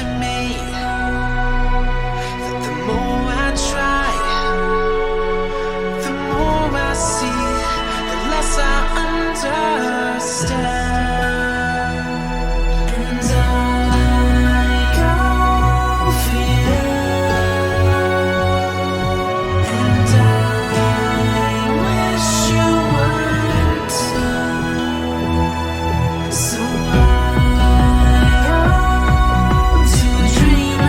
to me that the more I try, the more I see, the less I understand. And I go for you, and I wish you would too. So I want to dream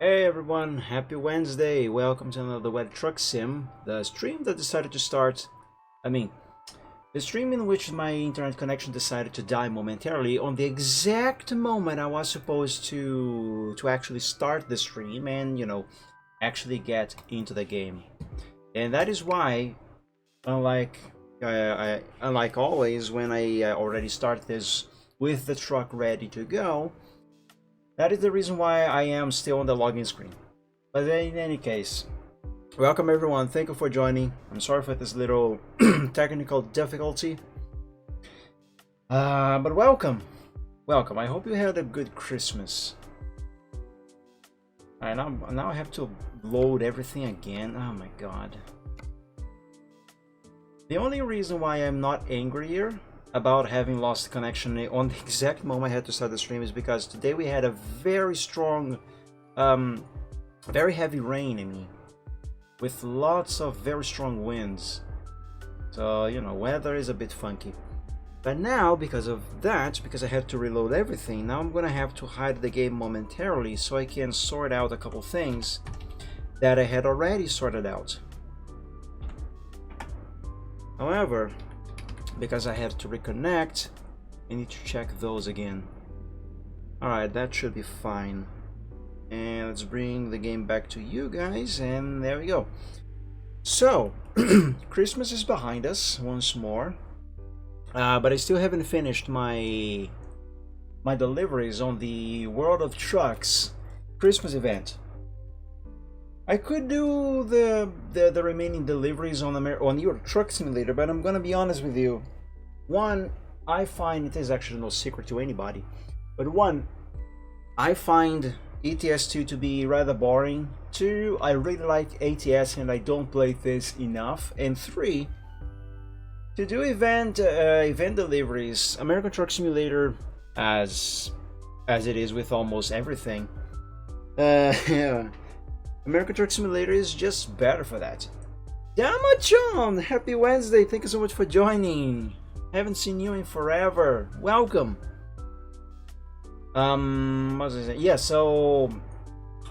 Hey everyone, happy Wednesday! Welcome to another WedTruckSim, the stream that decided to start. The stream in which my internet connection decided to die momentarily on the exact moment I was supposed to actually start the stream and, actually get into the game. And that is why, unlike always, when I already start this with the truck ready to go, that is the reason why I am still on the login screen. But in any case, welcome everyone, thank you for joining. I'm sorry for this little technical difficulty. But welcome. Welcome. I hope you had a good Christmas. Alright, now I have to load everything again. Oh my god. The only reason why I'm not angrier about having lost connection on the exact moment I had to start the stream is because today we had a very strong, very heavy rain, with lots of very strong winds. So, weather is a bit funky. But now, because of that, because I had to reload everything, now I'm gonna have to hide the game momentarily so I can sort out a couple things that I had already sorted out. However, because I had to reconnect, I need to check those again. Alright, that should be fine. And let's bring the game back to you guys, and there we go. So, Christmas is behind us once more. But I still haven't finished my deliveries on the World of Trucks Christmas event. I could do the remaining deliveries on Euro Truck Simulator, but I'm gonna be honest with you. One, I find it is actually no secret to anybody, but one, I find ETS2 to be rather boring. Two, I really like ATS and I don't play this enough. And three, to do event deliveries, American Truck Simulator, as it is with almost everything, yeah. American Truck Simulator is just better for that. Damachon! Happy Wednesday! Thank you so much for joining. Haven't seen you in forever. Welcome. What was I saying? Yeah, so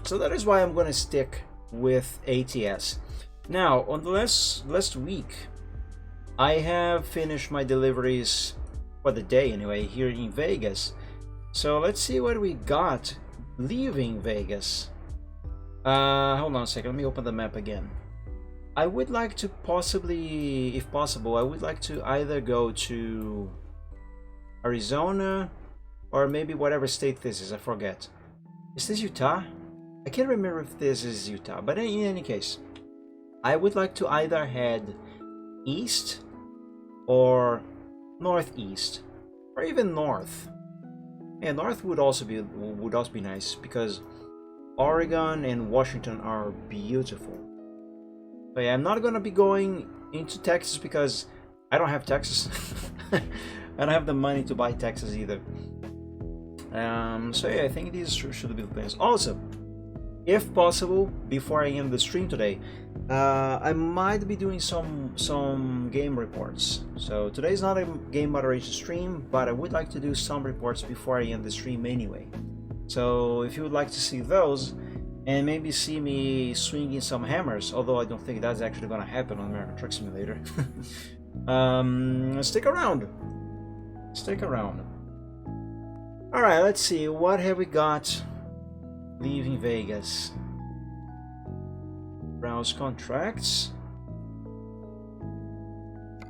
that is why I'm gonna stick with ATS. Now, on the last week, I have finished my deliveries for the day anyway here in Vegas. So let's see what we got leaving Vegas. Hold on a second, let me open the map again. I would like to possibly, if possible, I would like to either go to Arizona or maybe whatever state this is, I forget. Is this Utah? I can't remember if this is Utah, but in any case, I would like to either head east or northeast, or even north. Yeah, north would also be nice because Oregon and Washington are beautiful. But yeah, I'm not gonna be going into Texas because I don't have Texas. I don't have the money to buy Texas either. So yeah, I think these should be the plans. Also, if possible, before I end the stream today, I might be doing some game reports. So today is not a game moderation stream, but I would like to do some reports before I end the stream anyway. So if you would like to see those, and maybe see me swinging some hammers, although I don't think that's actually gonna happen on American Truck Simulator, stick around. Stick around. Alright, let's see, what have we got leaving Vegas? Browse contracts.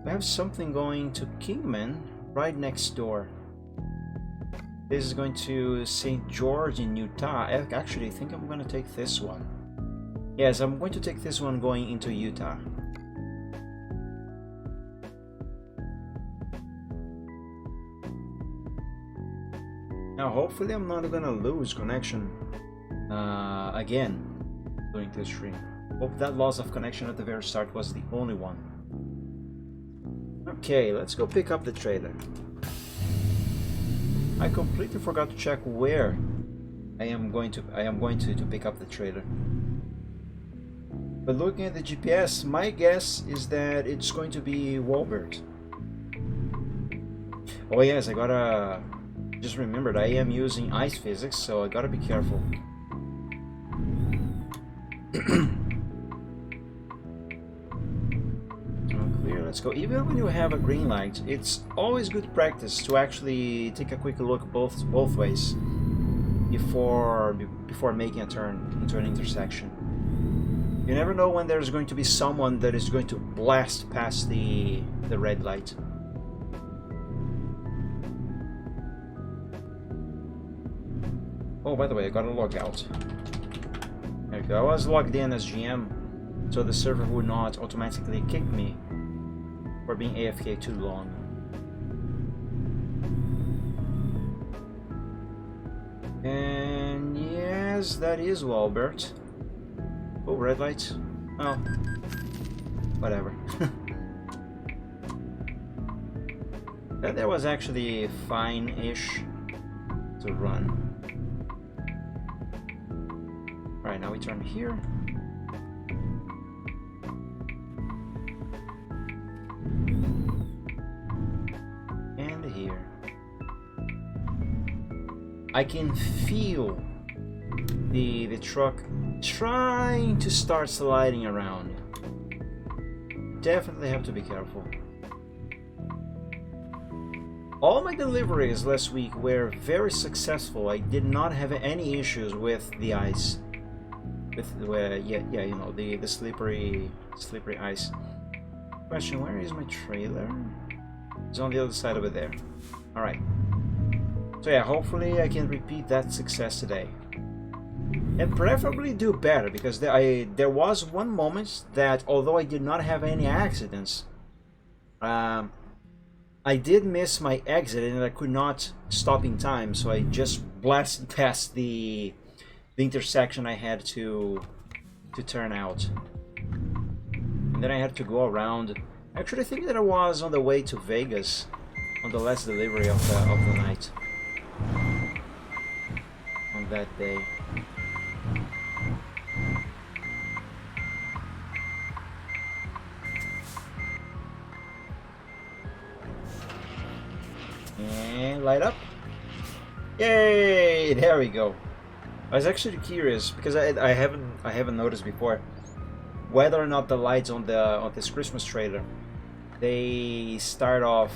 We have something going to Kingman right next door. This is going to St. George in Utah. Actually, I think I'm going to take this one. Yes, I'm going to take this one going into Utah. Now, hopefully I'm not going to lose connection again during this stream. Hope that loss of connection at the very start was the only one. Okay, let's go pick up the trailer. I completely forgot to check where I am going to pick up the trailer. But looking at the GPS, my guess is that it's going to be Walbert. Oh yes, I gotta just remembered I am using ice physics, so I gotta be careful. Clear, let's go. Even when you have a green light, it's always good practice to actually take a quick look both ways before making a turn into an intersection. You never know when there's going to be someone that is going to blast past the red light. Oh, by the way, I got to log out. There we go. I was logged in as GM, so the server would not automatically kick me for being AFK too long. And yes, that is Walbert. Oh, red light. Oh, whatever. That was actually fine-ish to run. Alright, now we turn here. And here. I can feel the truck trying to start sliding around. Definitely have to be careful. All my deliveries last week were very successful. I did not have any issues with the ice. With yeah, you know, the slippery ice. Question: where is my trailer? It's on the other side over there. All right. So yeah, hopefully I can repeat that success today, and preferably do better, because there was one moment that, although I did not have any accidents, I did miss my exit and I could not stop in time, so I just blasted past the intersection I had to turn out, and then I had to go around. Actually, I think that I was on the way to Vegas on the last delivery of the night on that day. And light up. Yay! There we go. I was actually curious because I haven't noticed before whether or not the lights on this Christmas trailer, they start off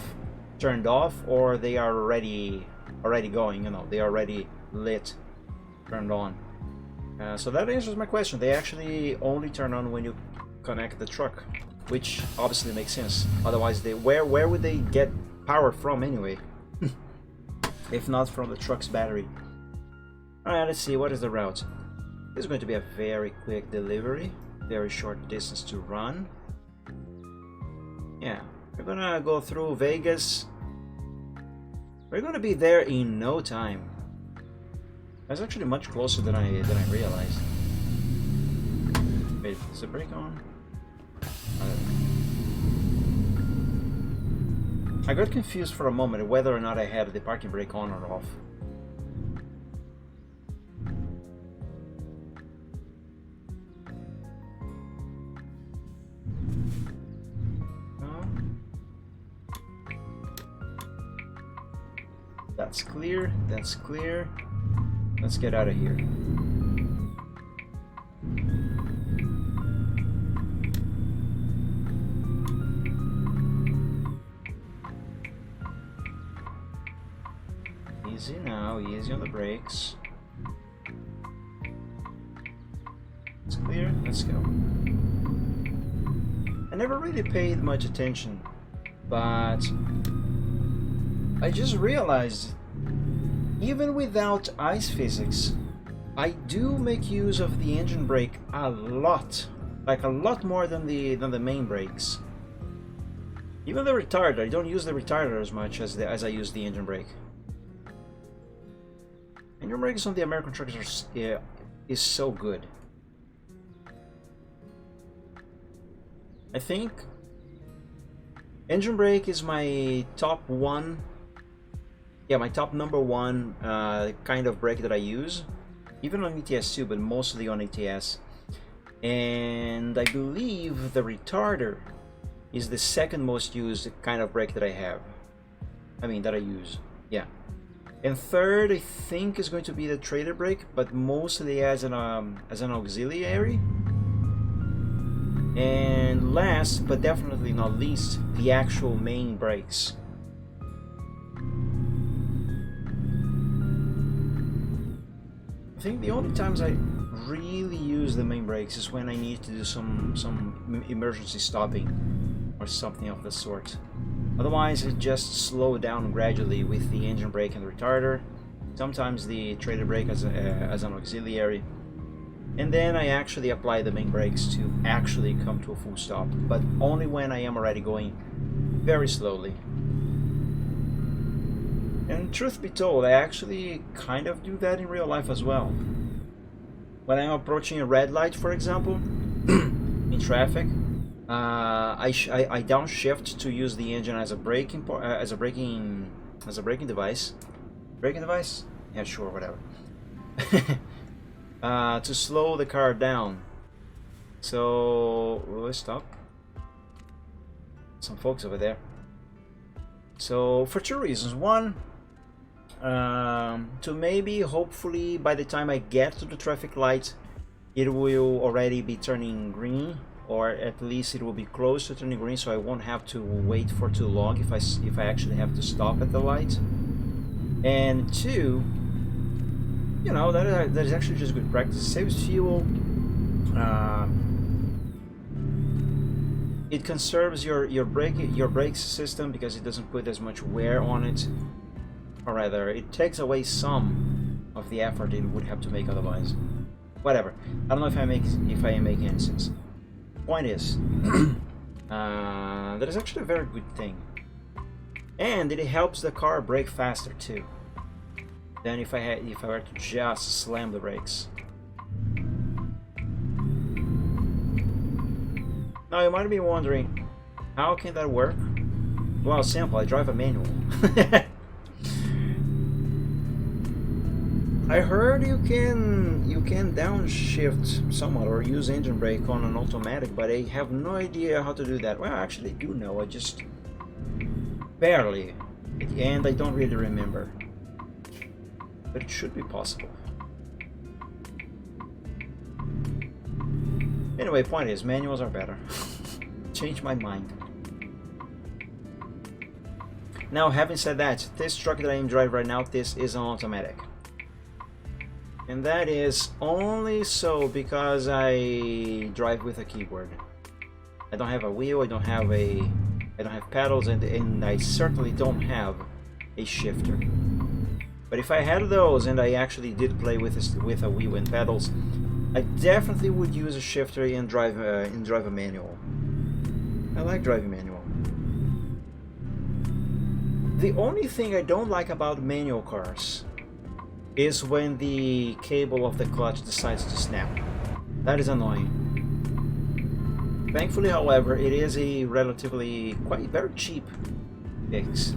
turned off or they are already going. You know, they are already lit, turned on. So that answers my question. They actually only turn on when you connect the truck, which obviously makes sense. Otherwise, where would they get power from anyway? If not from the truck's battery. Alright, let's see, what is the route? This is going to be a very quick delivery, very short distance to run. Yeah, we're gonna go through Vegas. We're gonna be there in no time. That's actually much closer than I realized. Wait, is the brake on? I got confused for a moment whether or not I had the parking brake on or off. That's clear, that's clear. Let's get out of here. Easy now, easy on the brakes. It's clear, let's go. I never really paid much attention, but I just realized, even without ice physics, I do make use of the engine brake a lot, like a lot more than the main brakes. Even the retarder, I don't use the retarder as much as I use the engine brake. Engine brakes on the American trucks is so good. I think engine brake is my top one. Yeah, my top number one kind of brake that I use, even on ETS too, but mostly on ETS. And I believe the retarder is the second most used kind of brake that I have. I mean, that I use. Yeah. And third, I think, is going to be the trailer brake, but mostly as an auxiliary. And last but definitely not least, the actual main brakes. I think the only times I really use the main brakes is when I need to do some emergency stopping or something of the sort. Otherwise, I just slow down gradually with the engine brake and the retarder, sometimes the trailer brake as an auxiliary, and then I actually apply the main brakes to actually come to a full stop, but only when I am already going very slowly. And truth be told, I actually kind of do that in real life as well. When I'm approaching a red light, for example, in traffic, I downshift to use the engine as a braking device. Braking device? Yeah, sure, whatever. To slow the car down. So let's stop. Some folks over there. So for two reasons. One, to maybe hopefully by the time I get to the traffic light, it will already be turning green, or at least it will be close to turning green, so I won't have to wait for too long if I actually have to stop at the light. And two, you know, that is actually just good practice. It saves fuel. It conserves your brake system because it doesn't put as much wear on it, or rather, it takes away some of the effort it would have to make otherwise. Whatever. I don't know if I am making any sense. Point is, that is actually a very good thing, and it helps the car brake faster too than if I were to just slam the brakes. Now you might be wondering, how can that work? Well, simple. I drive a manual. I heard you can downshift somewhat or use engine brake on an automatic, but I have no idea how to do that. Well, actually, I do know. I just barely, and I don't really remember. But it should be possible. Anyway, point is, manuals are better. Change my mind. Now, having said that, this truck that I am driving right now, this is an automatic. And that is only so because I drive with a keyboard. I don't have a wheel, I don't have pedals, and I certainly don't have a shifter. But if I had those and I actually did play with a wheel and pedals, I definitely would use a shifter and drive a manual. I like driving manual. The only thing I don't like about manual cars is when the cable of the clutch decides to snap. That is annoying. Thankfully, however, it is a relatively very cheap fix.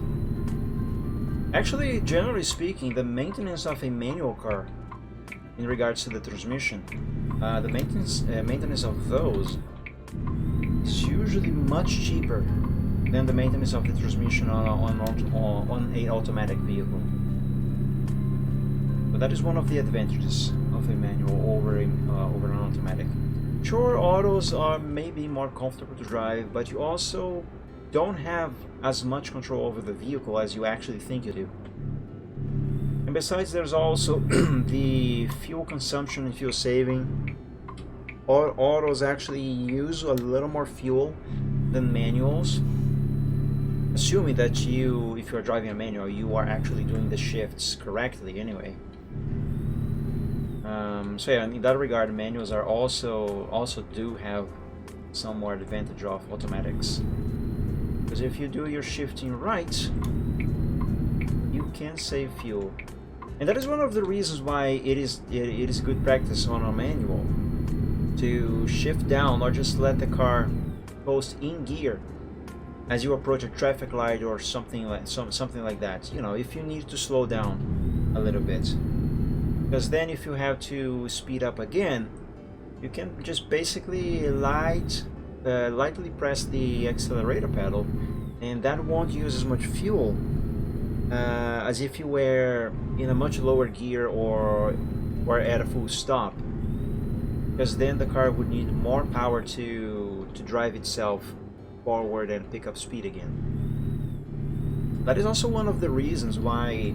Actually, generally speaking, the maintenance of a manual car in regards to the transmission, the maintenance of those is usually much cheaper than the maintenance of the transmission on an automatic vehicle. But that is one of the advantages of a manual over an automatic. Sure, autos are maybe more comfortable to drive, but you also don't have as much control over the vehicle as you actually think you do. And besides, there's also the fuel consumption and fuel saving. Autos actually use a little more fuel than manuals, assuming that if you are driving a manual, you are actually doing the shifts correctly anyway. So yeah, in that regard, manuals are also do have some more advantage of automatics, because if you do your shifting right, you can save fuel, and that is one of the reasons why it is good practice on a manual to shift down or just let the car post in gear as you approach a traffic light or something like that. You know, if you need to slow down a little bit. Because then if you have to speed up again, you can just basically lightly press the accelerator pedal, and that won't use as much fuel as if you were in a much lower gear or at a full stop. Because then the car would need more power to to drive itself forward and pick up speed again. That is also one of the reasons why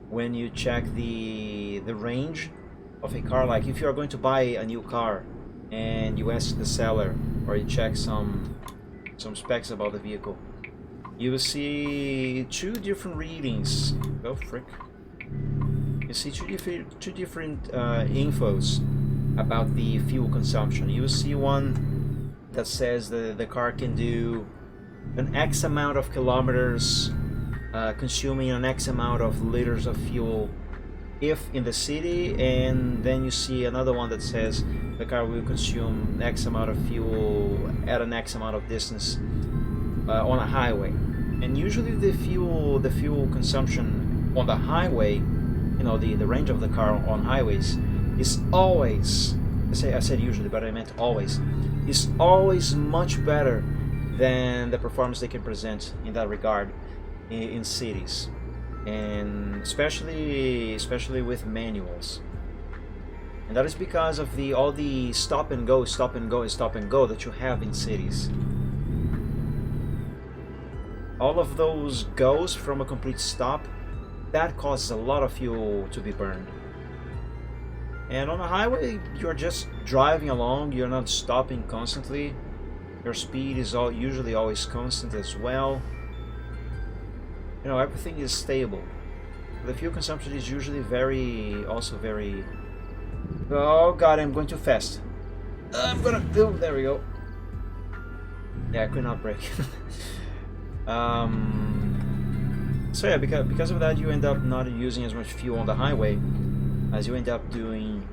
when you check the range of a car, like if you are going to buy a new car and you ask the seller or you check some specs about the vehicle, you will see two different readings. Oh frick. You see two different infos about the fuel consumption. You will see one that says the car can do an X amount of kilometers, consuming an X amount of liters of fuel if in the city, and then you see another one that says the car will consume X amount of fuel at an X amount of distance on a highway. And usually the fuel consumption on the highway, you know, the range of the car on highways is always, I said usually, but I meant always, is always much better than the performance they can present in that regard in cities, and especially with manuals. And that is because of all the stop and go that you have in cities. All of those goes from a complete stop, that causes a lot of fuel to be burned. And on a highway, you're just driving along, you're not stopping constantly. Your speed is usually always constant as well. You know, everything is stable. The fuel consumption is usually very... Oh god, I'm going too fast. There we go. Yeah, I could not brake. So yeah, because of that, you end up not using as much fuel on the highway as you end up doing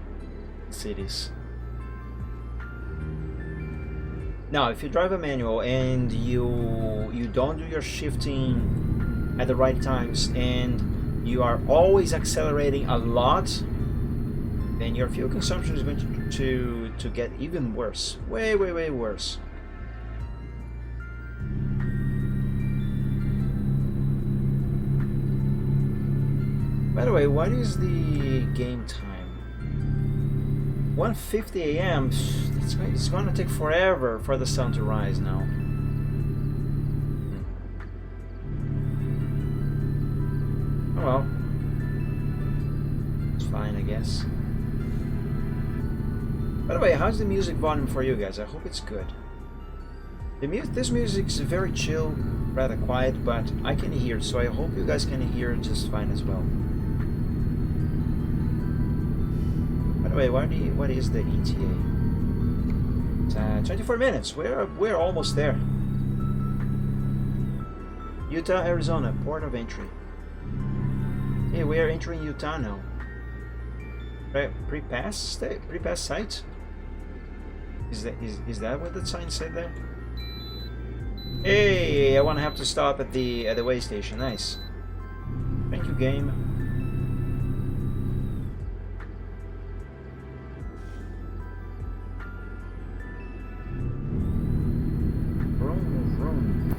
in cities. Now, if you drive a manual and you don't do your shifting at the right times and you are always accelerating a lot, then your fuel consumption is going to get even worse. Way worse. By the way, what is the game time? 1:50 a.m. It's going to take forever for the sun to rise now. Oh well. It's fine, I guess. By the way, how's the music volume for you guys? I hope it's good. This music is very chill, rather quiet, but I can hear it, so I hope you guys can hear it just fine as well. By the way, what is the ETA? It's 24 minutes. We're almost there. Utah, Arizona, port of entry. Hey, we are entering Utah now. Pre-pass site? Is that what the sign said there? Hey, I want to have to stop at the way station. Nice. Thank you, game. Vroom.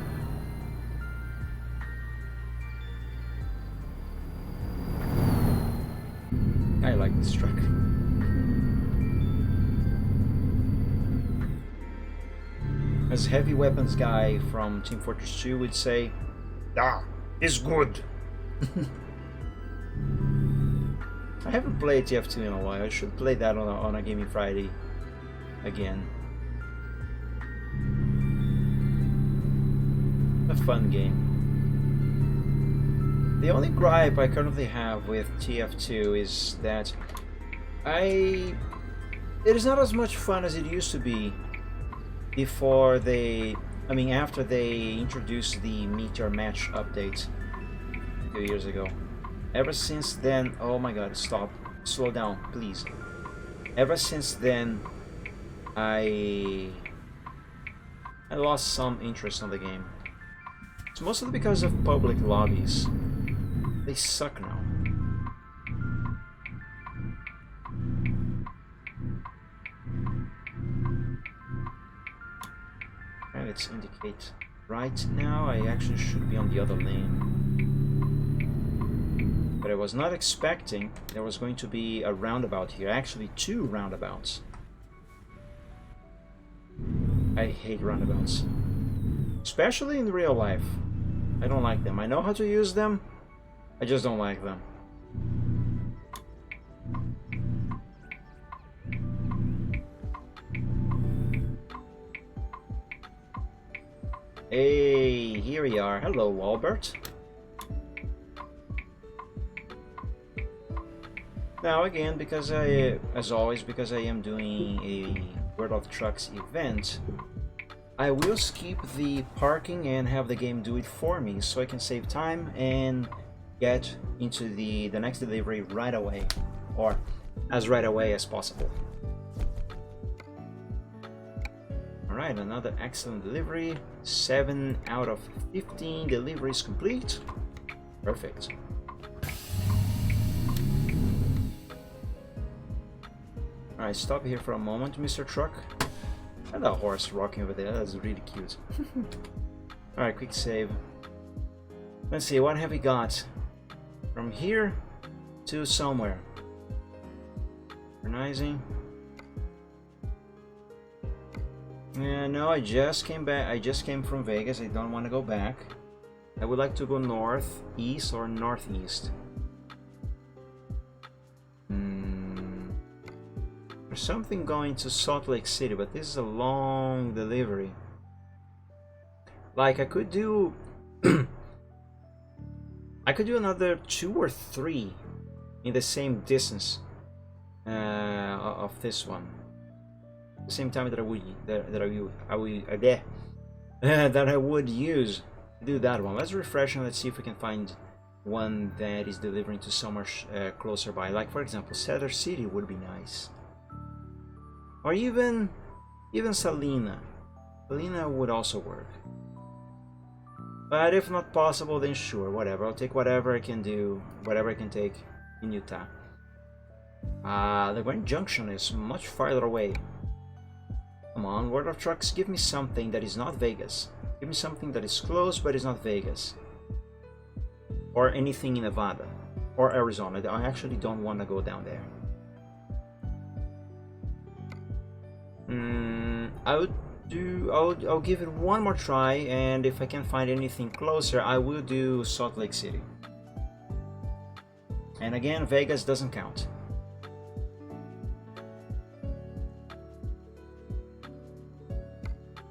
I like this truck. As heavy weapons guy from Team Fortress 2 would say, "Ah, it's good." I haven't played TF2 in a while. I should play that on a Gaming Friday again. A fun game. The only gripe I currently have with TF2 is that it is not as much fun as it used to be after they introduced the Meet Your Match update a few years ago. Ever since then, oh my god, stop, slow down, please. Ever since then, I lost some interest in the game. It's mostly because of public lobbies. They suck now. And let's indicate right now. I actually should be on the other lane. But I was not expecting there was going to be a roundabout here. Actually, two roundabouts. I hate roundabouts. Especially in real life. I don't like them. I know how to use them. I just don't like them. Hey, here we are. Hello, Albert. Now again, because as always, because I am doing a World of Trucks event, I will skip the parking and have the game do it for me, so I can save time and get into the next delivery right away, or as right away as possible. Alright, another excellent delivery. 7 out of 15 deliveries complete. Perfect. Alright, stop here for a moment, Mr. Truck. And that horse rocking over there, that's really cute. Alright, quick save. Let's see, what have we got? From here to somewhere. Organizing. Yeah, no, I just came back. I just came from Vegas. I don't want to go back. I would like to go north, east, or northeast. There's something going to Salt Lake City, but this is a long delivery. Like I could do I could do another 2 or 3 in the same distance of this one. The same time that I would use to do that one. Let's refresh and let's see if we can find one that is delivering to somewhere closer by. Like for example, Cedar City would be nice. Or even Salina. Salina would also work. But if not possible, then sure, whatever. I'll take whatever I can do, whatever I can take in Utah. The Grand Junction is much farther away. Come on, World of Trucks, give me something that is not Vegas. Give me something that is close but is not Vegas. Or anything in Nevada. Or Arizona. I actually don't want to go down there. I'll give it one more try, and if I can find anything closer, I will do Salt Lake City. And again, Vegas doesn't count.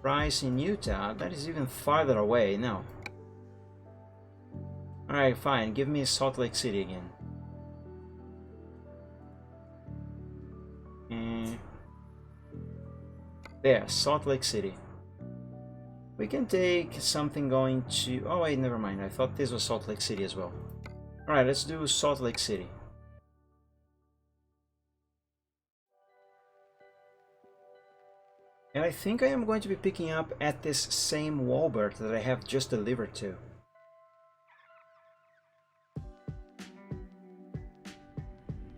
Price in Utah, that is even farther away. No. Alright, fine, give me Salt Lake City again. There, Salt Lake City. We can take something going to... Oh wait, never mind. I thought this was Salt Lake City as well. Alright, let's do Salt Lake City. And I think I am going to be picking up at this same Walbert that I have just delivered to.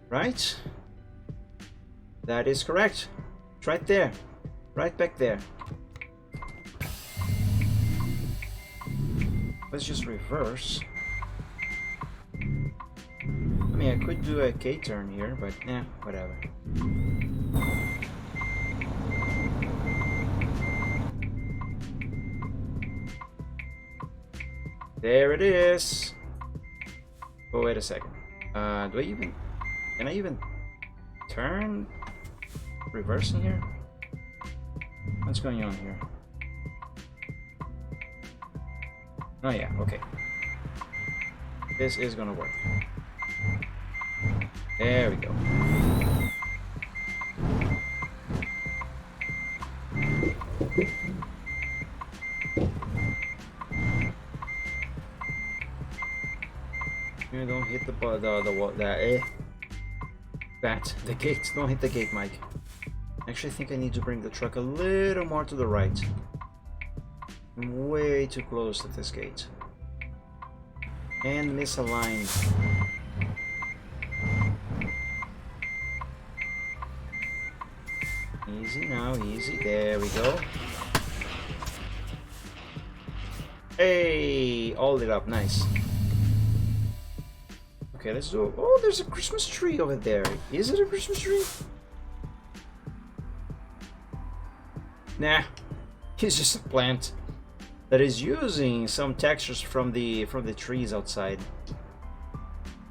Right? That is correct. It's right there. Right back there. Let's just reverse. I mean, I could do a K-turn here, but nah, whatever. There it is. Oh, wait a second. Can I even turn? Reversing here? What's going on here? Oh yeah, okay. This is gonna work. There we go. You don't hit the gate. Don't hit the gate, Mike. Actually, I think I need to bring the truck a little more to the right. I'm way too close to this gate. And misaligned. Easy now, easy. There we go. Hey, all lit up, nice. Okay, let's do. Oh, there's a Christmas tree over there. Is it a Christmas tree? Nah, He's just a plant that is using some textures from the trees outside.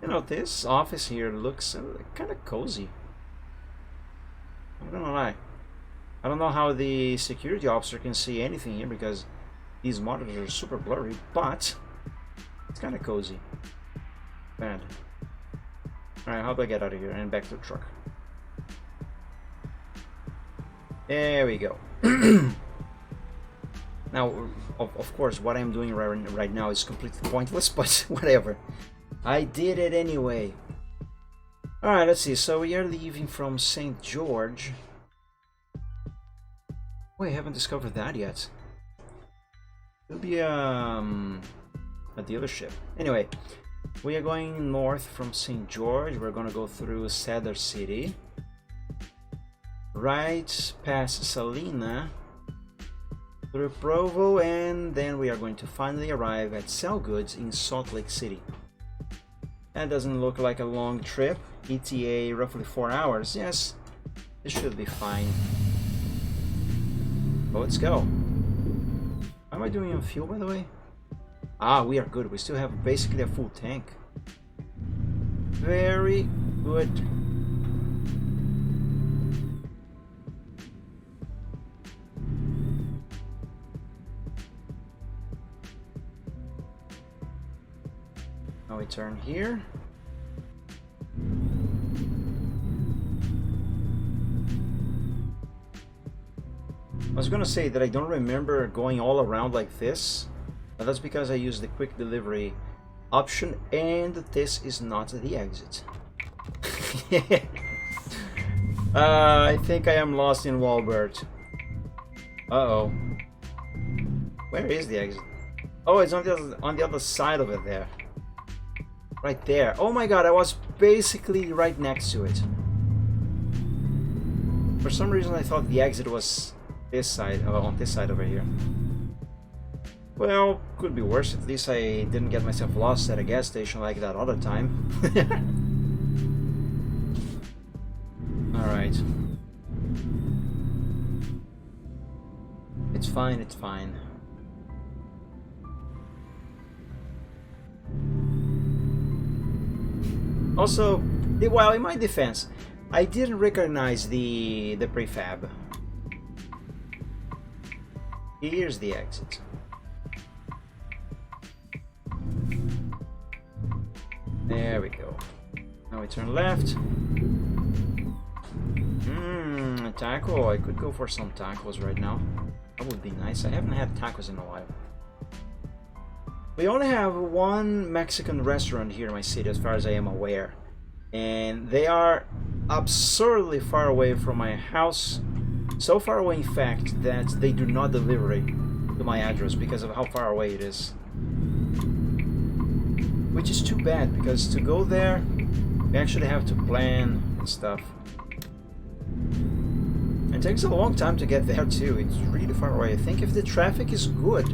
You know, this office here looks kind of cozy. I'm not gonna lie. I don't know how the security officer can see anything here because these monitors are super blurry, but it's kind of cozy. Bad. Alright, how do I get out of here and back to the truck? There we go. Now, of course, what I'm doing right now is completely pointless, but whatever. I did it anyway. Alright, let's see. So we are leaving from St. George. Wait, I haven't discovered that yet. It'll be a dealership. Anyway, we are going north from St. George. We're gonna go through Cedar City, right past Salina, through Provo, and then we are going to finally arrive at Sell Goods in Salt Lake City. That doesn't look like a long trip. ETA roughly 4 hours. Yes, it should be fine. Well, let's go. How am I doing on fuel, by the way? Ah, we are good. We still have basically a full tank. Very good. Now we turn here. I was gonna say that I don't remember going all around like this, but that's because I used the quick delivery option and this is not the exit. I think I am lost in Walbert. Uh-oh. Where is the exit? Oh, it's on the other side of it there. Right there. Oh my god, I was basically right next to it. For some reason I thought the exit was this side, on this side over here. Well, could be worse. At least I didn't get myself lost at a gas station like that other time. Alright. It's fine, it's fine. Also, well, in my defense, I didn't recognize the prefab. Here's the exit. There we go. Now we turn left. Taco. I could go for some tacos right now. That would be nice. I haven't had tacos in a while. We only have one Mexican restaurant here in my city as far as I am aware. And they are absurdly far away from my house. So far away, in fact, that they do not deliver it to my address because of how far away it is. Which is too bad, because to go there, we actually have to plan and stuff. It takes a long time to get there too. It's really far away. I think if the traffic is good,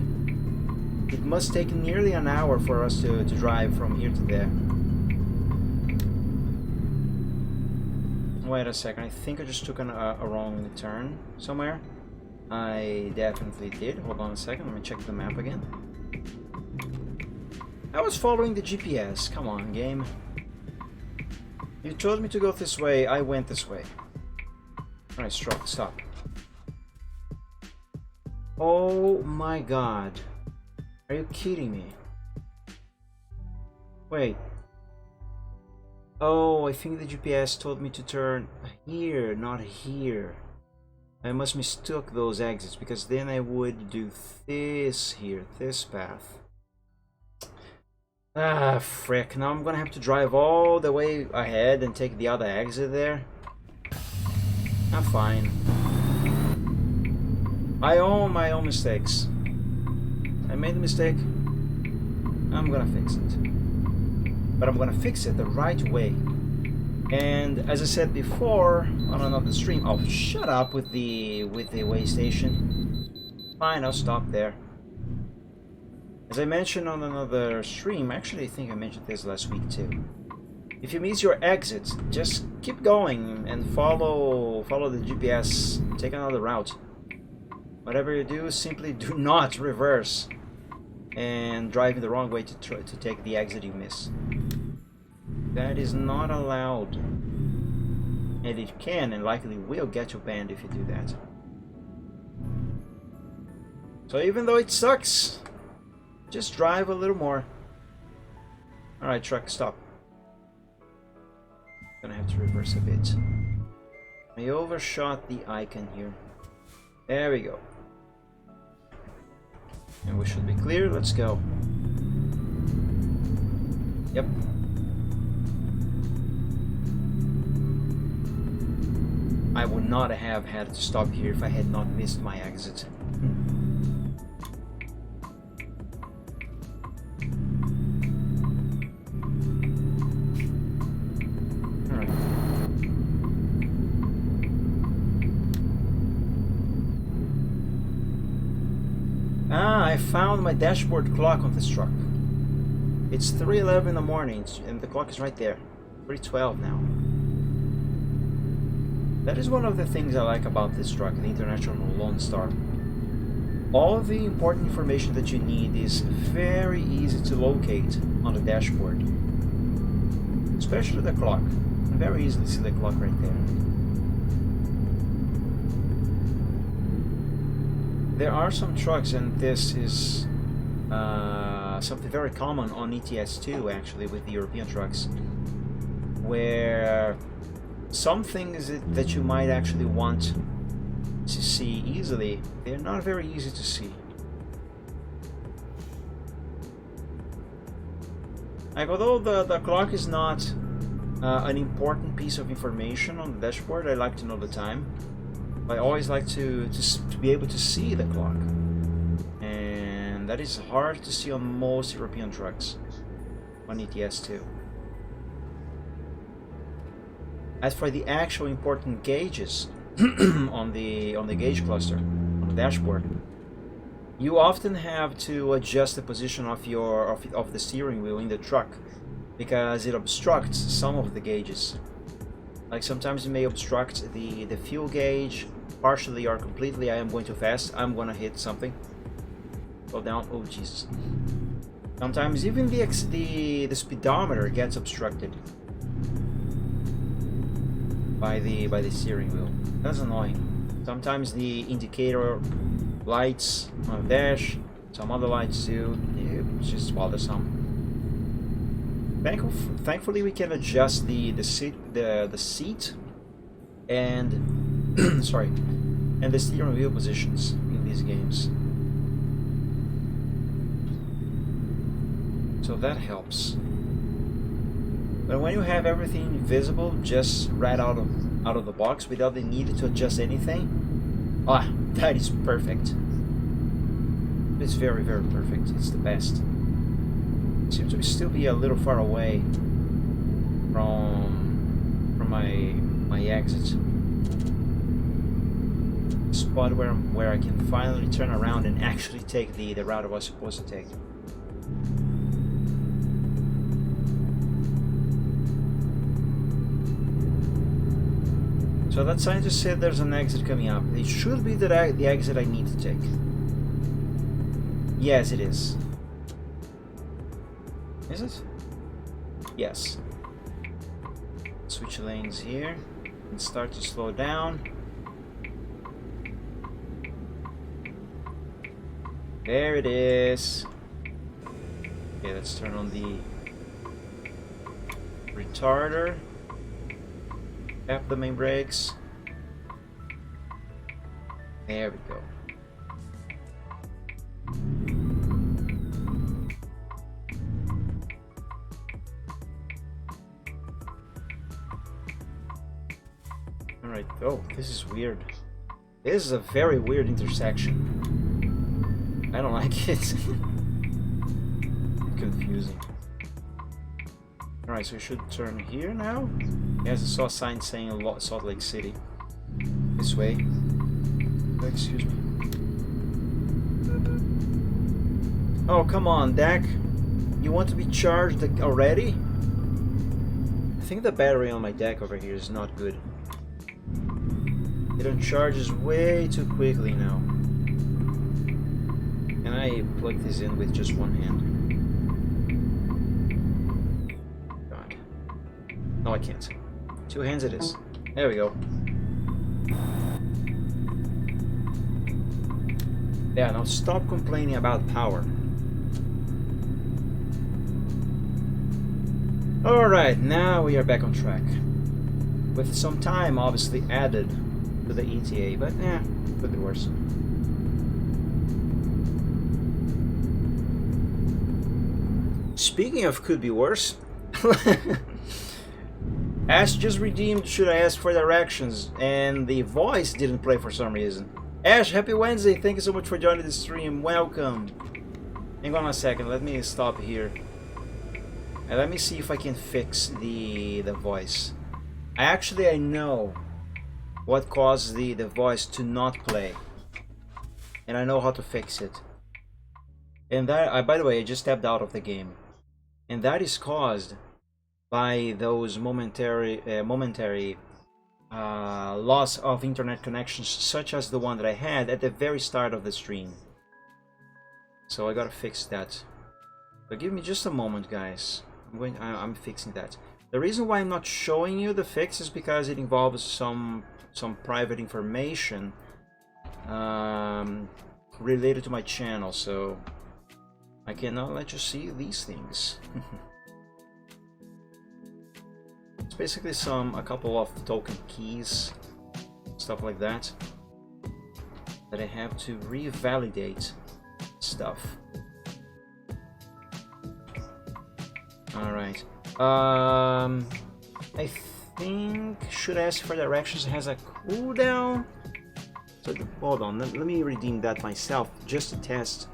it must take nearly an hour for us to drive from here to there. Wait a second, I think I just took a wrong turn somewhere. I definitely did. Hold on a second, let me check the map again. I was following the GPS. Come on, game. You told me to go this way, I went this way. Alright, stop. Oh my god. Are you kidding me? Wait. Oh, I think the GPS told me to turn here, not here. I must mistook those exits, because then I would do this here, this path. Ah, frick. Now I'm gonna have to drive all the way ahead and take the other exit there. I'm fine. I own my own mistakes. I made a mistake. I'm gonna fix it. But I'm gonna fix it the right way. And as I said before on another stream, oh, shut up with the way station. Fine, I'll stop there. As I mentioned on another stream, actually I think I mentioned this last week too. If you miss your exit, just keep going and follow the GPS. Take another route. Whatever you do, simply do not reverse and drive in the wrong way to try to take the exit you miss. That is not allowed. And it can and likely will get you banned if you do that. So even though it sucks, just drive a little more. Alright, truck, stop. Gonna have to reverse a bit. I overshot the icon here. There we go. And we should be clear, let's go. Yep. I would not have had to stop here if I had not missed my exit. Alright. Ah, I found my dashboard clock on this truck. It's 3:11 in the morning and the clock is right there. 3:12 now. That is one of the things I like about this truck, the International Lone Star. All of the important information that you need is very easy to locate on the dashboard. Especially the clock. You can very easily see the clock right there. There are some trucks, and this is something very common on ETS2 actually with the European trucks, where some things that you might actually want to see easily, they're not very easy to see. Like, although the clock is not an important piece of information on the dashboard, I like to know the time. I always like to be able to see the clock. And that is hard to see on most European trucks on ETS2. As for the actual important gauges on the gauge cluster on the dashboard, you often have to adjust the position of the steering wheel in the truck because it obstructs some of the gauges. Like sometimes it may obstruct the fuel gauge partially or completely. I am going too fast. I'm gonna hit something. Slow down. Oh Jesus! Sometimes even the speedometer gets obstructed by the steering wheel. That's annoying. Sometimes the indicator lights on the dash, some other lights too. It's just bothersome. Thankfully, we can adjust the seat and sorry, and the steering wheel positions in these games. So that helps. But when you have everything visible just right out of the box without the need to adjust anything, that is perfect. It's very, very perfect. It's the best. It seems to still be a little far away from my exit spot where I can finally turn around and actually take the route I was supposed to take. So that sign just said there's an exit coming up. It should be the exit I need to take. Yes, it is. Is it? Yes. Switch lanes here and start to slow down. There it is. Okay, let's turn on the retarder. Tap the main brakes. There we go. Alright, oh, this is weird. This is a very weird intersection. I don't like it. Confusing. Alright, so we should turn here now. Yes, I saw a sign saying Salt Lake City. This way. Excuse me. Oh, come on, Dak. You want to be charged already? I think the battery on my deck over here is not good. It uncharges way too quickly now. Can I plug this in with just one hand? God. No, I can't. Two hands it is. There we go. Yeah, now stop complaining about power. Alright, now we are back on track. With some time obviously added to the ETA, but could be worse. Speaking of could be worse, Ash just redeemed Should I Ask for Directions, and the voice didn't play for some reason. Ash, happy Wednesday, thank you so much for joining the stream, welcome. Hang on a second, let me stop here. And let me see if I can fix the voice. I know what caused the voice to not play. And I know how to fix it. And that, by the way, I just stepped out of the game. And that is caused by those momentary loss of internet connections, such as the one that I had at the very start of the stream. So I gotta fix that. But give me just a moment, guys. I'm fixing that. The reason why I'm not showing you the fix is because it involves some private information related to my channel, so I cannot let you see these things. It's basically a couple of token keys, stuff like that I have to revalidate stuff. Alright. I think Should I Ask for Directions has a cooldown. So hold on, let me redeem that myself just to test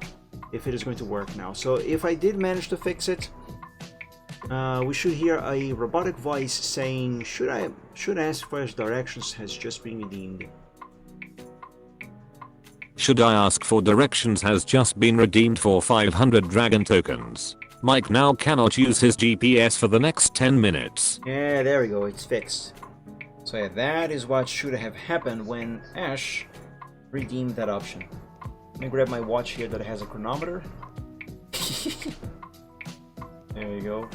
if it is going to work now. So if I did manage to fix it, we should hear a robotic voice saying Should I Ask for Directions has just been redeemed. Should I Ask for Directions has just been redeemed for 500 dragon tokens. Mike now cannot use his GPS for the next 10 minutes. Yeah, there we go, it's fixed. So yeah, that is what should have happened when Ash redeemed that option. Let me grab my watch here that has a chronometer. There you go.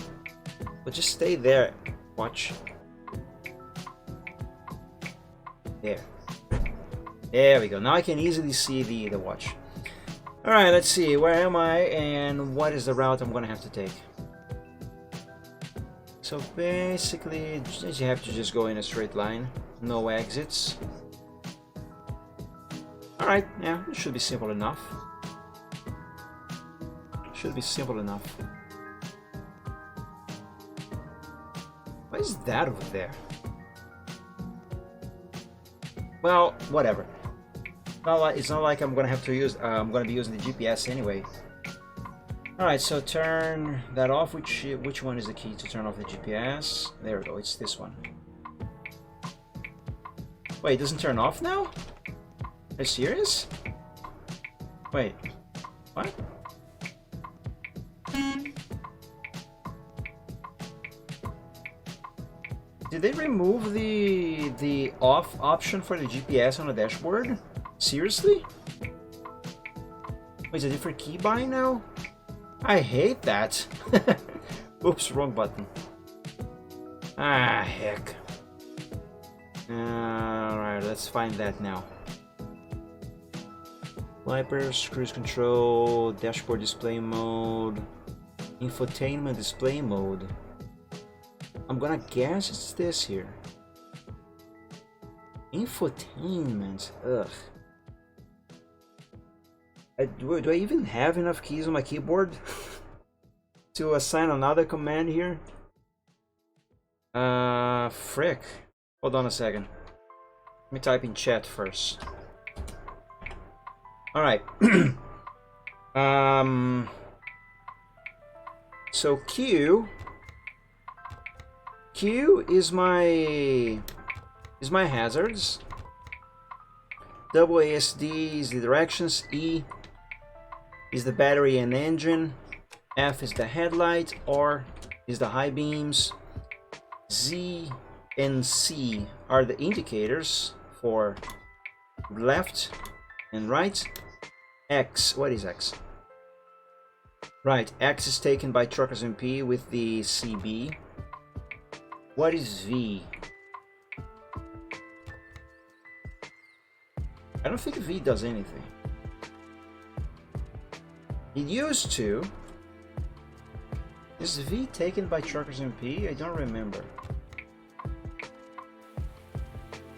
But just stay there, watch. There. There we go, now I can easily see the watch. Alright, let's see, where am I and what is the route I'm gonna have to take? So basically, you have to just go in a straight line, no exits. Alright, yeah, it should be simple enough. Should be simple enough. What is that over there? Well, whatever. It's not like I'm gonna have to use. I'm gonna be using the GPS anyway. All right, so turn that off. Which one is the key to turn off the GPS? There we go. It's this one. Wait, it doesn't turn off now? Are you serious? Wait, what? Did they remove the off option for the GPS on the dashboard? Seriously? Wait, is a different key bind now? I hate that. Oops, wrong button. Ah, heck. Alright, let's find that now. Wipers, cruise control, dashboard display mode, infotainment display mode. I'm gonna guess it's this here. Infotainment, ugh. Do I even have enough keys on my keyboard to assign another command here? Frick. Hold on a second. Let me type in chat first. Alright. So Q is my hazards. WASD is the directions. E is the battery and engine. F is the headlight. R is the high beams. Z and C are the indicators for left and right. X, what is X? Right, X is taken by Truckers MP with the CB. What is V? I don't think V does anything. It used to. Is V taken by Truckers MP? I don't remember.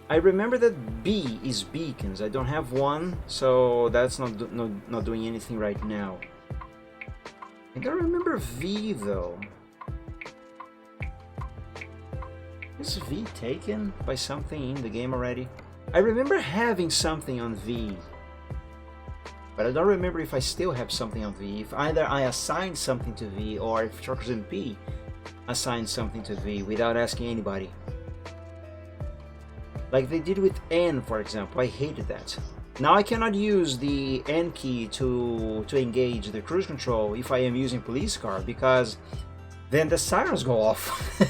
I remember that B is beacons. I don't have one, so that's not doing anything right now. I don't remember V though. Is V taken by something in the game already? I remember having something on V, but I don't remember if I still have something on V. If either I assigned something to V or if Truckers MP assigned something to V without asking anybody. Like they did with N, for example. I hated that. Now I cannot use the N key to engage the cruise control if I am using police car, because then the sirens go off.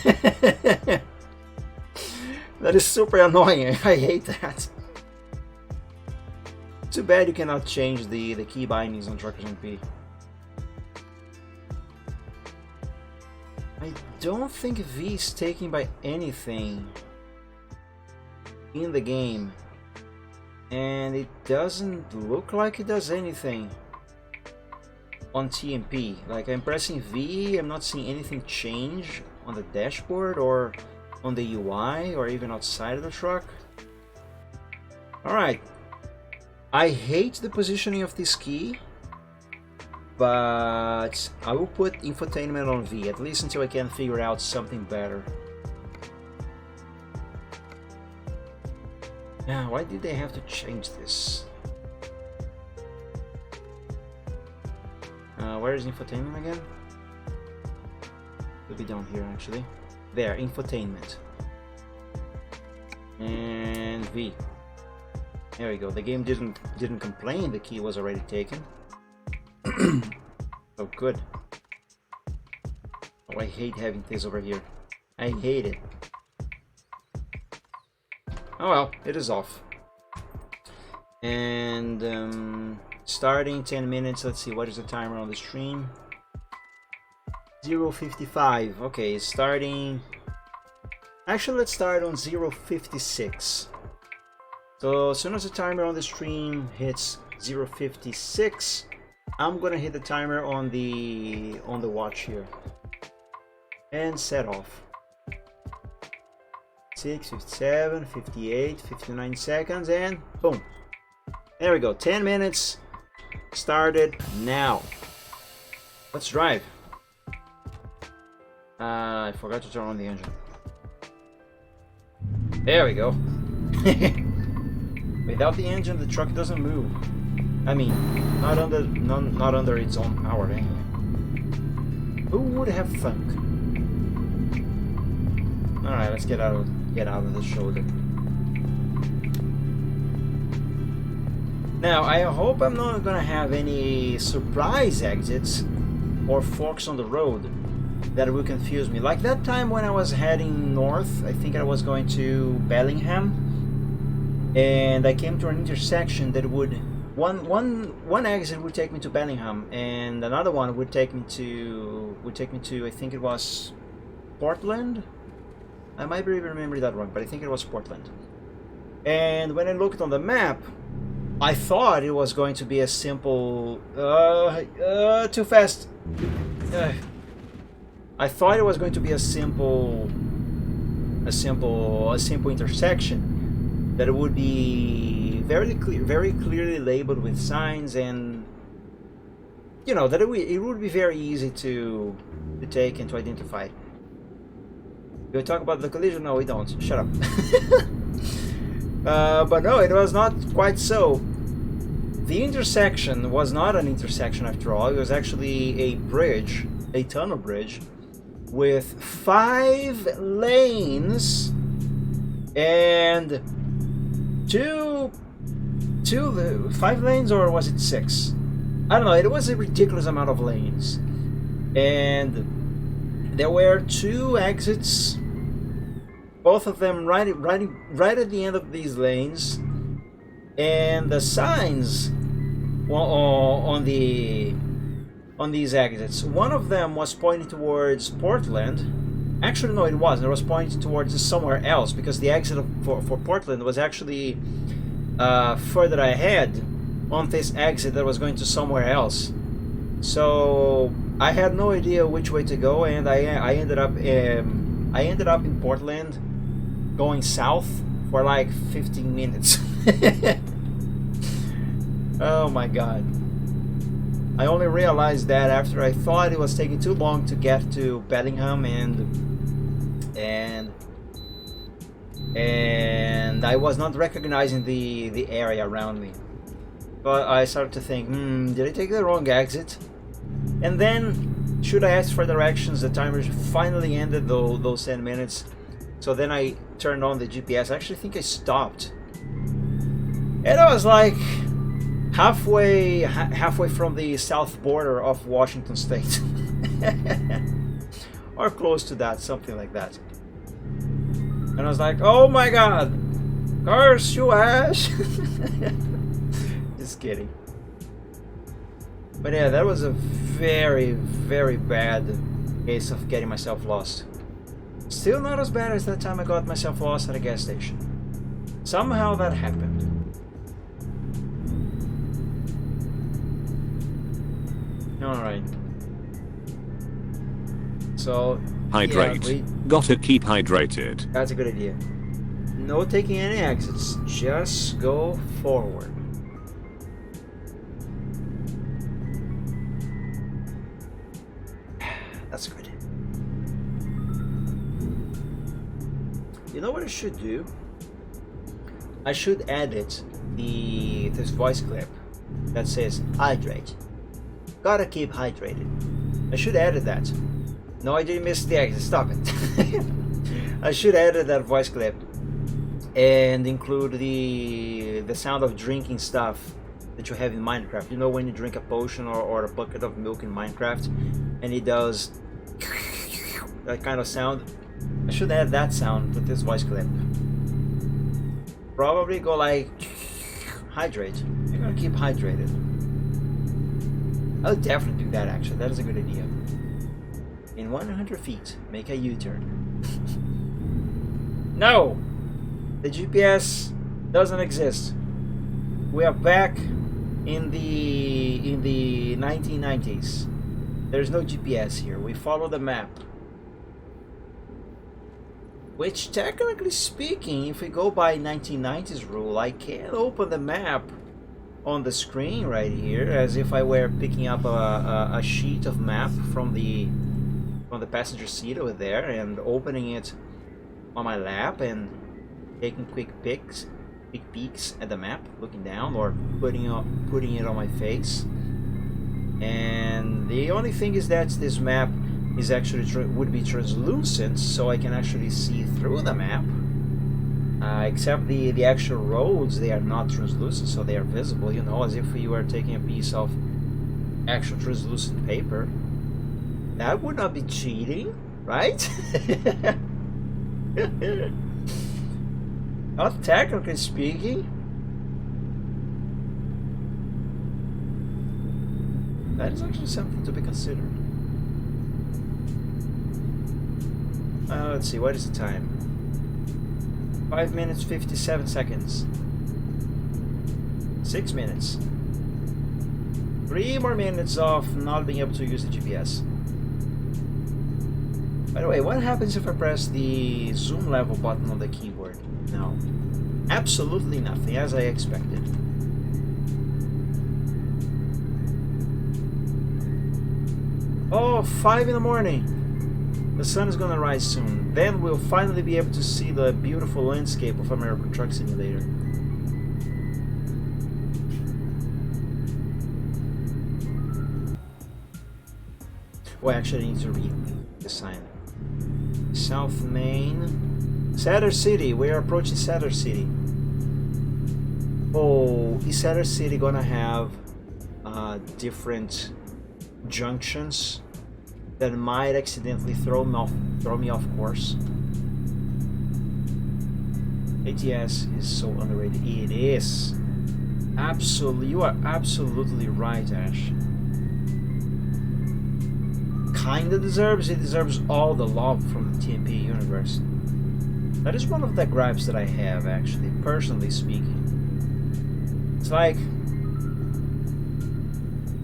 That is super annoying. I hate that. Too bad you cannot change the key bindings on Truckers MP. I don't think V is taken by anything in the game, and it doesn't look like it does anything on TMP. Like I'm pressing V, I'm not seeing anything change on the dashboard or on the UI or even outside of the truck. Alright, I hate the positioning of this key, but I will put infotainment on V, at least until I can figure out something better. Now, why did they have to change this? Where is infotainment again? Could be down here actually. There, infotainment. And V. There we go. The game didn't complain the key was already taken. Oh, good. Oh, I hate having this over here. I hate it. Oh well, it is off. And starting 10 minutes. Let's see, what is the timer on the stream? 0:55. Okay, starting. Actually, let's start on 0:56. So as soon as the timer on the stream hits 0:56, I'm gonna hit the timer on the watch here and set off. 6, 57, 58, 59 seconds, and boom. There we go. 10 minutes started now. Let's drive. I forgot to turn on the engine. There we go. Without the engine, the truck doesn't move. I mean, not under its own power anyway. Who would have thunk? All right, let's get out of the shoulder. Now, I hope I'm not gonna have any surprise exits or forks on the road that will confuse me. Like that time when I was heading north, I think I was going to Bellingham, and I came to an intersection that would one exit would take me to Bellingham, and another one would take me to I think it was Portland. I might be remembering that wrong, but I think it was Portland. And when I looked on the map, I thought it was going to be a simple too fast. I thought it was going to be a simple intersection that it would be very clearly labeled with signs, and you know that it would be very easy to take and to identify. Do we talk about the collision? No, we don't. Shut up. But no, it was not quite so. The intersection was not an intersection after all. It was actually a bridge, a tunnel bridge, with 5 lanes and 5 lanes, or was it 6? I don't know. It was a ridiculous amount of lanes, and there were 2 exits, both of them right at the end of these lanes, and the signs on the on these exits. One of them was pointing towards Portland. Actually, no, it wasn't. It was pointing towards somewhere else because the exit for Portland was actually further ahead on this exit that was going to somewhere else. So I had no idea which way to go, and I ended up in Portland, going south for like 15 minutes. Oh my god. I only realized that after I thought it was taking too long to get to Bellingham, and I was not recognizing the area around me. But I started to think, did I take the wrong exit? And then, should I ask for directions? The timer finally ended those 10 minutes. So then I turned on the GPS. I actually think I stopped. And I was like halfway from the south border of Washington State. Or close to that, something like that. And I was like, oh my god! Curse you, Ash! Just kidding. But yeah, that was a very, very bad case of getting myself lost. Still not as bad as that time I got myself lost at a gas station. Somehow that happened. Alright. So... Hydrate. Yeah, Gotta keep hydrated. that's a good idea. No taking any exits. Just go forward. That's good. You know what I should do? I should edit this voice clip that says hydrate. Gotta keep hydrated. I should edit that. No, I didn't miss the exit. Stop it. I should edit that voice clip and include the sound of drinking stuff that you have in Minecraft. You know when you drink a potion or a bucket of milk in Minecraft and it does that kind of sound? I should add that sound with this voice clip. Probably go like hydrate. You're gonna keep hydrated. I'll definitely do that actually. That is a good idea. In 100 feet, make a U-turn. No! The GPS doesn't exist. We are back in the 1990s. There's no GPS here. We follow the map. Which, technically speaking, if we go by 1990s rule, I can open the map on the screen right here, as if I were picking up a sheet of map from the passenger seat over there and opening it on my lap and taking quick peeks at the map, looking down, or putting it on my face. And the only thing is that this map is actually would be translucent, so I can actually see through the map. Except the actual roads, they are not translucent, so they are visible. You know, as if you were taking a piece of actual translucent paper. That would not be cheating, right? Not technically speaking. That is actually something to be considered. Let's see, what is the time? 5 minutes 57 seconds. 6 minutes. 3 more minutes of not being able to use the GPS. By the way, what happens if I press the zoom level button on the keyboard? No. Absolutely nothing, as I expected. Oh, 5 in the morning. The sun is gonna rise soon. Then we'll finally be able to see the beautiful landscape of American Truck Simulator. Well, actually, I need to read the sign. South Main. Cedar City. We are approaching Cedar City. Oh, is Cedar City gonna have different junctions that might accidentally throw me off course? ATS is so underrated. It is. Absolutely, you are absolutely right, Ash. kinda deserves, it deserves all the love from the TMP universe. That is one of the gripes that I have, actually, personally speaking. It's like,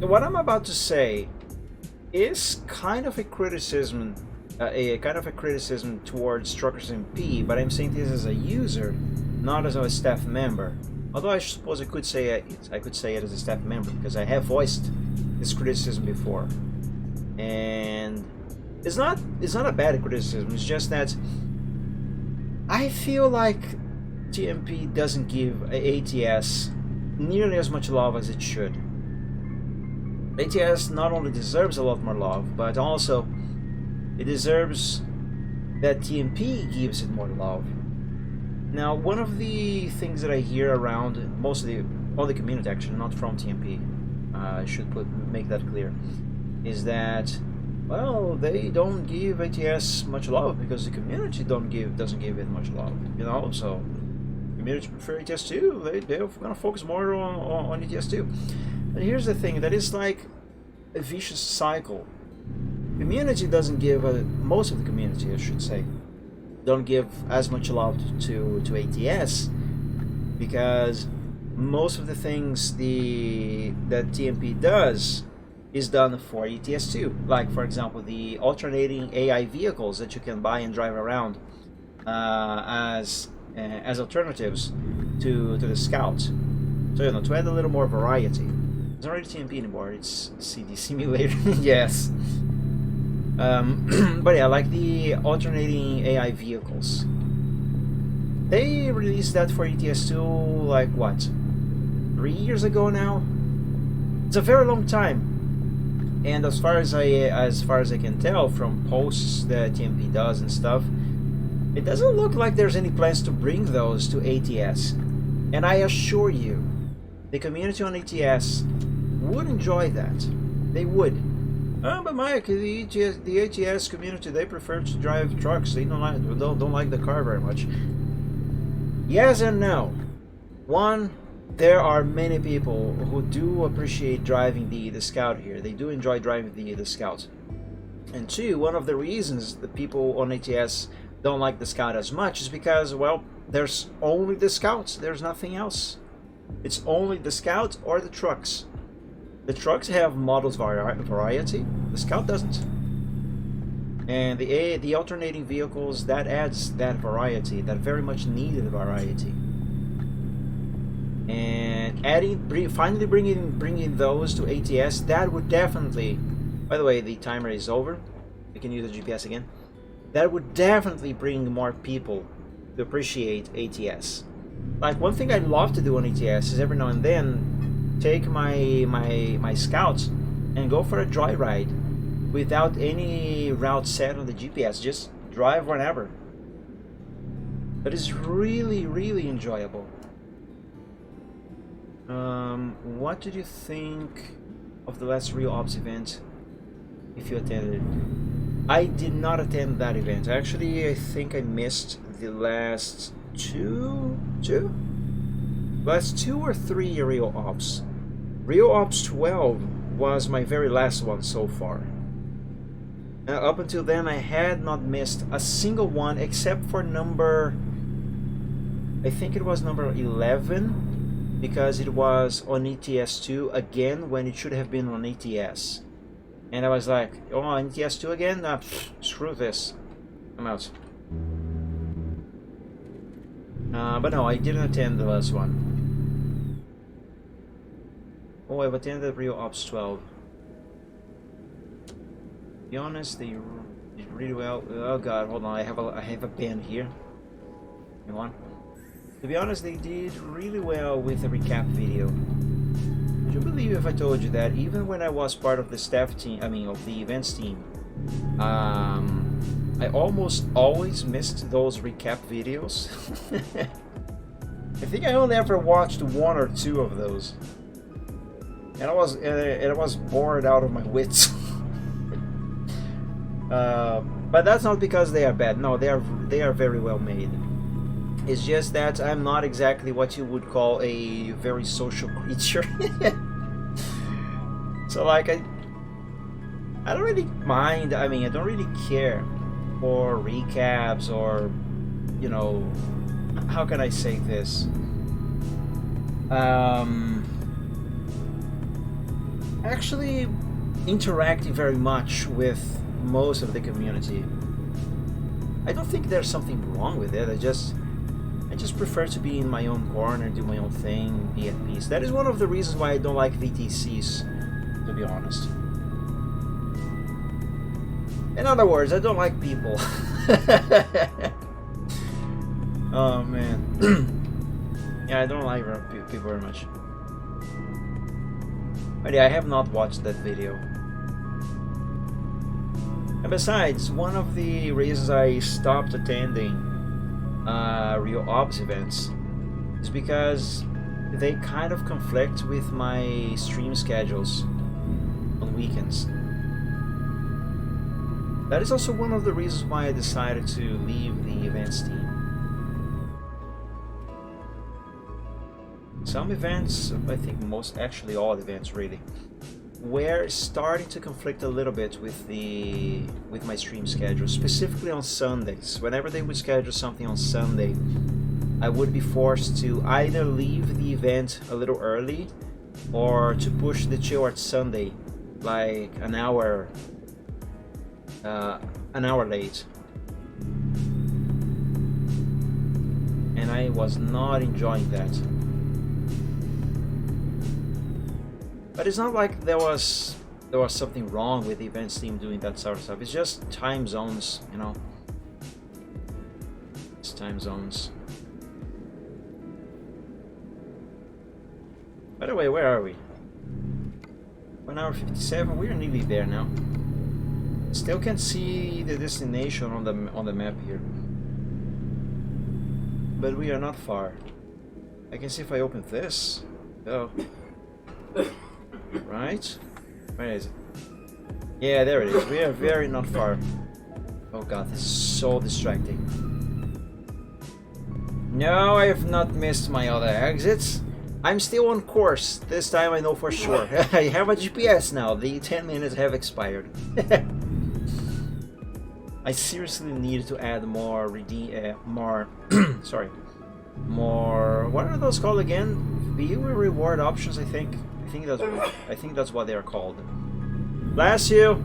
what I'm about to say is kind of a criticism, towards WedTruckSim P, but I'm saying this as a user, not as a staff member. Although I suppose I could say it as a staff member because I have voiced this criticism before, and it's not a bad criticism. It's just that I feel like TMP doesn't give ATS nearly as much love as it should. ATS not only deserves a lot more love, but also it deserves that TMP gives it more love. Now, one of the things that I hear around mostly all the community, actually, not from TMP, I should make that clear, is that, well, they don't give ATS much love because the community doesn't give it much love, you know. So community prefer ATS2. They're gonna focus more on ATS2. And here's the thing, that is like a vicious cycle. Community doesn't give most of the community, I should say, don't give as much love to ATS because most of the things that TMP does is done for ATS2. Like, for example, the alternating AI vehicles that you can buy and drive around as alternatives to the Scout. So, you know, to add a little more variety. It's not really TMP anymore, it's CD Simulator. Yes. But yeah, like the alternating AI vehicles. They released that for ATS2 like what? 3 years ago now? It's a very long time. And as far as I can tell from posts that TMP does and stuff, it doesn't look like there's any plans to bring those to ATS. And I assure you, the community on ATS would enjoy that. They would. But Mike, the ATS community, they prefer to drive trucks. They don't like the car very much. Yes and no. One, there are many people who do appreciate driving the Scout here. They do enjoy driving the Scout. And two, one of the reasons the people on ATS don't like the Scout as much is because, well, there's only the Scouts. There's nothing else. It's only the Scout or the trucks. The trucks have models variety. The Scout doesn't. And the alternating vehicles, that adds that variety, that very much needed variety. And finally bringing those to ATS, that would definitely. By the way, the timer is over. We can use the GPS again. That would definitely bring more people to appreciate ATS. Like, one thing I love to do on ATS is every now and then take my Scouts and go for a joyride without any route set on the GPS. Just drive whenever. That is really, really enjoyable. What did you think of the last Real Ops event, if you attended it? I did not attend that event. Actually, I think I missed the last two or three Real Ops. Real Ops 12 was my very last one so far. Up until then, I had not missed a single one except for I think it was number 11, because it was on ETS2 again when it should have been on ATS. And I was like, oh, on ETS2 again? Screw this. I'm out. But no, I didn't attend the last one. Oh, I've attended Real Ops 12. To be honest, they did really well. Oh god, hold on, I have a pen here. Hang on. To be honest, they did really well with the recap video. Would you believe if I told you that even when I was part of the staff team, of the events team, I almost always missed those recap videos? I think I only ever watched one or two of those. And I was bored out of my wits. But that's not because they are bad. No, they are very well made. It's just that I'm not exactly what you would call a very social creature. So like I don't really mind. I mean, I don't really care for recaps or, you know, how can I say this? Actually interacting very much with most of the community. I don't think there's something wrong with it. I just prefer to be in my own corner, do my own thing, be at peace. That is one of the reasons why I don't like VTCs, to be honest. In other words, I don't like people. Oh man. Yeah, I don't like people very much. But yeah, I have not watched that video. And besides, one of the reasons I stopped attending Real Ops events is because they kind of conflict with my stream schedules on weekends. That is also one of the reasons why I decided to leave the events team. Some events, I think most, actually all events really, were starting to conflict a little bit with my stream schedule, specifically on Sundays. Whenever they would schedule something on Sunday, I would be forced to either leave the event a little early or to push the chill at Sunday like an hour late. And I was not enjoying that. But it's not like there was something wrong with the events team doing that sort of stuff. It's just time zones, you know. It's time zones. By the way, where are we? 1 hour 57. We're nearly there now. Still can't see the destination on the map here. But we are not far. I can see if I open this. Oh. Right? Where is it? Yeah, there it is. We are very not far. Oh god, this is so distracting. No, I have not missed my other exits. I'm still on course. This time I know for sure. I have a GPS now. The 10 minutes have expired. I seriously need to add more more, what are those called again? View reward options, I think. I think that's what they are called. Bless you.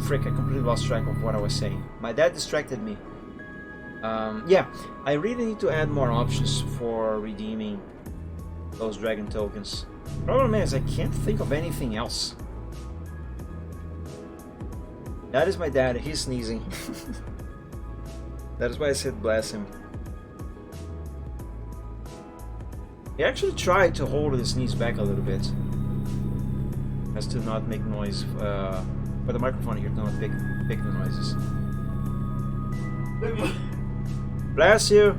Frick, I completely lost track of what I was saying. My dad distracted me. Yeah, I really need to add more options for redeeming those dragon tokens. Problem is, I can't think of anything else. That is my dad, he's sneezing. That is why I said bless him. He actually tried to hold the sneeze back a little bit, as to not make noise, for the microphone here to not pick the noises. Bless you!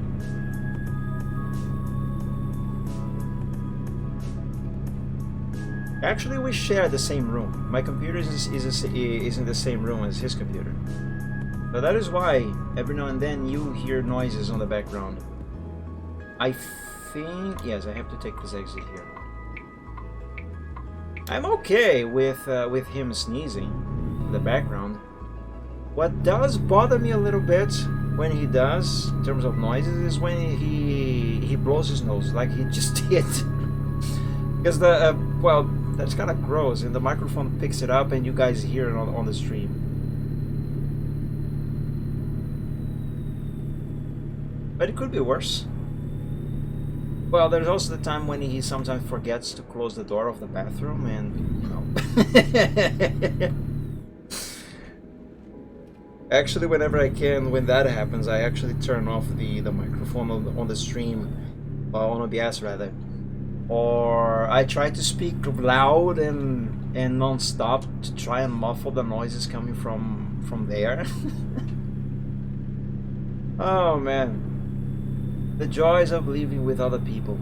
Actually, we share the same room. My computer is in the same room as his computer. So that is why every now and then you hear noises on the background. I think, yes, I have to take this exit here. I'm okay with him sneezing in the background. What does bother me a little bit when he does, in terms of noises, is when he blows his nose, like he just did. Because well, that's kind of gross, and the microphone picks it up and you guys hear it on the stream. But it could be worse. Well, there's also the time when he sometimes forgets to close the door of the bathroom, and you know. Actually, whenever I can, when that happens, I actually turn off the microphone on the stream, on OBS rather, or I try to speak loud and non-stop to try and muffle the noises coming from there. Oh man. The joys of living with other people.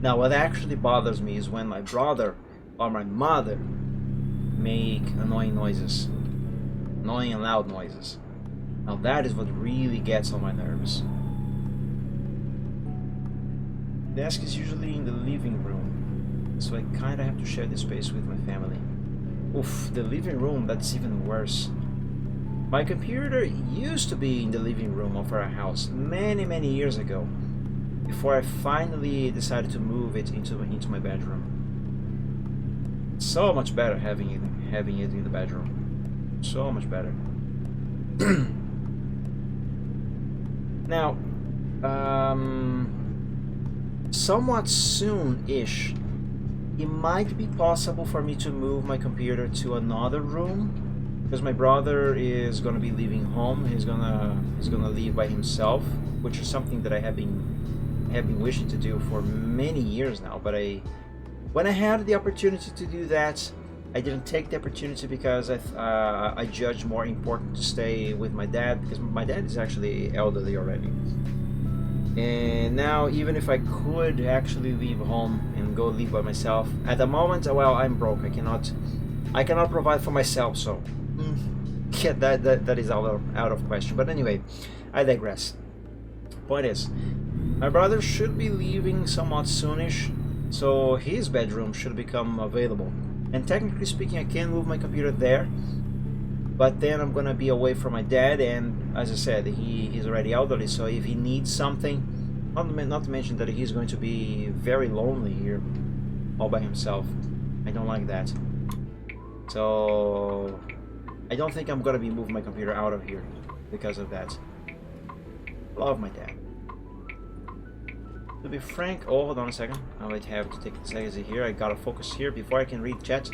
Now, what actually bothers me is when my brother or my mother make annoying noises. Annoying and loud noises. Now that is what really gets on my nerves. The desk is usually in the living room. so I kind of have to share this space with my family. Oof, the living room, that's even worse. My computer used to be in the living room of our house many years ago, before I finally decided to move it into my bedroom. So much better having it in the bedroom. So much better. Now, somewhat soon-ish, it might be possible for me to move my computer to another room, because my brother is gonna be leaving home. He's gonna leave by himself, which is something that I have been wishing to do for many years now. But when I had the opportunity to do that, I didn't take the opportunity because I judged more important to stay with my dad, because my dad is actually elderly already. And now, even if I could actually leave home and go live by myself, at the moment, well, I'm broke. I cannot provide for myself. So, yeah, that is out of question. But anyway, I digress. Point is, my brother should be leaving somewhat soonish, so his bedroom should become available. And technically speaking, I can move my computer there, but then I'm gonna be away from my dad, and as I said, he's already elderly, so if he needs something, not to mention that he's going to be very lonely here all by himself. I don't like that. So I don't think I'm gonna be moving my computer out of here because of that. Love my dad. To be frank, oh, hold on a second. I might have to take a second here. I gotta focus here before I can read chat.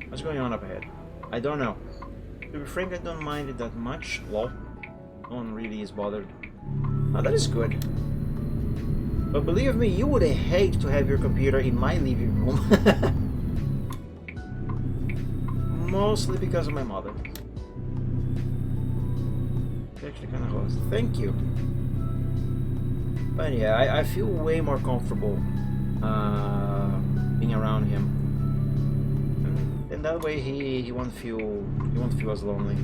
What's going on up ahead? I don't know. To be frank, I don't mind it that much. Lol. No one really is bothered. Oh, that is good. But believe me, you would hate to have your computer in my living room. Mostly because of my mother. Actually kind of close. Thank you. But yeah, I feel way more comfortable being around him. And that way he won't feel as lonely.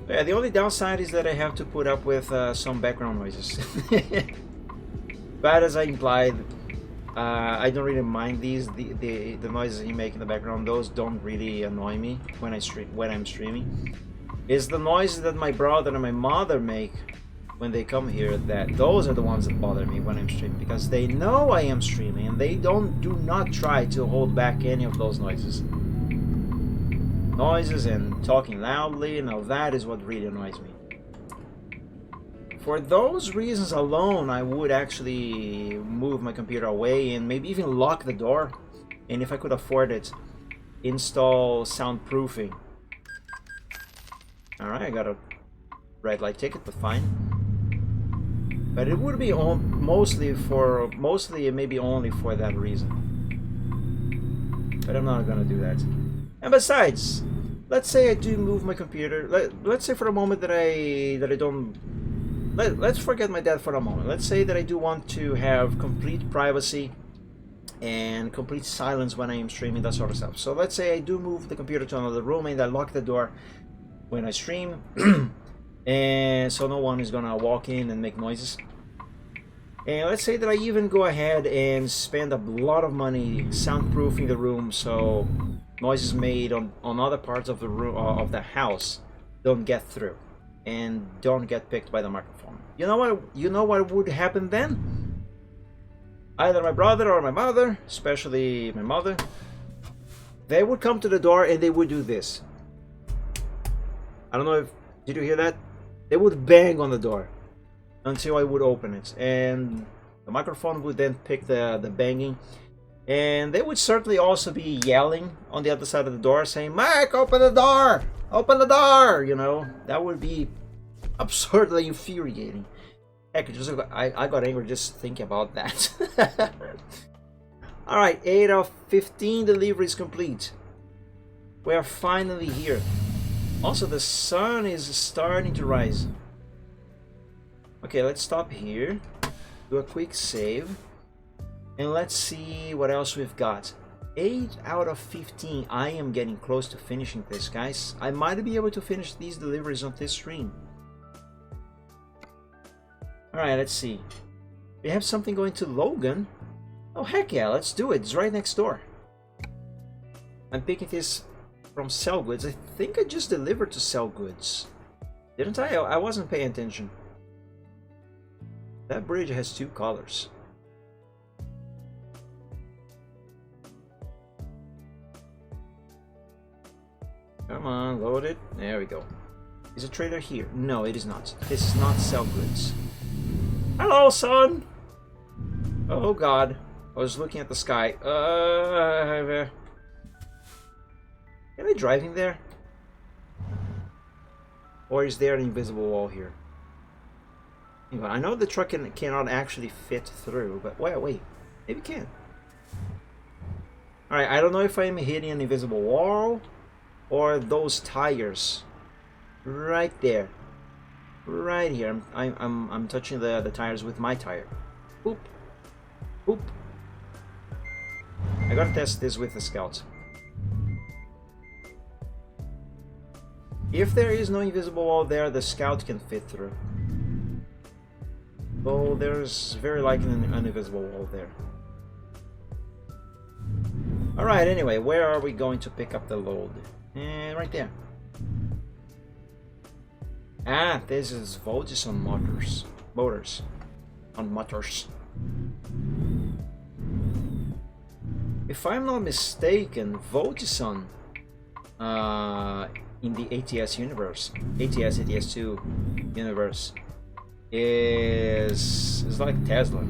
Yeah, the only downside is that I have to put up with some background noises. But as I implied, I don't really mind these. The noises you make in the background, those don't really annoy me when I'm streaming. It's the noises that my brother and my mother make when they come here, that those are the ones that bother me when I'm streaming, because they know I am streaming and they do not try to hold back any of those noises and talking loudly, and all that is what really annoys me. For those reasons alone, I would actually move my computer away and maybe even lock the door, and if I could afford it, install soundproofing. Alright, I got a red light ticket, but fine. But it would be mostly maybe only for that reason. But I'm not gonna do that. And besides, let's say I do move my computer. Let's say for a moment that I don't. Let's forget my dad for a moment. Let's say that I do want to have complete privacy and complete silence when I am streaming, that sort of stuff. So let's say I do move the computer to another room and I lock the door when I stream. And so no one is gonna walk in and make noises. And let's say that I even go ahead and spend a lot of money soundproofing the room, so noises made on other parts of the room of the house don't get through and don't get picked by the microphone. You know what would happen then? Either my brother or my mother, especially my mother, they would come to the door and they would do this. I don't know if did you hear that? They would bang on the door until I would open it, and the microphone would then pick the banging, and they would certainly also be yelling on the other side of the door saying, "Mike, open the door! Open the door!" You know, that would be absurdly infuriating. Heck, I got angry just thinking about that. Alright, 8 of 15 deliveries complete. We are finally here. Also, the sun is starting to rise. Okay, let's stop here, do a quick save, and let's see what else we've got. 8 out of 15. I am getting close to finishing this, guys. I might be able to finish these deliveries on this stream. Alright, let's see. We have something going to Logan. Oh, heck yeah, let's do it. It's right next door. I'm picking this from Sell Goods. I think I just delivered to Sell Goods. Didn't I? I wasn't paying attention. That bridge has 2 colors. Come on, load it. There we go. Is a trader here? No, it is not. This is not Sell Goods. Hello, son! Oh god. I was looking at the sky. Can I drive in there? Or is there an invisible wall here? Anyway, I know the truck cannot actually fit through, but wait. Maybe it can. Alright, I don't know if I am hitting an invisible wall or those tires. Right there. Right here. I'm touching the tires with my tire. Oop. Oop. I gotta test this with the Scout. If there is no invisible wall there, the Scout can fit through. So there's very likely an invisible wall there. Alright, anyway, where are we going to pick up the load? Right there. Ah, this is voltage on motors. If I'm not mistaken, Voltison in the ATS universe, ATS2 universe, is like Tesla.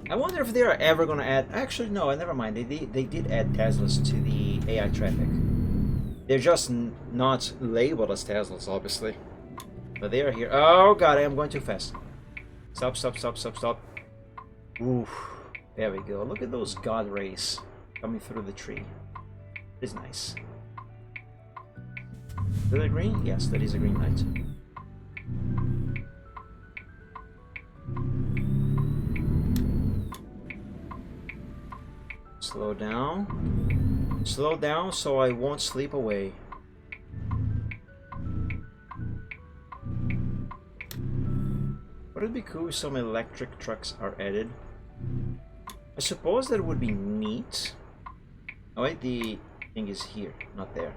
I wonder if they are ever gonna add. Actually, no, never mind. They did add Teslas to the AI traffic. They're just not labeled as Teslas, obviously. But they are here. Oh god, I am going too fast. Stop. Oof. There we go. Look at those god rays coming through the tree. It's nice. Is that green? Yes, that is a green light. Slow down. Slow down so I won't slip away. Would it be cool if some electric trucks are added? I suppose that would be neat. Oh wait, the thing is here, not there.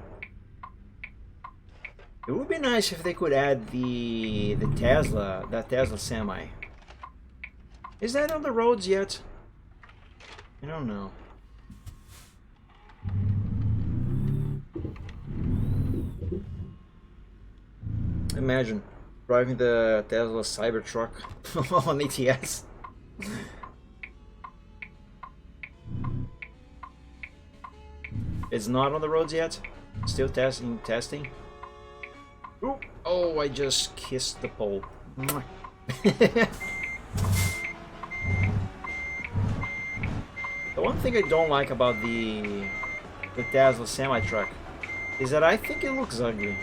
It would be nice if they could add the Tesla, that Tesla semi. Is that on the roads yet? I don't know. Imagine driving the Tesla Cybertruck on ATS. It's not on the roads yet. Still testing. Ooh. Oh, I just kissed the pole. The one thing I don't like about the Tesla semi-truck is that I think it looks ugly.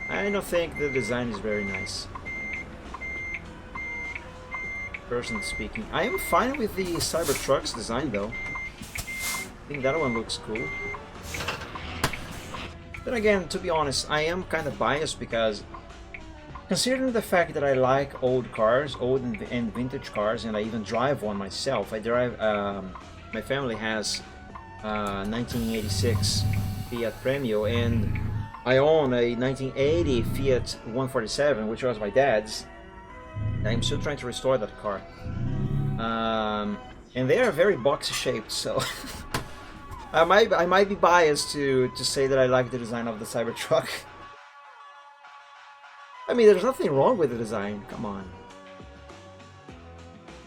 I don't think the design is very nice. Personally speaking, I am fine with the Cybertruck's design though. I think that one looks cool. Then again, to be honest, I am kind of biased because considering the fact that I like old cars, old and vintage cars, and I even drive one myself. I drive, my family has 1986 Fiat Premio, and I own a 1980 Fiat 147, which was my dad's. I'm still trying to restore that car. And they are very boxy shaped, so I might be biased to say that I like the design of the Cybertruck. I mean, there's nothing wrong with the design, come on.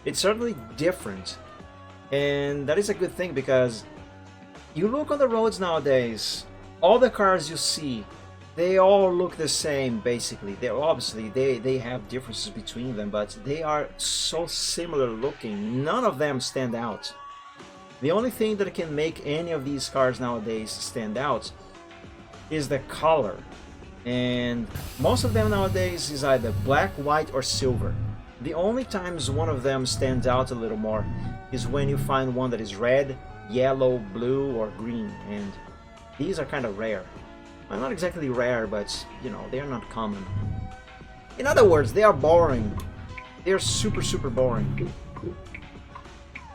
It's certainly different, and that is a good thing because you look on the roads nowadays, all the cars you see, they all look the same basically. They're obviously they have differences between them, but they are so similar looking. None of them stand out. The only thing that can make any of these cars nowadays stand out is the color. And most of them nowadays is either black, white, or silver. The only times one of them stands out a little more is when you find one that is red, yellow, blue, or green, and these are kind of rare. Well, not exactly rare, but, you know, they're not common. In other words, they are boring. They're super, super boring.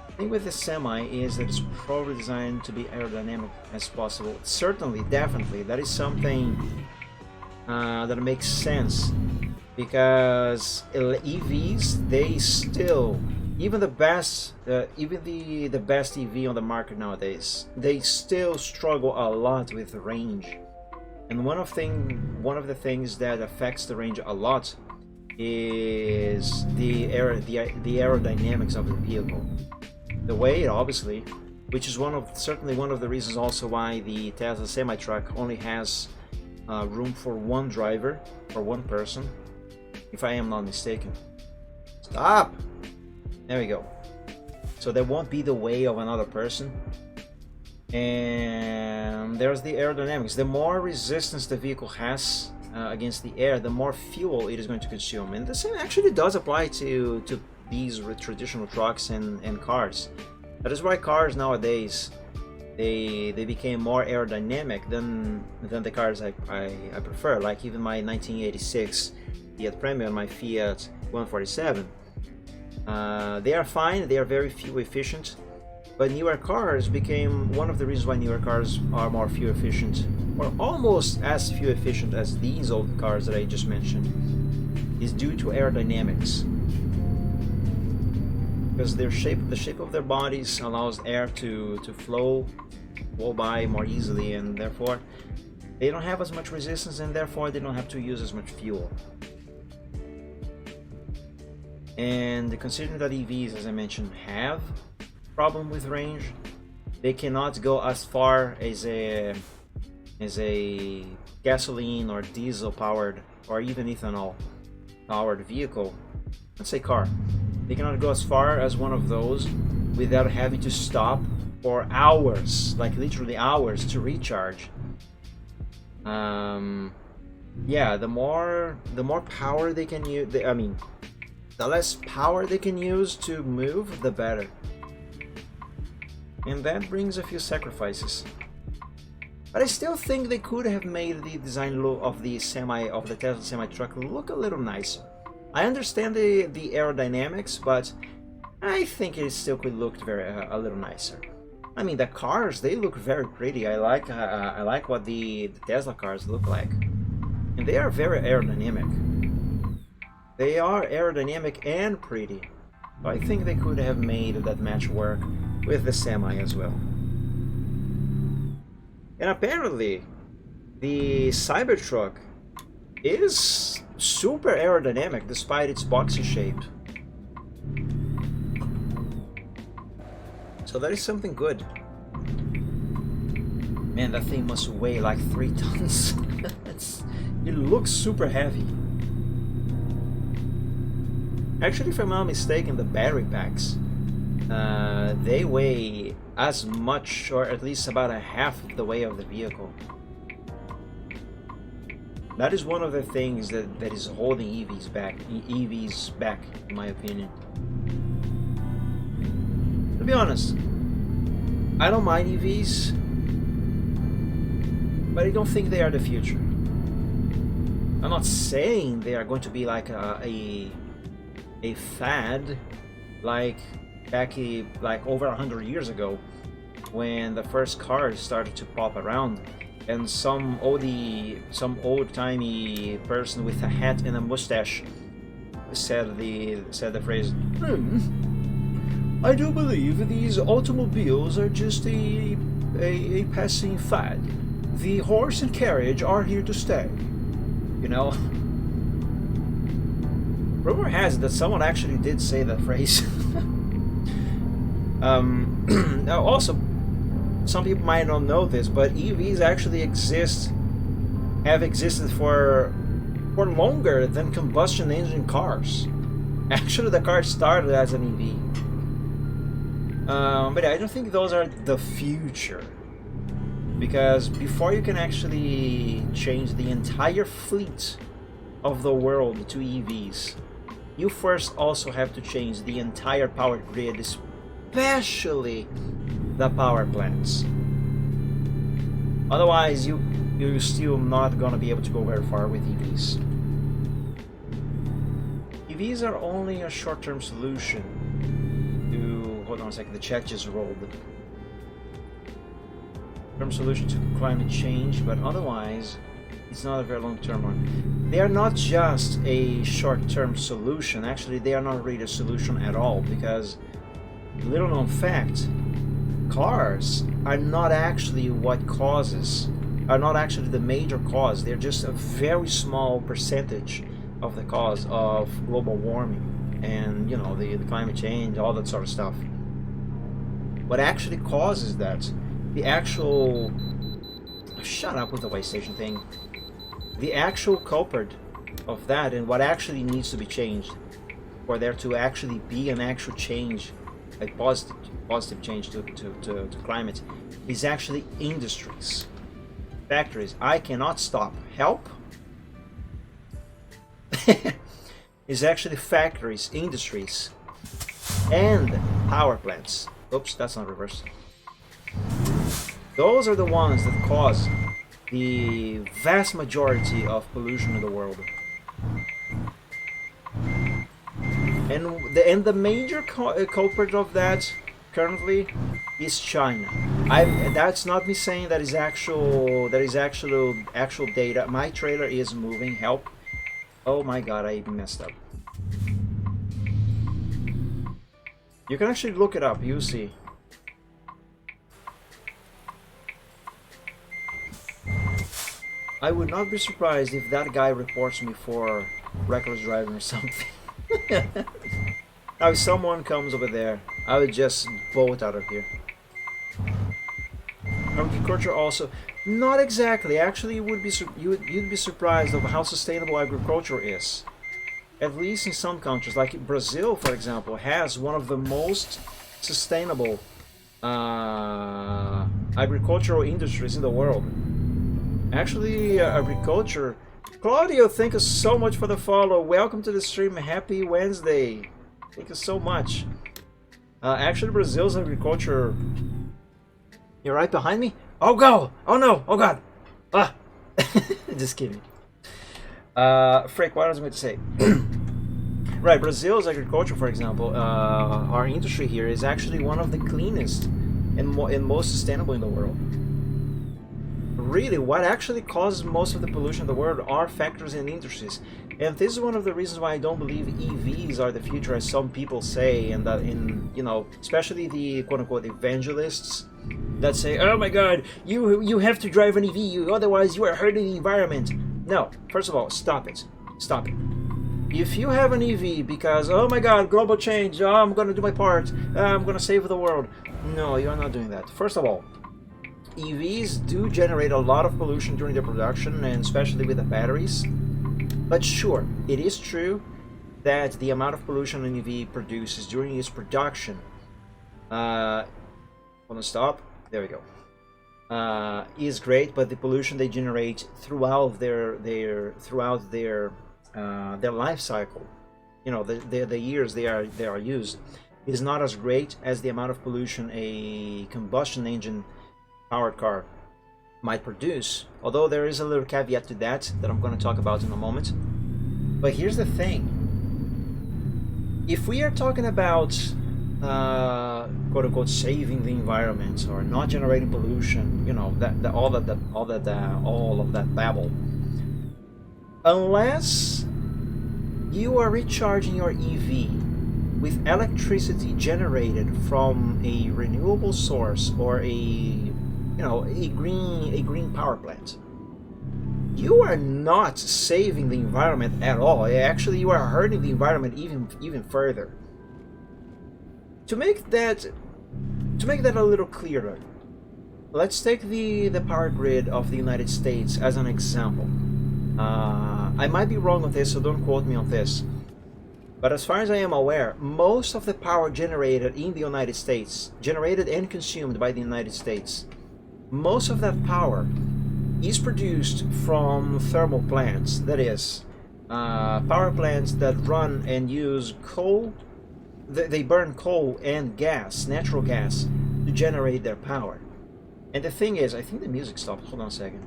The thing with the Semi is that it's probably designed to be aerodynamic as possible. Certainly, definitely, that is something that makes sense. Because EVs, they still, even the best EV on the market nowadays, they still struggle a lot with range. And one of the things that affects the range a lot is the aerodynamics of the vehicle. The weight, obviously, which is certainly one of the reasons also why the Tesla semi-truck only has room for one driver, or one person, if I am not mistaken. Stop! There we go. So there won't be the way of another person. And there's the aerodynamics. The more resistance the vehicle has against the air, the more fuel it is going to consume. And the same actually does apply to these traditional trucks and cars. That is why cars nowadays, they became more aerodynamic than the cars I prefer. Like even my 1986 Fiat Premio and my Fiat 147. They are fine, they are very fuel efficient, but newer cars became one of the reasons why newer cars are more fuel efficient, or almost as fuel efficient as these old cars that I just mentioned, is due to aerodynamics. Because the shape of their bodies allows air to flow by more easily, and therefore they don't have as much resistance, and therefore they don't have to use as much fuel. And considering that EVs, as I mentioned, have problem with range, they cannot go as far as a gasoline or diesel powered or even ethanol powered vehicle, let's say car. They cannot go as far as one of those without having to stop for hours, like literally hours, to recharge. Yeah, the more power they can use, the less power they can use to move, the better. And that brings a few sacrifices. But I still think they could have made the design look of the Tesla semi-truck look a little nicer. I understand the aerodynamics, but I think it still could look a little nicer. I mean, the cars, they look very pretty. I like what the Tesla cars look like, and they are very aerodynamic. They are aerodynamic and pretty. So I think they could have made that match work with the Semi as well. And apparently, the Cybertruck is super aerodynamic despite its boxy shape. So that is something good. Man, that thing must weigh like 3 tons. It looks super heavy. Actually, if I'm not mistaken, the battery packs, they weigh as much, or at least about a half of the weight of the vehicle. That is one of the things that is holding EVs back, in my opinion. To be honest, I don't mind EVs, but I don't think they are the future. I'm not saying they are going to be like a fad like back over 100 years ago, when the first cars started to pop around and some old-timey person with a hat and a mustache said the phrase, I do believe these automobiles are just a passing fad. The horse and carriage are here to stay. You know? Rumor has it that someone actually did say that phrase. Now also, some people might not know this, but EVs actually have existed for longer than combustion engine cars. Actually, the car started as an EV. But I don't think those are the future. Because before you can actually change the entire fleet of the world to EVs, you first also have to change the entire power grid, especially the power plants. Otherwise, you're still not gonna be able to go very far with EVs. EVs are only a short-term solution to, hold on a second, the chat just rolled. Term solution to climate change, but otherwise, it's not a very long-term one. They are not just a short-term solution. Actually, they are not really a solution at all, because, little known fact, cars are not actually the major cause. They're just a very small percentage of the cause of global warming and, you know, the climate change, all that sort of stuff. What actually causes that, the actual, shut up with the way station thing, the actual culprit of that, and what actually needs to be changed for there to actually be an actual change, a positive change to climate, is actually industries, factories. I cannot stop. Help. Is actually factories, industries, and power plants. Oops, that's not reversed. Those are the ones that cause the vast majority of pollution in the world. And the major culprit of that currently is China. That's not me saying that is actual data. My trailer is moving. Help. Oh my god, I messed up. You can actually look it up, you'll see. I would not be surprised if that guy reports me for reckless driving or something. Now if someone comes over there, I would just bolt out of here. Agriculture also, not exactly. Actually, you'd be surprised of how sustainable agriculture is. At least in some countries, like Brazil, for example, has one of the most sustainable agricultural industries in the world. Actually, agriculture. Claudio, thank you so much for the follow. Welcome to the stream. Happy Wednesday. Thank you so much. Actually, Brazil's agriculture. You're right behind me? Oh, go! Oh no! Oh god! Ah! Just kidding. Frick, what was I going to say? Right, Brazil's agriculture, for example, our industry here is actually one of the cleanest and most sustainable in the world. Really, what actually causes most of the pollution in the world are factories and industries. And this is one of the reasons why I don't believe EVs are the future, as some people say, and that especially the quote-unquote evangelists that say, oh my god, you have to drive an EV, otherwise you are hurting the environment. No, first of all, stop it. Stop it. If you have an EV because, oh my god, global change, oh, I'm gonna do my part, I'm gonna save the world. No, you're not doing that. First of all, EVs do generate a lot of pollution during their production, and especially with the batteries. But sure, it is true that the amount of pollution an EV produces during its production, hold on, stop, there we go, is great, but the pollution they generate throughout their life cycle, the years they are used, is not as great as the amount of pollution a combustion engine powered car might produce. Although there is a little caveat to that I'm going to talk about in a moment. But here's the thing: if we are talking about quote unquote saving the environment or not generating pollution, all of that babble, unless you are recharging your EV with electricity generated from a renewable source or a green power plant, you are not saving the environment at all. Actually, you are hurting the environment even further. To make that a little clearer, let's take the power grid of the United States as an example. I might be wrong on this, so don't quote me on this. But as far as I am aware, most of the power generated in the United States, generated and consumed by the United States, most of that power is produced from thermal plants. That is, power plants that run and use coal. They burn coal and gas, natural gas, to generate their power. And the thing is, I think the music stopped. Hold on a second.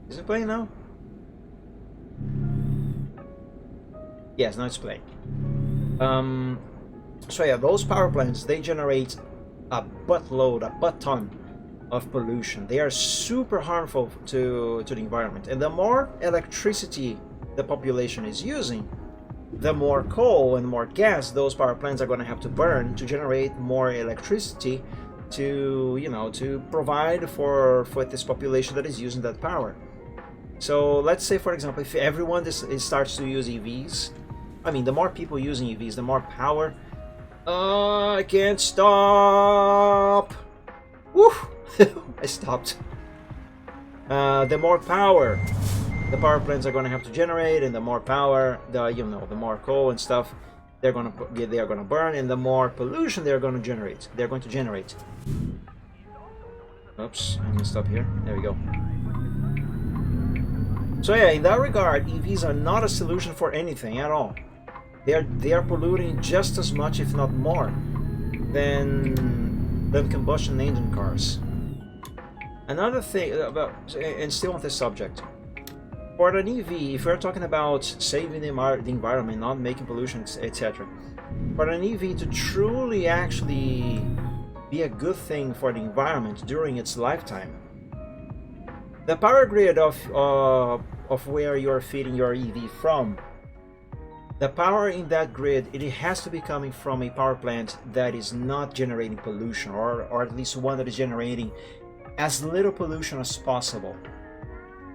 Is it playing now? Yes, now it's playing. So yeah, those power plants, they generate a butt ton of pollution. They are super harmful to the environment. And the more electricity the population is using, the more coal and more gas those power plants are going to have to burn to generate more electricity to, you know, to provide for this population that is using that power. So let's say, for example, if everyone starts to use EVs, I mean, the more people using EVs, the more power. I can't stop. Woo! I stopped. The more power the power plants are going to have to generate, and the more power, the more coal and stuff they're going to burn, and the more pollution they're going to generate. Oops, I'm gonna stop here. There we go. So yeah, in that regard, EVs are not a solution for anything at all. They are polluting just as much, if not more, than combustion engine cars. Another thing about, and still on this subject, for an EV, if we're talking about saving the environment, not making pollution, etc., for an EV to truly actually be a good thing for the environment during its lifetime, the power grid of where you're feeding your EV from, the power in that grid, it has to be coming from a power plant that is not generating pollution, or at least one that is generating as little pollution as possible.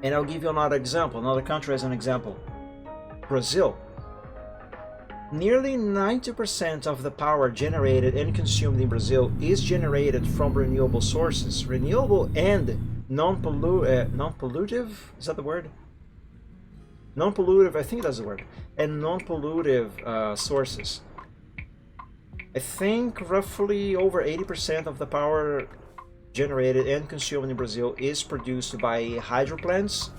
And I'll give you another example, another country as an example. Brazil. Nearly 90% of the power generated and consumed in Brazil is generated from renewable sources. Renewable and non-pollutive, is that the word? Non-pollutive, I think that's the word. And non-pollutive sources. I think roughly over 80% of the power generated and consumed in Brazil is produced by hydro plants,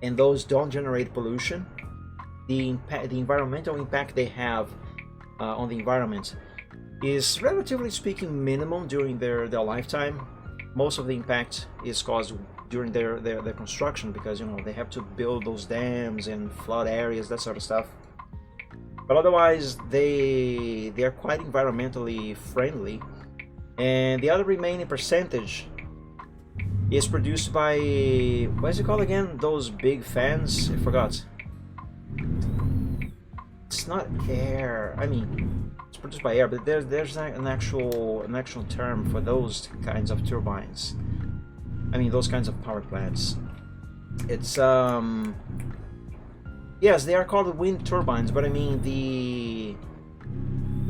and those don't generate pollution. The environmental impact they have on the environment is, relatively speaking, minimum during their lifetime. Most of the impact is caused during their construction, because, you know, they have to build those dams and flood areas, that sort of stuff. But otherwise, they are quite environmentally friendly. And the other remaining percentage is produced by, what is it called again? Those big fans? I forgot. It's not air. I mean, it's produced by air, but there's an actual term for those kinds of turbines. I mean, those kinds of power plants. It's yes, they are called wind turbines, but I mean the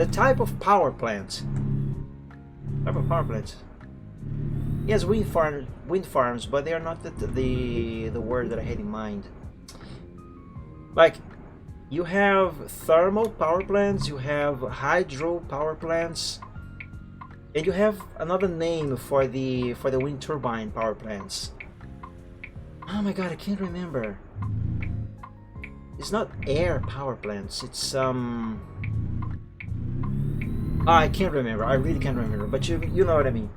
type of power plant. Yes, wind farms, but they are not the word that I had in mind. Like, you have thermal power plants, you have hydro power plants, and you have another name for the wind turbine power plants. Oh my god, I can't remember. It's not air power plants, it's I can't remember. I really can't remember, but you know what I mean.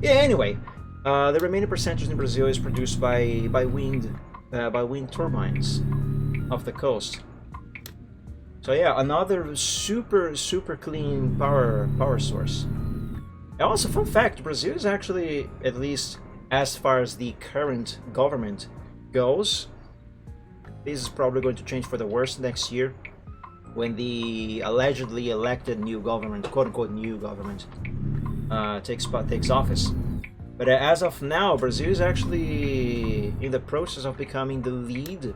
Yeah. Anyway, the remaining percentage in Brazil is produced by wind turbines off the coast. So yeah, another super clean power source. And also, fun fact: Brazil is actually, at least as far as the current government goes, this is probably going to change for the worse next year, when the allegedly elected new government, quote-unquote new government, takes office. But as of now, Brazil is actually in the process of becoming the leader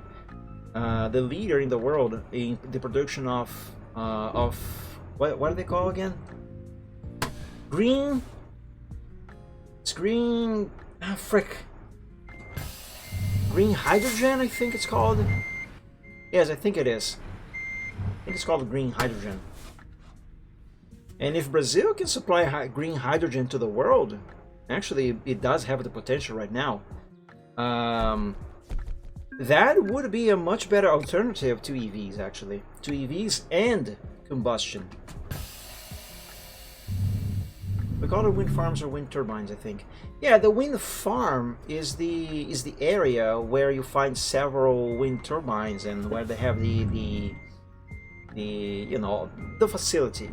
in the world in the production of what do they call again? Green hydrogen, I think it's called. Yes, I think it is. I think it's called green hydrogen. And if Brazil can supply green hydrogen to the world, actually it does have the potential right now. That would be a much better alternative to EVs, actually. To EVs and combustion. We call it wind farms or wind turbines, I think. Yeah, the wind farm is the area where you find several wind turbines and where they have the you know, the facility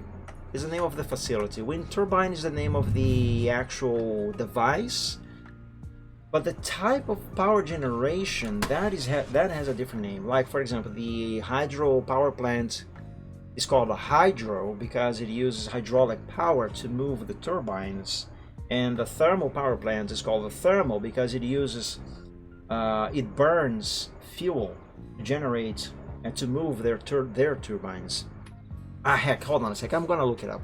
is the name of the facility. Wind turbine is the name of the actual device, but the type of power generation that has a different name. Like, for example, the hydro power plant is called a hydro because it uses hydraulic power to move the turbines, and the thermal power plant is called a thermal because it uses it burns fuel to generate and to move their turbines. Ah, heck, hold on a sec, I'm gonna look it up.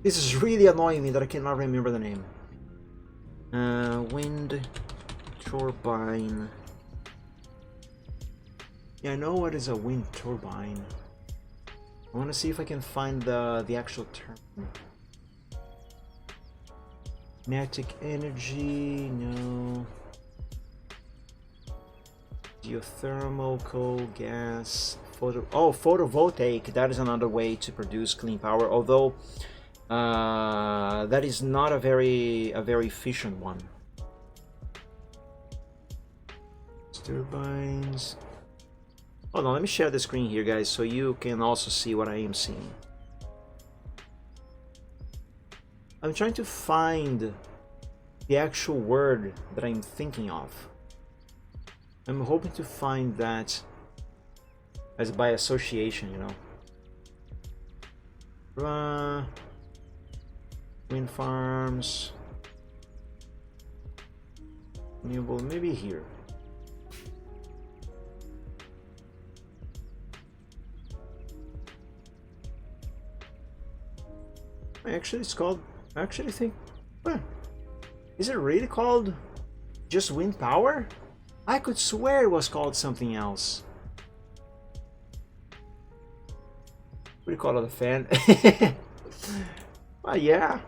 This is really annoying me that I cannot remember the name. Wind turbine. Yeah, I know what is a wind turbine. I want to see if I can find the actual term. Kinetic energy, no. Geothermal, coal, gas, photovoltaic. That is another way to produce clean power, although that is not a very efficient one. Turbines. Hold on, let me share the screen here, guys, so you can also see what I am seeing. I'm trying to find the actual word that I'm thinking of. I'm hoping to find that as by association, you know. Wind farms. Renewable, maybe here. Actually, it's called. I actually think. Is it really called just wind power? I could swear it was called something else. What do you call it, a fan? Well, yeah.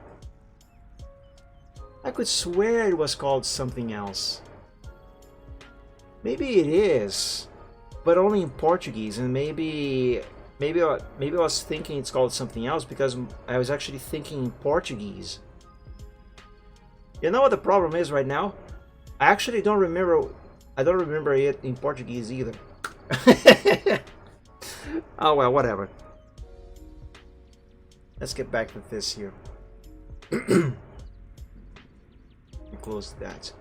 I could swear it was called something else. Maybe it is, but only in Portuguese, and maybe I was thinking it's called something else because I was actually thinking in Portuguese. You know what the problem is right now? I actually don't remember. I don't remember it in Portuguese either. Oh well, whatever. Let's get back to this here. Close that.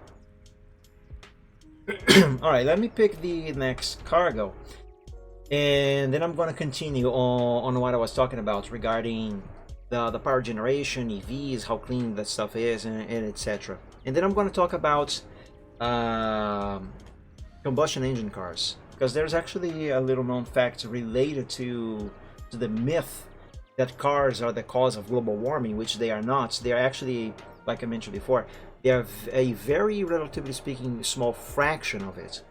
All right, let me pick the next cargo. And then I'm going to continue on what I was talking about regarding the power generation, EVs, how clean that stuff is, and etc. And then I'm going to talk about combustion engine cars, because there's actually a little known fact related to the myth that cars are the cause of global warming, which they are not. They are actually, like I mentioned before, they are a very, relatively speaking, small fraction of it.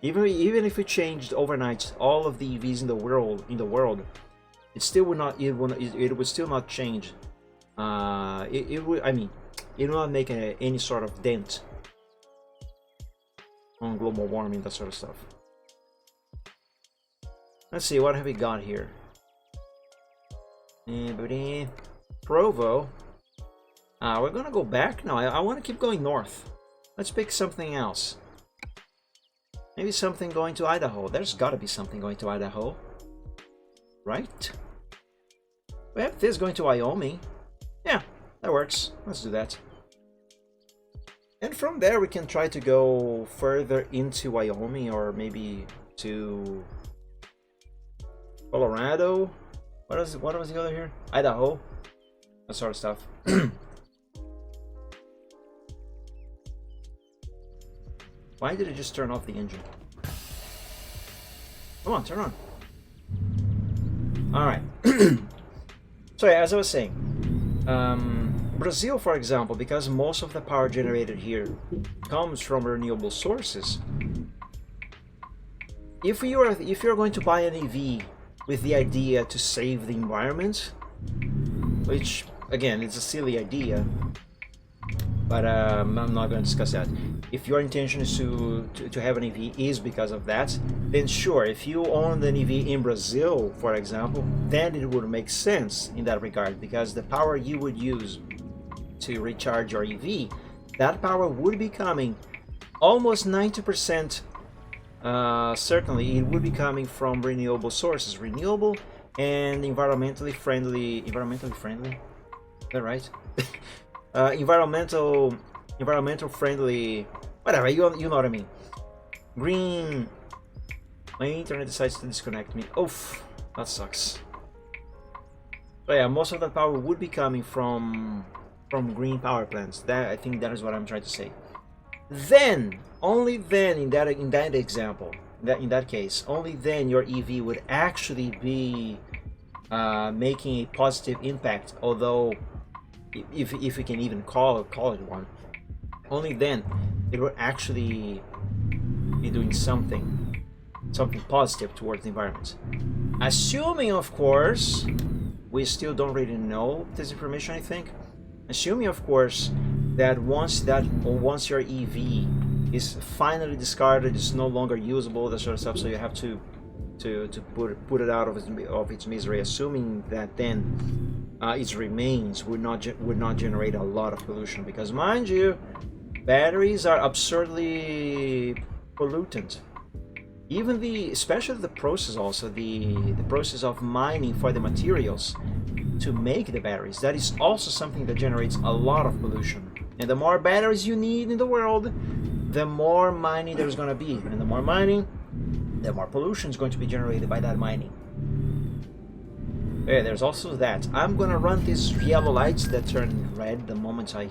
Even if we changed overnight all of the EVs in the world, it still would not. It would still not change. It would. I mean, it will not make any sort of dent on global warming, that sort of stuff. Let's see, what have we got here? Provo. We're gonna go back. No, I want to keep going north. Let's pick something else. Maybe something going to Idaho. There's got to be something going to Idaho, right? We have this going to Wyoming. Yeah, that works. Let's do that. And from there we can try to go further into Wyoming, or maybe to Colorado. What was the other here? Idaho. That sort of stuff. Why did it just turn off the engine? Come on, turn on. Alright. So yeah, as I was saying, Brazil, for example, because most of the power generated here comes from renewable sources. If you're going to buy an EV with the idea to save the environment, which again, it's a silly idea, But I'm not going to discuss that. If your intention is to have an EV is because of that, then sure, if you own an EV in Brazil, for example, then it would make sense in that regard, because the power you would use to recharge your EV, that power would be coming almost 90%, certainly it would be coming from renewable sources, renewable and environmentally friendly, is that right? Environmental friendly, whatever, you know what I mean. Green. My internet decides to disconnect me. Oof, that sucks. So yeah, most of that power would be coming from green power plants. That, I think that is what I'm trying to say. Then, only then, in that example, in that case, only then your EV would actually be making a positive impact. Although, if we can even call it one, only then it would actually be doing something positive towards the environment. Assuming, of course, we still don't really know this information, I think. Assuming, of course, that once your EV is finally discarded, it's no longer usable, that sort of stuff, so you have to put it out of its misery. Assuming that then its remains would not generate a lot of pollution, because mind you, batteries are absurdly pollutant. Even especially the process, also the process of mining for the materials to make the batteries, that is also something that generates a lot of pollution. And the more batteries you need in the world, the more mining there's going to be, and the more mining, the more pollution is going to be generated by that mining. Yeah, there's also that. I'm gonna run these yellow lights that turn red the moment I...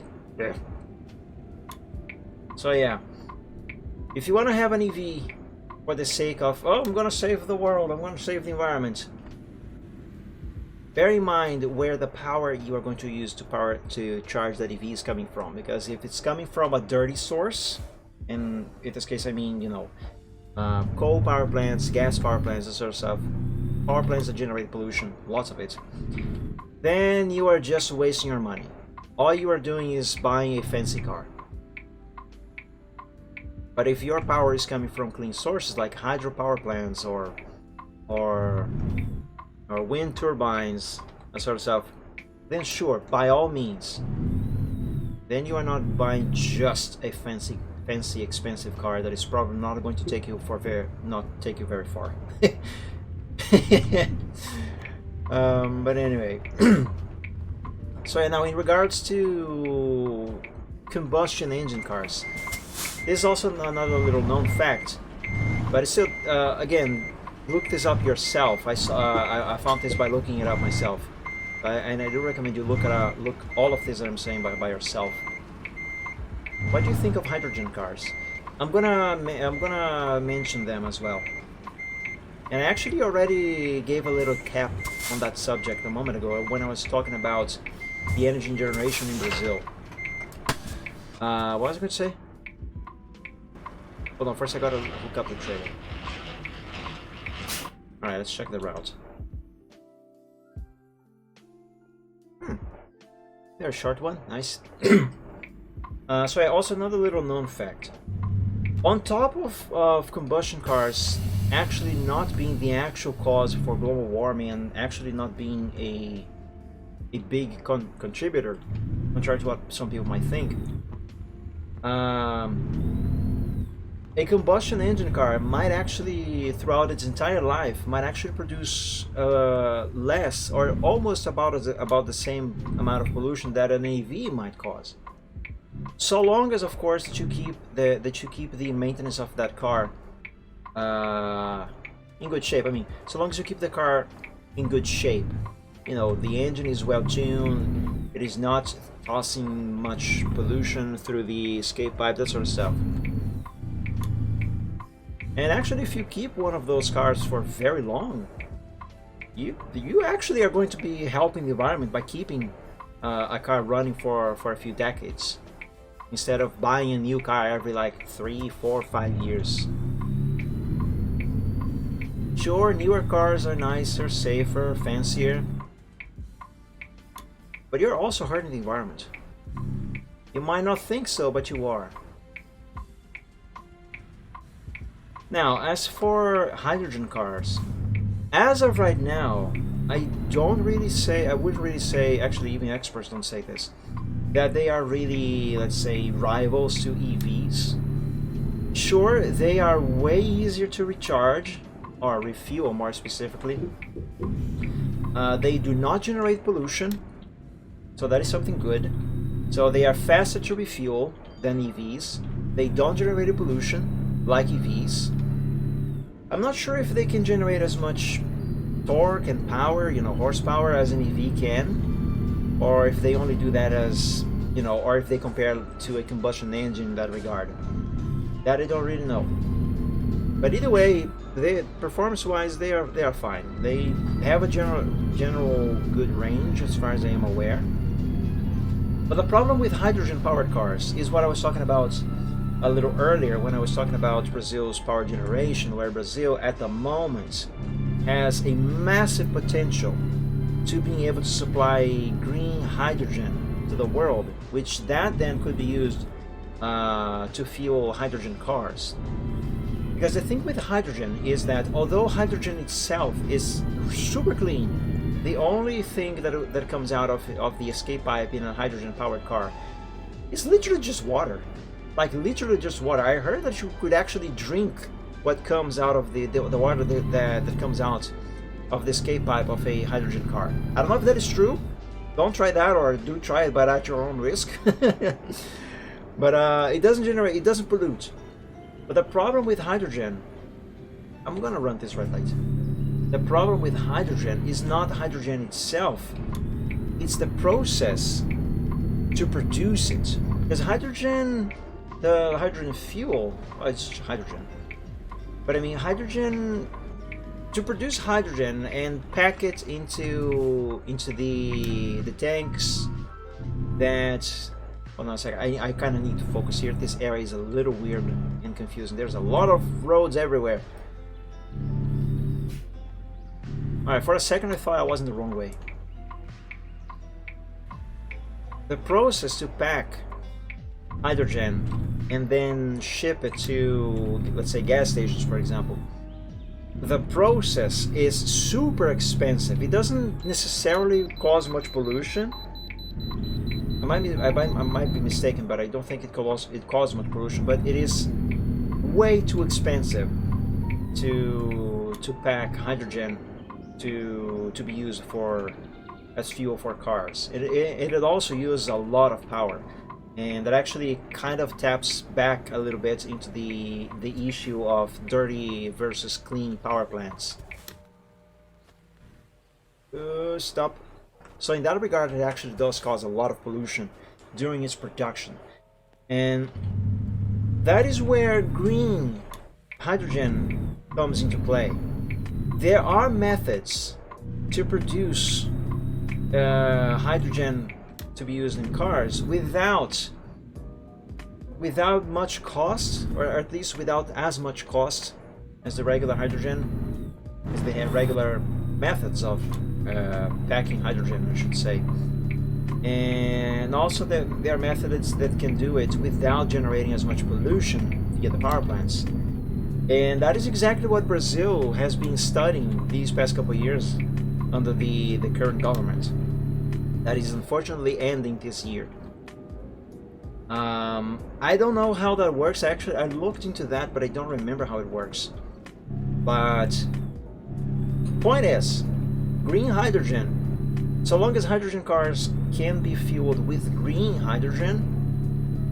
So yeah, if you want to have an EV for the sake of, oh, I'm gonna save the world, I'm gonna save the environment, bear in mind where the power you are going to use to charge that EV is coming from. Because if it's coming from a dirty source, and in this case I mean, you know, coal power plants, gas power plants, that sort of stuff, power plants that generate pollution, lots of it, then you are just wasting your money. All you are doing is buying a fancy car. But if your power is coming from clean sources like hydropower plants or wind turbines, that sort of stuff, then sure, by all means, then you are not buying just a fancy expensive car that is probably not going to take you very far. But anyway, so now in regards to combustion engine cars, this is also another little known fact, but it's still, again, look this up yourself. I found this by looking it up myself, and I do recommend you look all of this that I'm saying by yourself. What do you think of hydrogen cars? I'm gonna mention them as well. And I actually already gave a little cap on that subject a moment ago when I was talking about the energy generation in Brazil. What was I going to say? Hold on, first I gotta look up the trailer. Alright, let's check the route. There's a short one, nice. So yeah, also another little known fact. On top of combustion cars actually not being the actual cause for global warming and actually not being a big contributor, contrary to what some people might think, a combustion engine car might actually, throughout its entire life, might actually produce less or almost about the same amount of pollution that an EV might cause. So long as, of course, that you keep the maintenance of that car in good shape. I mean, so long as you keep the car in good shape, you know, the engine is well tuned, it is not tossing much pollution through the escape pipe, that sort of stuff. And actually, if you keep one of those cars for very long, you actually are going to be helping the environment by keeping a car running for a few decades, instead of buying a new car every like 3, 4, 5 years. Sure, newer cars are nicer, safer, fancier, but you're also hurting the environment. You might not think so, but you are. Now, as for hydrogen cars, as of right now, I wouldn't really say, actually even experts don't say this, that they are really, let's say, rivals to EVs. Sure, they are way easier to recharge, or refuel more specifically. They do not generate pollution, so that is something good. So they are faster to refuel than EVs. They don't generate pollution like EVs. I'm not sure if they can generate as much torque and power, horsepower, as an EV can, or if they only do that as, or if they compare to a combustion engine in that regard. That I don't really know. But either way, performance-wise, they are fine. They have a general good range as far as I am aware. But the problem with hydrogen-powered cars is what I was talking about a little earlier when I was talking about Brazil's power generation, where Brazil at the moment has a massive potential to being able to supply green hydrogen to the world, which that then could be used to fuel hydrogen cars. Because the thing with hydrogen is that although hydrogen itself is super clean, the only thing that comes out of the escape pipe in a hydrogen-powered car is literally just water. Like literally just water. I heard that you could actually drink what comes out of the water that comes out of the escape pipe of a hydrogen car. I don't know if that is true. Don't try that, or do try it, but at your own risk. But it doesn't pollute. But the problem with hydrogen, I'm gonna run this red light. The problem with hydrogen is not hydrogen itself, it's the process to produce it. Because hydrogen, the hydrogen fuel, it's hydrogen. But I mean, hydrogen, to produce hydrogen and pack it into the tanks that, hold on a second, I kind of need to focus here. This area is a little weird and confusing. There's a lot of roads everywhere. Alright, for a second I thought I was in the wrong way. The process to pack hydrogen and then ship it to, let's say, gas stations, for example, the process is super expensive. It doesn't necessarily cause much pollution. I might be mistaken, but I don't think it causes much pollution. But it is way too expensive to pack hydrogen to be used as fuel for cars. It also uses a lot of power, and that actually kind of taps back a little bit into the issue of dirty versus clean power plants. Stop. So in that regard, it actually does cause a lot of pollution during its production, and that is where green hydrogen comes into play. There are methods to produce hydrogen to be used in cars without much cost, or at least without as much cost as the regular hydrogen, as the regular methods of packing hydrogen, I should say. And also there are methods that can do it without generating as much pollution via the power plants. And that is exactly what Brazil has been studying these past couple of years under the current government. That is unfortunately ending this year. I don't know how that works. Actually, I looked into that, but I don't remember how it works. But point is, green hydrogen, so long as hydrogen cars can be fueled with green hydrogen,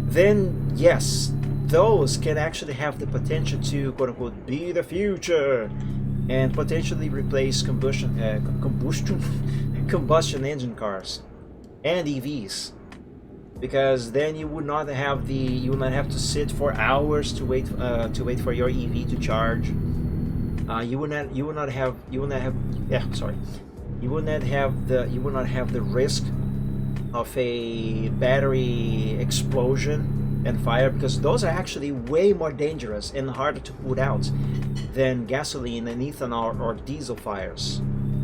then yes, those can actually have the potential to, quote unquote, be the future and potentially replace combustion engine cars and EVs, because then you would not have to sit for hours to wait for your EV to charge. You would not have the risk of a battery explosion and fire, because those are actually way more dangerous and harder to put out than gasoline and ethanol or diesel fires.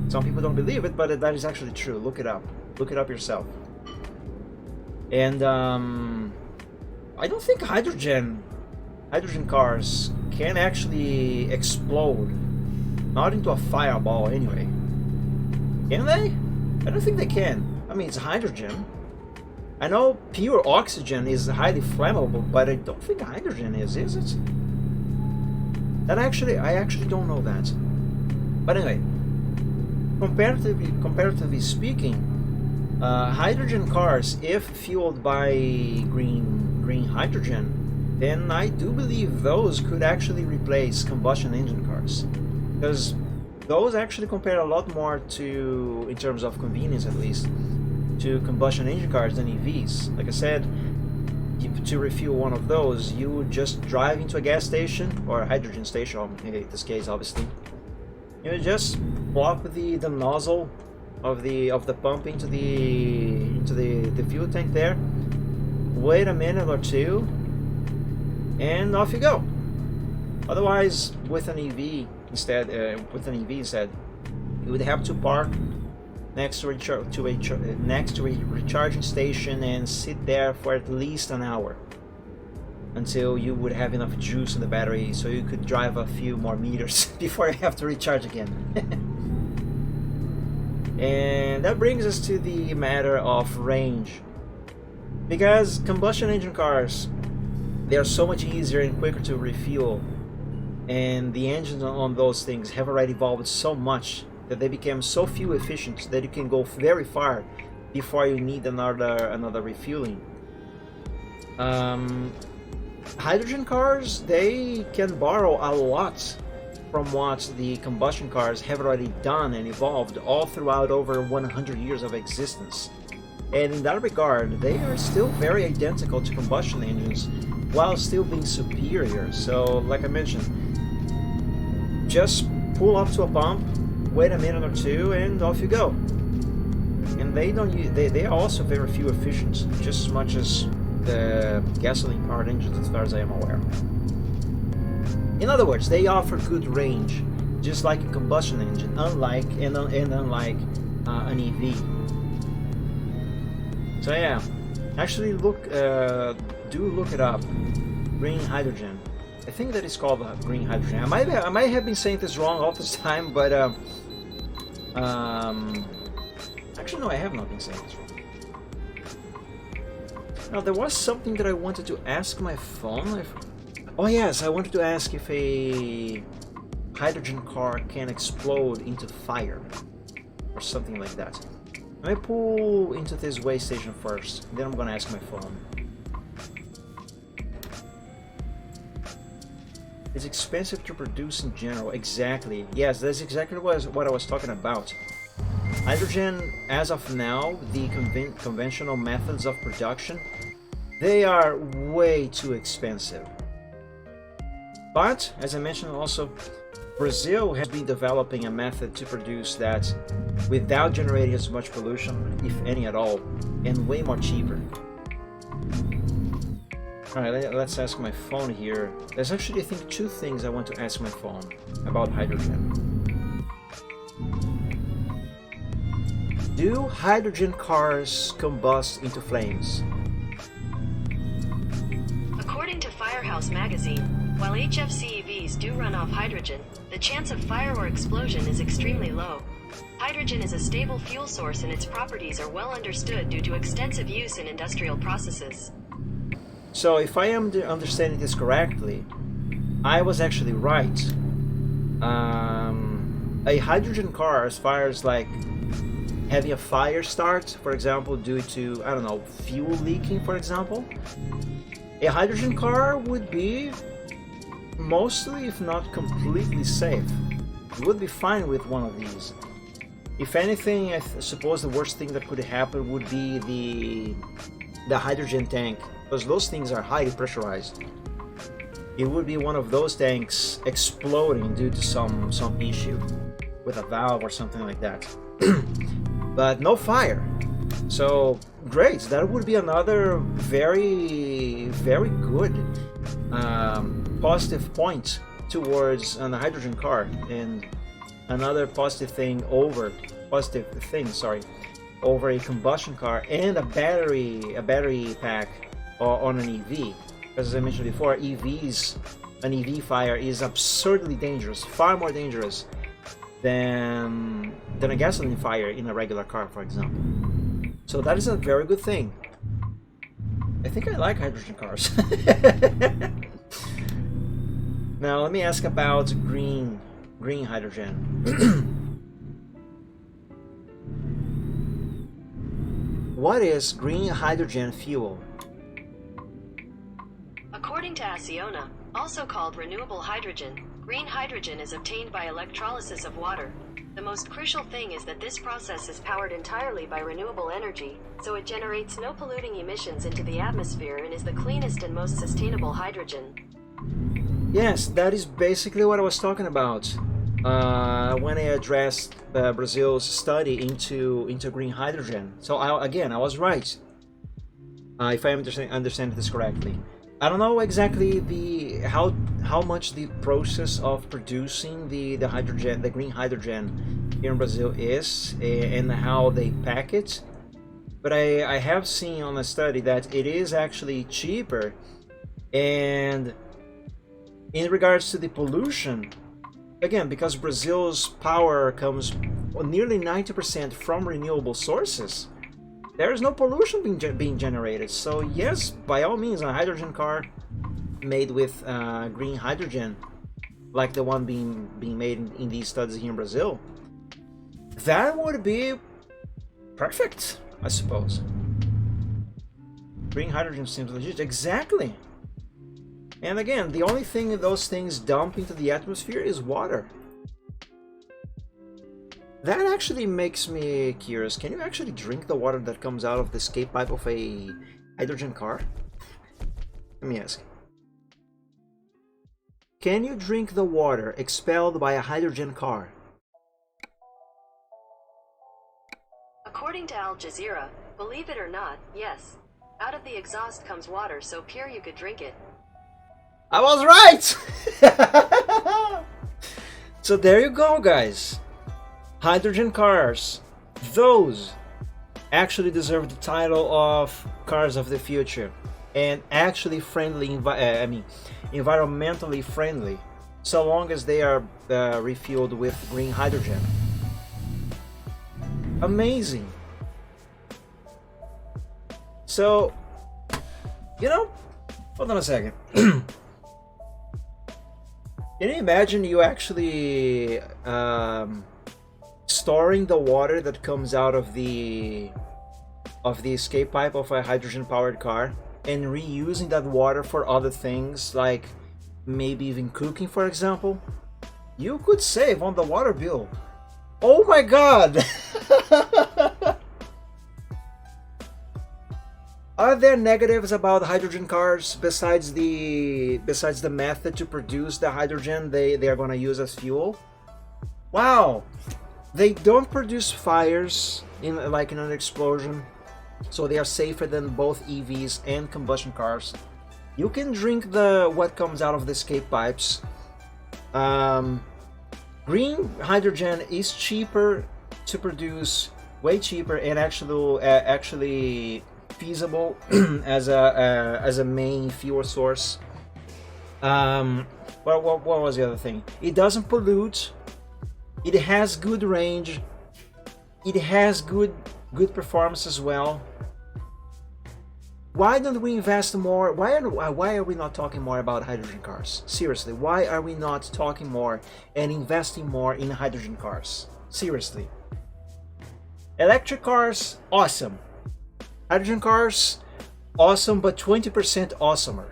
Some people don't believe it, but that is actually true. Look it up yourself. And I don't think hydrogen cars can actually explode, not into a fireball anyway. Can they? I don't think they can. I mean, it's hydrogen. I know pure oxygen is highly flammable, but I don't think hydrogen is it? I actually don't know that. But anyway, comparatively speaking, hydrogen cars, if fueled by green hydrogen, then I do believe those could actually replace combustion engine cars, because those actually compare a lot more to, in terms of convenience at least, to combustion engine cars than EVs. Like I said, to refuel one of those, you would just drive into a gas station or a hydrogen station, in this case obviously. You would just plop the nozzle of the pump into the fuel tank there, wait a minute or two, and off you go. Otherwise, with an EV instead, you would have to park next to a recharging station and sit there for at least an hour until you would have enough juice in the battery so you could drive a few more meters before you have to recharge again. And that brings us to the matter of range, because combustion engine cars, they are so much easier and quicker to refuel, and the engines on those things have already evolved so much that they became so fuel efficient that you can go very far before you need another refueling. Hydrogen cars, they can borrow a lot from what the combustion cars have already done and evolved all throughout over 100 years of existence. And in that regard, they are still very identical to combustion engines while still being superior. So, like I mentioned, just pull up to a pump, wait a minute or two, and off you go. And they are also very fuel efficient, just as much as the gasoline powered engines, as far as I am aware. In other words, they offer good range, just like a combustion engine, unlike an EV. So yeah, actually do look it up. Green hydrogen. I think that is called green hydrogen. I might have been saying this wrong all this time, but actually no, I have not been saying this wrong. Now there was something that I wanted to ask my phone. Oh yes, I wanted to ask if a hydrogen car can explode into fire or something like that. Let me pull into this way station first, then I'm gonna ask my phone. It's expensive to produce in general. Exactly. Yes, that's exactly what I was talking about. Hydrogen, as of now, the conventional methods of production, they are way too expensive. But, as I mentioned also, Brazil has been developing a method to produce that without generating as much pollution, if any at all, and way more cheaper. Alright, let's ask my phone here. There's actually, I think, two things I want to ask my phone about hydrogen. Do hydrogen cars combust into flames? According to Firehouse magazine, while HFC EVs do run off hydrogen, the chance of fire or explosion is extremely low. Hydrogen is a stable fuel source and its properties are well understood due to extensive use in industrial processes. So if I am understanding this correctly, I was actually right. A hydrogen car, as far as like having a fire start, for example, due to, I don't know, fuel leaking, for example, a hydrogen car would be mostly, if not completely safe. You would be fine with one of these. If anything, I suppose the worst thing that could happen would be the hydrogen tank, because those things are highly pressurized. It would be one of those tanks exploding due to some issue with a valve or something like that. But no fire. So great, that would be another very, very good positive point towards a hydrogen car, and another positive thing over a combustion car and a battery pack on an EV. Because as I mentioned before, an EV fire is absurdly dangerous, far more dangerous than a gasoline fire in a regular car, for example. So that is a very good thing. I think I like hydrogen cars. Now let me ask about green hydrogen. What is green hydrogen fuel? According to Acciona, also called renewable hydrogen, green hydrogen is obtained by electrolysis of water. The most crucial thing is that this process is powered entirely by renewable energy, so it generates no polluting emissions into the atmosphere and is the cleanest and most sustainable hydrogen. Yes, that is basically what I was talking about when I addressed Brazil's study into green hydrogen. So I was right, if I understand this correctly. I don't know exactly how much the process of producing the green hydrogen here in Brazil is, and how they pack it, but I have seen on a study that it is actually cheaper. And in regards to the pollution, again, because Brazil's power comes nearly 90% from renewable sources, there is no pollution being generated. So yes, by all means, a hydrogen car made with green hydrogen, like the one being made in these studies here in Brazil, that would be perfect, I suppose. Green hydrogen seems legit. Exactly. And again, the only thing those things dump into the atmosphere is water. That actually makes me curious. Can you actually drink the water that comes out of the escape pipe of a hydrogen car? Let me ask. Can you drink the water expelled by a hydrogen car? According to Al Jazeera, believe it or not, yes. Out of the exhaust comes water so pure you could drink it. I was right! So there you go, guys. Hydrogen cars, those actually deserve the title of cars of the future, and actually environmentally friendly, so long as they are refueled with green hydrogen. Amazing. So, hold on a second. Can you imagine you actually storing the water that comes out of the escape pipe of a hydrogen powered car and reusing that water for other things, like maybe even cooking, for example? You could save on the water bill. Oh my god! Are there negatives about hydrogen cars besides the method to produce the hydrogen they are going to use as fuel? Wow! They don't produce fires in an explosion, so they are safer than both EVs and combustion cars. You can drink what comes out of the escape pipes. Green hydrogen is cheaper to produce, way cheaper, and actually feasible as a main fuel source. What was the other thing? It doesn't pollute. It has good range. It has good performance as well. Why don't we invest more? Why are we not talking more about hydrogen cars? Seriously, why are we not talking more and investing more in hydrogen cars? Seriously. Electric cars, awesome. Hydrogen cars, awesome, but 20% awesomer.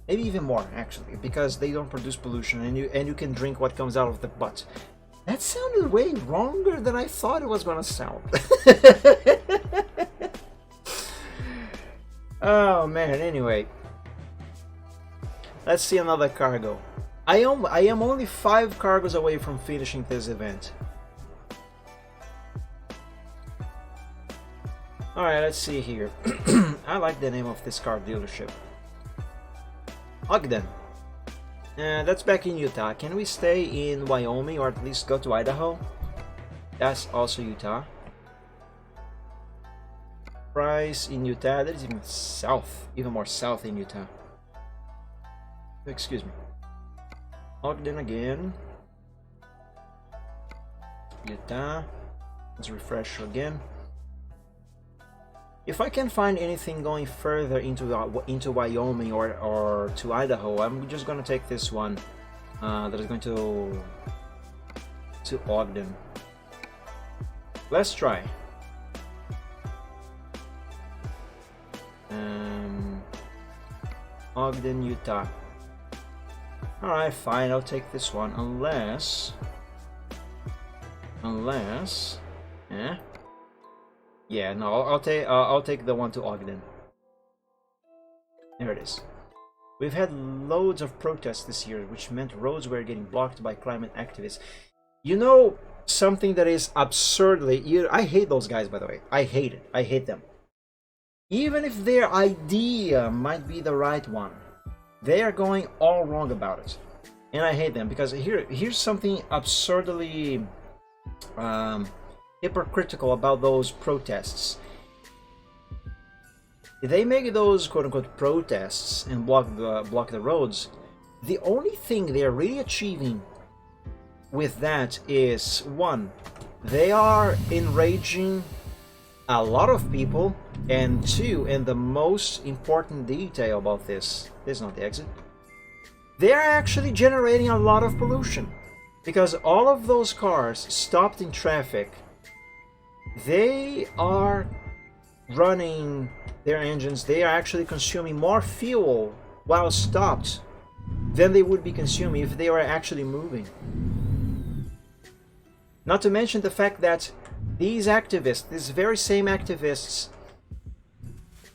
Maybe even more, actually, because they don't produce pollution, and you can drink what comes out of the butt. That sounded way wronger than I thought it was gonna sound. Oh man, anyway. Let's see another cargo. I am only 5 cargoes away from finishing this event. Alright, let's see here. I like the name of this car dealership. Ogden. That's back in Utah. Can we stay in Wyoming or at least go to Idaho? That's also Utah. Price in Utah. That is even south, even more south in Utah. Excuse me. Ogden again. Utah. Let's refresh again. If I can find anything going further into Wyoming or to Idaho, I'm just gonna take this one that is going to Ogden. Let's try. Ogden, Utah. Alright, fine, I'll take this one, unless, yeah, no, I'll take the one to Ogden. There it is. We've had loads of protests this year, which meant roads were getting blocked by climate activists. You know, something that is absurdly, I hate those guys, by the way. I hate it. I hate them. Even if their idea might be the right one, they are going all wrong about it. And I hate them because here's something absurdly hypocritical about those protests. If they make those quote-unquote protests and block the roads, the only thing they're really achieving with that is, one, they are enraging a lot of people, and two, and the most important detail about this is not the exit, they're actually generating a lot of pollution, because all of those cars stopped in traffic, they are running their engines, they are actually consuming more fuel while stopped than they would be consuming if they were actually moving. Not to mention the fact that these activists, these very same activists,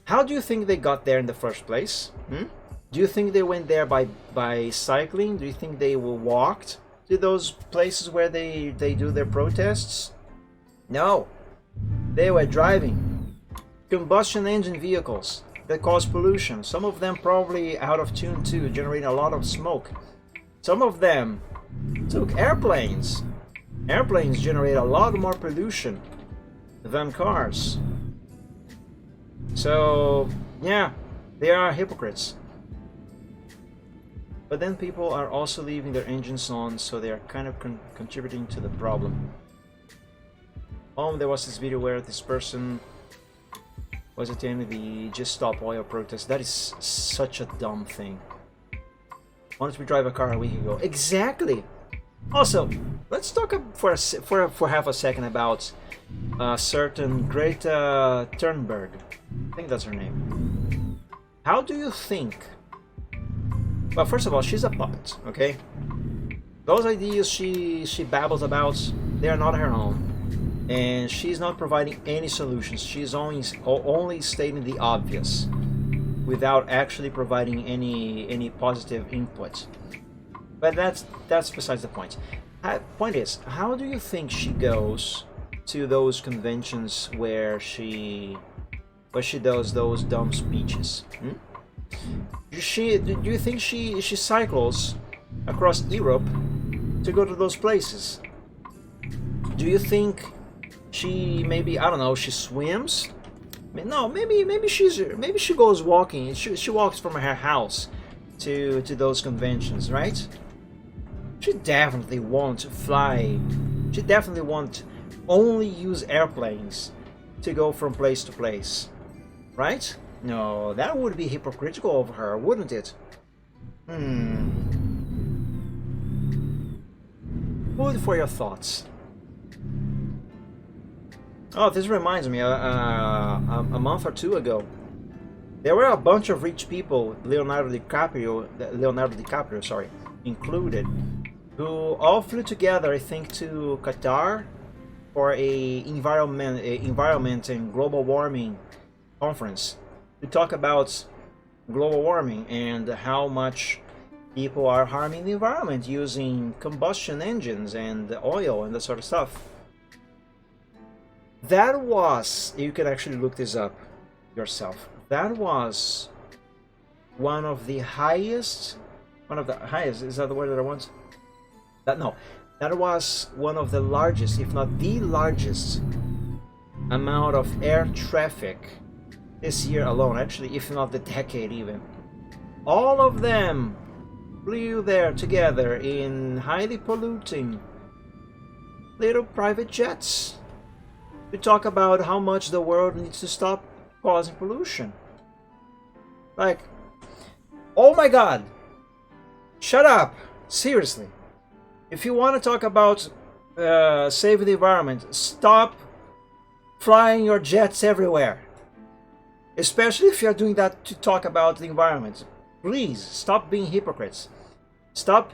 how do you think they got there in the first place? Do you think they went there by cycling? Do you think they walked to those places where they do their protests? No, they were driving combustion engine vehicles that cause pollution. Some of them probably out of tune too, generating a lot of smoke. Some of them took airplanes. Airplanes generate a lot more pollution than cars. So, yeah, they are hypocrites. But then people are also leaving their engines on, so they are kind of contributing to the problem. There was this video where this person was attending the Just Stop Oil protest. That is such a dumb thing. Wanted to drive a car a week ago. Exactly! Also, let's talk for half a second about a certain Greta Thunberg. I think that's her name. How do you think? Well, first of all, she's a puppet, okay? Those ideas she babbles about, they are not her own, and she's not providing any solutions. She's only stating the obvious, without actually providing any positive input. But that's besides the point. Point is, how do you think she goes to those conventions where she does those dumb speeches? Do you think she cycles across Europe to go to those places? Do you think she maybe, I don't know, she swims? No, maybe she goes walking. She walks from her house to those conventions, right? She definitely won't fly. She definitely won't only use airplanes to go from place to place, right? No, that would be hypocritical of her, wouldn't it? Food for your thoughts. Oh, this reminds me, a month or two ago, there were a bunch of rich people, Leonardo DiCaprio, sorry, included, who all flew together, I think, to Qatar for a environment and global warming conference to talk about global warming and how much people are harming the environment using combustion engines and oil and that sort of stuff. That was, you can actually look this up yourself, that was one of the highest, is that the word that I want? That was one of the largest, if not the largest, amount of air traffic this year alone, actually, if not the decade even. All of them flew there together in highly polluting little private jets to talk about how much the world needs to stop causing pollution. Like, oh my god! Shut up! Seriously. If you want to talk about saving the environment, stop flying your jets everywhere. Especially if you're doing that to talk about the environment. Please, stop being hypocrites. Stop.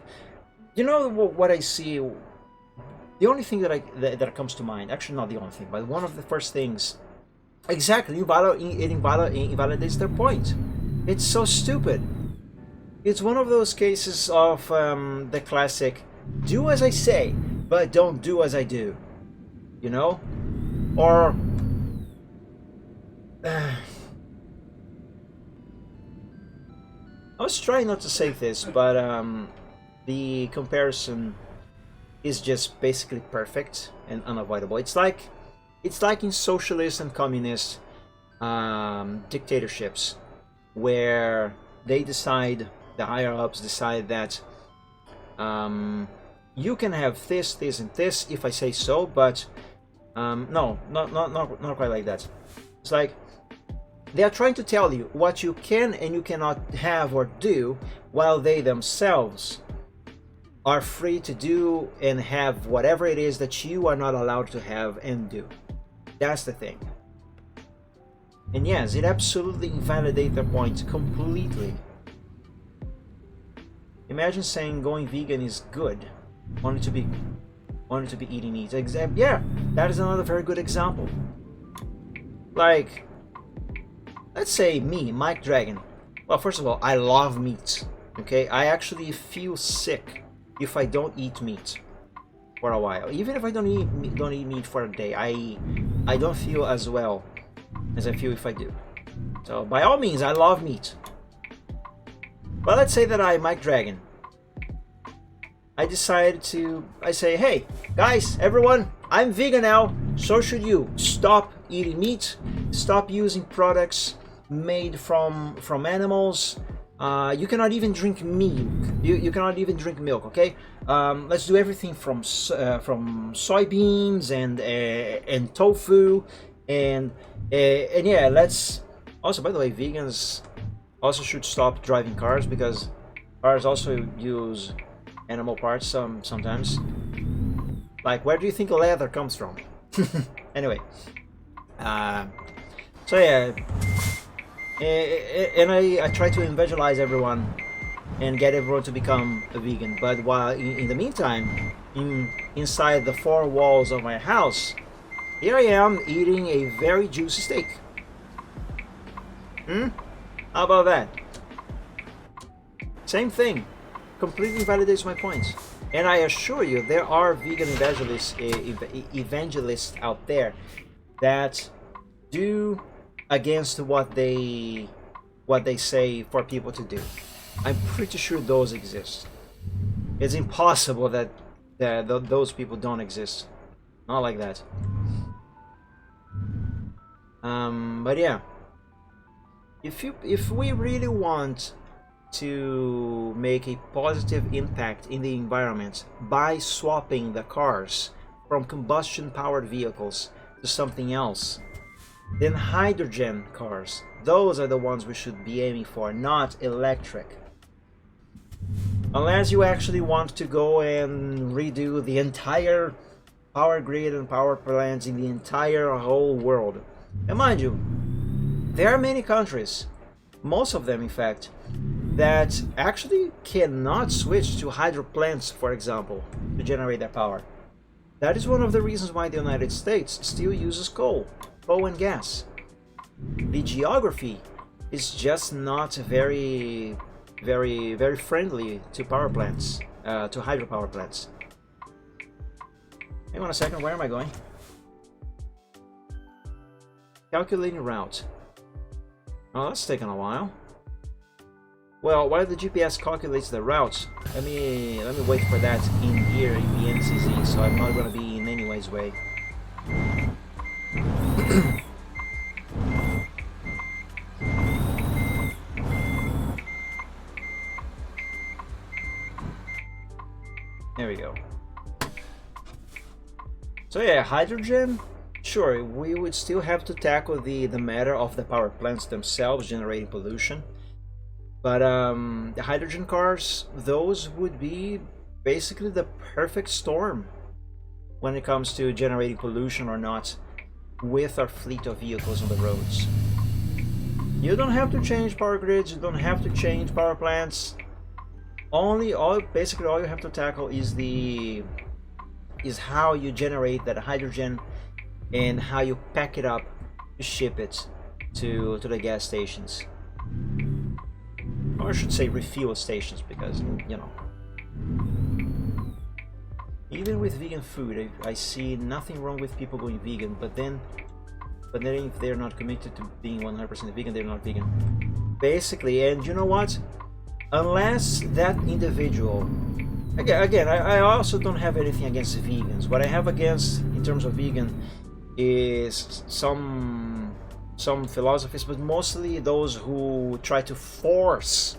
You know what I see? The only thing that comes to mind, actually not the only thing, but one of the first things, exactly, it invalidates their point. It's so stupid. It's one of those cases of the classic, do as I say, but don't do as I do. You know? Or... I was trying not to say this, but the comparison is just basically perfect and unavoidable. It's like in socialist and communist dictatorships, where they decide, the higher ups decide that you can have this, this, and this if I say so, but no, not quite like that. It's like they are trying to tell you what you can and you cannot have or do, while they themselves are free to do and have whatever it is that you are not allowed to have and do. That's the thing. And yes, it absolutely invalidates their point completely. Imagine saying going vegan is good, only to be eating meat. Yeah, that is another very good example. Like, let's say me, Mike Dragon. Well, first of all, I love meat. Okay, I actually feel sick if I don't eat meat for a while. Even if I don't eat meat for a day, I don't feel as well as I feel if I do. So by all means, I love meat. But let's say that I, Mike Dragon, I say, hey guys, everyone, I'm vegan now, so should you. Stop eating meat, stop using products made from animals. You cannot even drink milk. You cannot even drink milk. Okay, let's do everything from soybeans and tofu and yeah. Let's also, by the way, vegans also should stop driving cars, because cars also use animal parts sometimes. Like, where do you think leather comes from? Anyway, so yeah. And I try to evangelize everyone and get everyone to become a vegan. But while in the meantime, inside the four walls of my house, here I am eating a very juicy steak. How about that? Same thing. Completely validates my points. And I assure you, there are vegan evangelists out there that do against what they say for people to do. I'm pretty sure those exist. It's impossible that those people don't exist. Not like that. But yeah, if we really want to make a positive impact in the environment by swapping the cars from combustion powered vehicles to something else, then hydrogen cars, those are the ones we should be aiming for, not electric. Unless you actually want to go and redo the entire power grid and power plants in the entire whole world. And mind you, there are many countries, most of them in fact, that actually cannot switch to hydro plants, for example, to generate their power. That is one of the reasons why the United States still uses coal and gas. The geography is just not very friendly to power plants, to hydropower plants. Hang on a second, where am I going? Calculating route. Oh, that's taken a while. Well, while the GPS calculates the routes, let me wait for that in here in the NCZ, so I'm not gonna be in anyone's way. So yeah, hydrogen, sure, we would still have to tackle the matter of the power plants themselves generating pollution. But the hydrogen cars, those would be basically the perfect storm when it comes to generating pollution or not with our fleet of vehicles on the roads. You don't have to change power grids, you don't have to change power plants. Basically all you have to tackle is how you generate that hydrogen and how you pack it up to ship it to the gas stations. Or I should say refuel stations, because, you know, even with vegan food, I see nothing wrong with people going vegan, but then if they're not committed to being 100% vegan, they're not vegan. Basically, and you know what? Unless that individual, again, I also don't have anything against vegans. What I have against in terms of vegan is some philosophies, but mostly those who try to force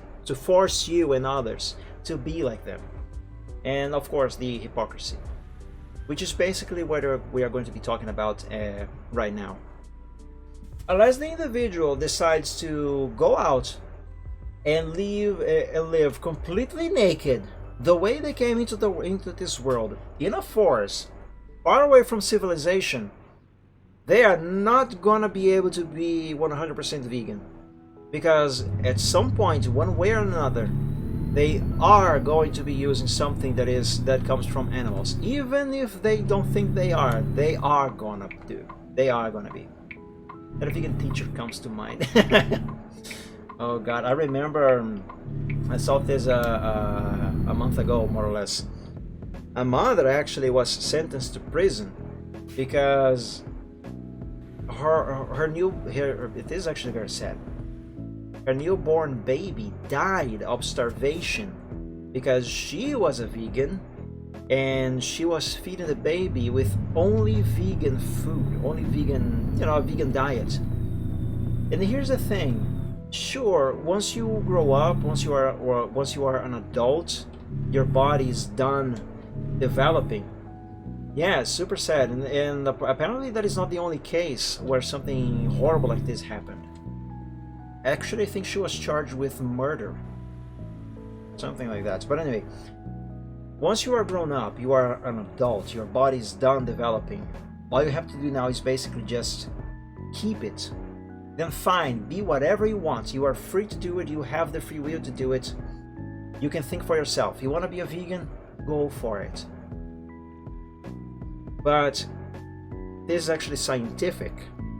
you and others to be like them. And of course the hypocrisy, which is basically what we are going to be talking about right now. Unless the individual decides to go out and live completely naked, the way they came into this world, in a forest, far away from civilization, they are not gonna be able to be 100% vegan, because at some point, one way or another, they are going to be using something that comes from animals. Even if they don't think they are gonna be. That vegan teacher comes to mind. Oh god, I remember I saw this a month ago, more or less. A mother actually was sentenced to prison because it is actually very sad. Her newborn baby died of starvation because she was a vegan and she was feeding the baby with only vegan food, only vegan, a vegan diet. And here's the thing. Sure, once you grow up, once you are an adult, your body is done developing. Yeah, super sad, and apparently that is not the only case where something horrible like this happened. Actually, I think she was charged with murder, something like that. But anyway, once you are grown up, you are an adult, your body is done developing. All you have to do now is basically just keep it. Then fine, be whatever you want. You are free to do it. You have the free will to do it. You can think for yourself. You want to be a vegan? Go for it. But this is actually scientific.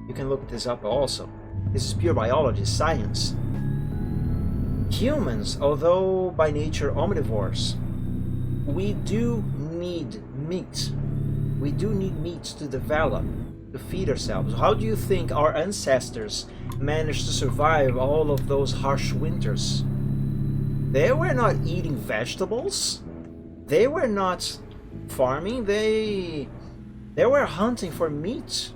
You can look this up also. This is pure biology, science. Humans, although by nature omnivores, we do need meat. We do need meat to develop, to feed ourselves. How do you think our ancestors managed to survive all of those harsh winters? They were not eating vegetables. They were not farming. They were hunting for meat.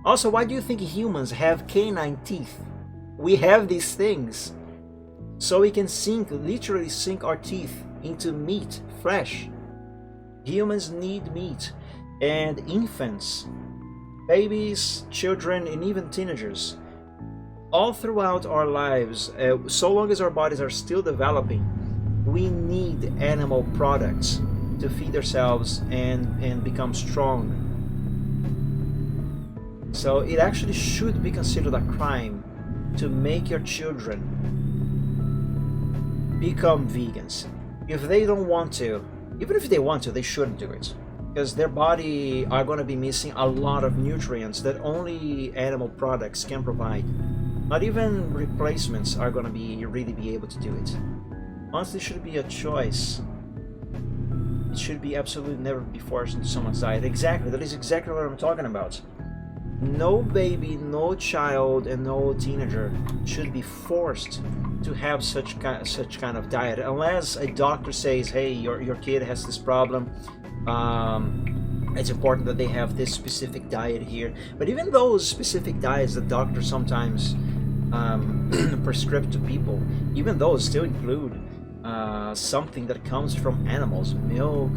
Also, why do you think humans have canine teeth? We have these things so we can literally sink our teeth into meat, flesh. Humans need meat. And infants, babies, children, and even teenagers, all throughout our lives, so long as our bodies are still developing, we need animal products to feed ourselves and become strong. So it actually should be considered a crime to make your children become vegans. If they don't want to, even if they want to, they shouldn't do it. Because their body are going to be missing a lot of nutrients that only animal products can provide. Not even replacements are going to really be able to do it. Honestly, it should be a choice. It should be absolutely never be forced into someone's diet. Exactly, that is exactly what I'm talking about. No baby, no child, and no teenager should be forced to have such kind of diet, unless a doctor says, "Hey, your kid has this problem. It's important that they have this specific diet here." But even those specific diets that doctors sometimes prescribe to people, even those still include something that comes from animals, milk,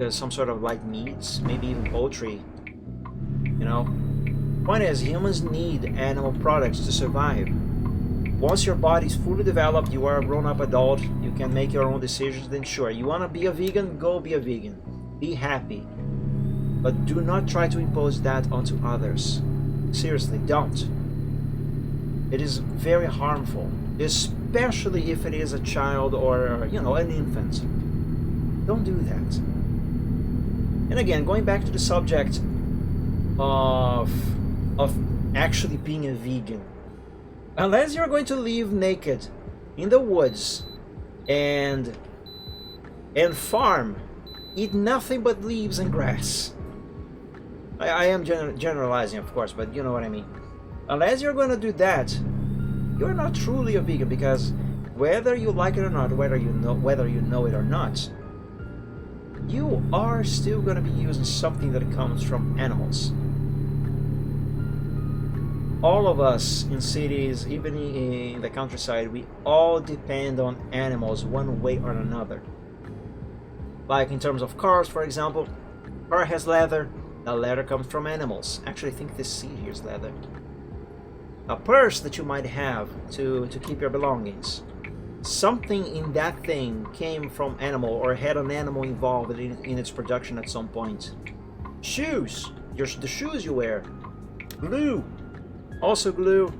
there's some sort of like meats, maybe even poultry. You know, point is, humans need animal products to survive. Once your body's fully developed, you are a grown-up adult, you can make your own decisions, then sure, you want to be a vegan, go be a vegan. Be happy. But do not try to impose that onto others. Seriously, don't. It is very harmful, especially if it is a child or, you know, an infant. Don't do that. And again, going back to the subject of actually being a vegan. Unless you're going to live naked in the woods and farm, eat nothing but leaves and grass. I am generalizing, of course, but you know what I mean. Unless you're going to do that, you're not truly a vegan, because whether you like it or not, whether you know it or not, you are still going to be using something that comes from animals. All of us in cities, even in the countryside, we all depend on animals one way or another. Like in terms of cars, for example, car has leather, the leather comes from animals. Actually, I think this seat here is leather. A purse that you might have to keep your belongings, something in that thing came from animal or had an animal involved in its production at some point. Shoes, the shoes you wear, glue, also glue,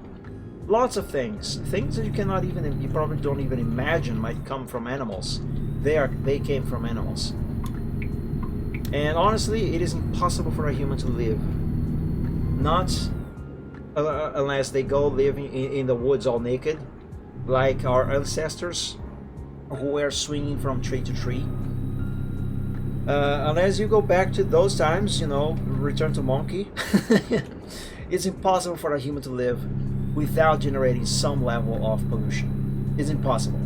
lots of things that you probably don't even imagine might come from animals. They came from animals. And honestly, it is impossible for a human to live, not unless they go live in the woods all naked, like our ancestors who were swinging from tree to tree. Unless you go back to those times, you know, return to monkey. It's impossible for a human to live without generating some level of pollution. It's impossible.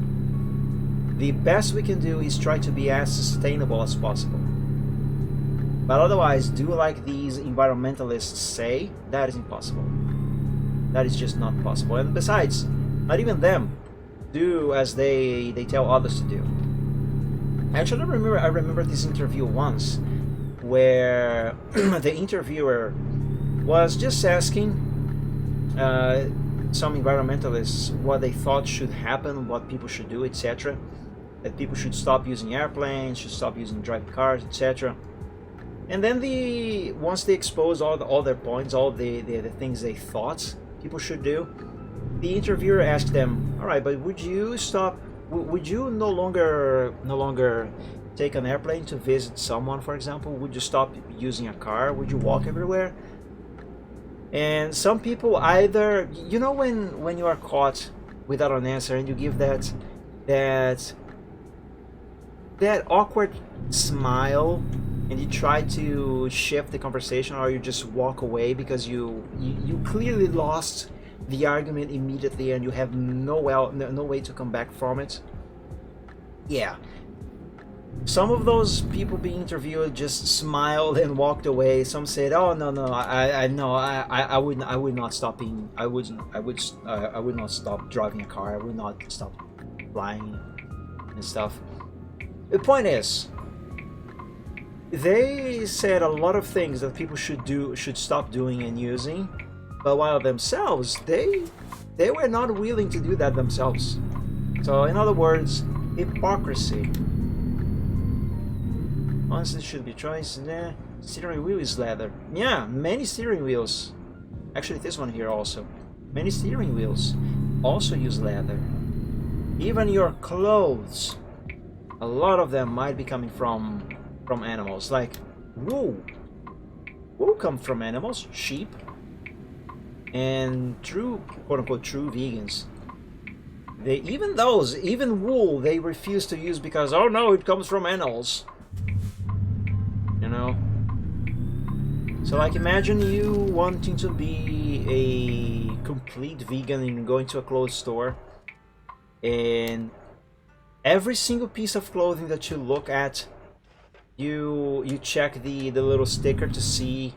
The best we can do is try to be as sustainable as possible. But otherwise, do like these environmentalists say, that is impossible. That is just not possible. And besides, not even them do as they tell others to do. Actually, I remember this interview once where the interviewer was just asking some environmentalists what they thought should happen, what people should do, etc. That people should stop using airplanes, should stop using driving cars, etc. And then once they exposed all their points, all the things they thought people should do, the interviewer asked them, all right, but would you no longer take an airplane to visit someone, for example? Would you stop using a car? Would you walk everywhere? And some people either, you know, when you are caught without an answer and you give that awkward smile and you try to shift the conversation, or you just walk away because you clearly lost the argument immediately and you have no way to come back from it. Yeah. Some of those people being interviewed just smiled and walked away. Some said, "Oh no, I would not stop being. I would not stop driving a car. I would not stop flying and stuff." The point is, they said a lot of things that people should stop doing and using, but while themselves, they were not willing to do that themselves. So, in other words, hypocrisy. Honestly, should be choice. Nah, steering wheel is leather. Yeah, many steering wheels. Actually, this one here also. Many steering wheels also use leather. Even your clothes, a lot of them might be coming from animals, like wool. Wool comes from animals, sheep, and true, quote-unquote, true vegans. Even wool, they refuse to use because, oh no, it comes from animals. You know? So like, imagine you wanting to be a complete vegan and going to a clothes store, and every single piece of clothing that you look at, you check the little sticker to see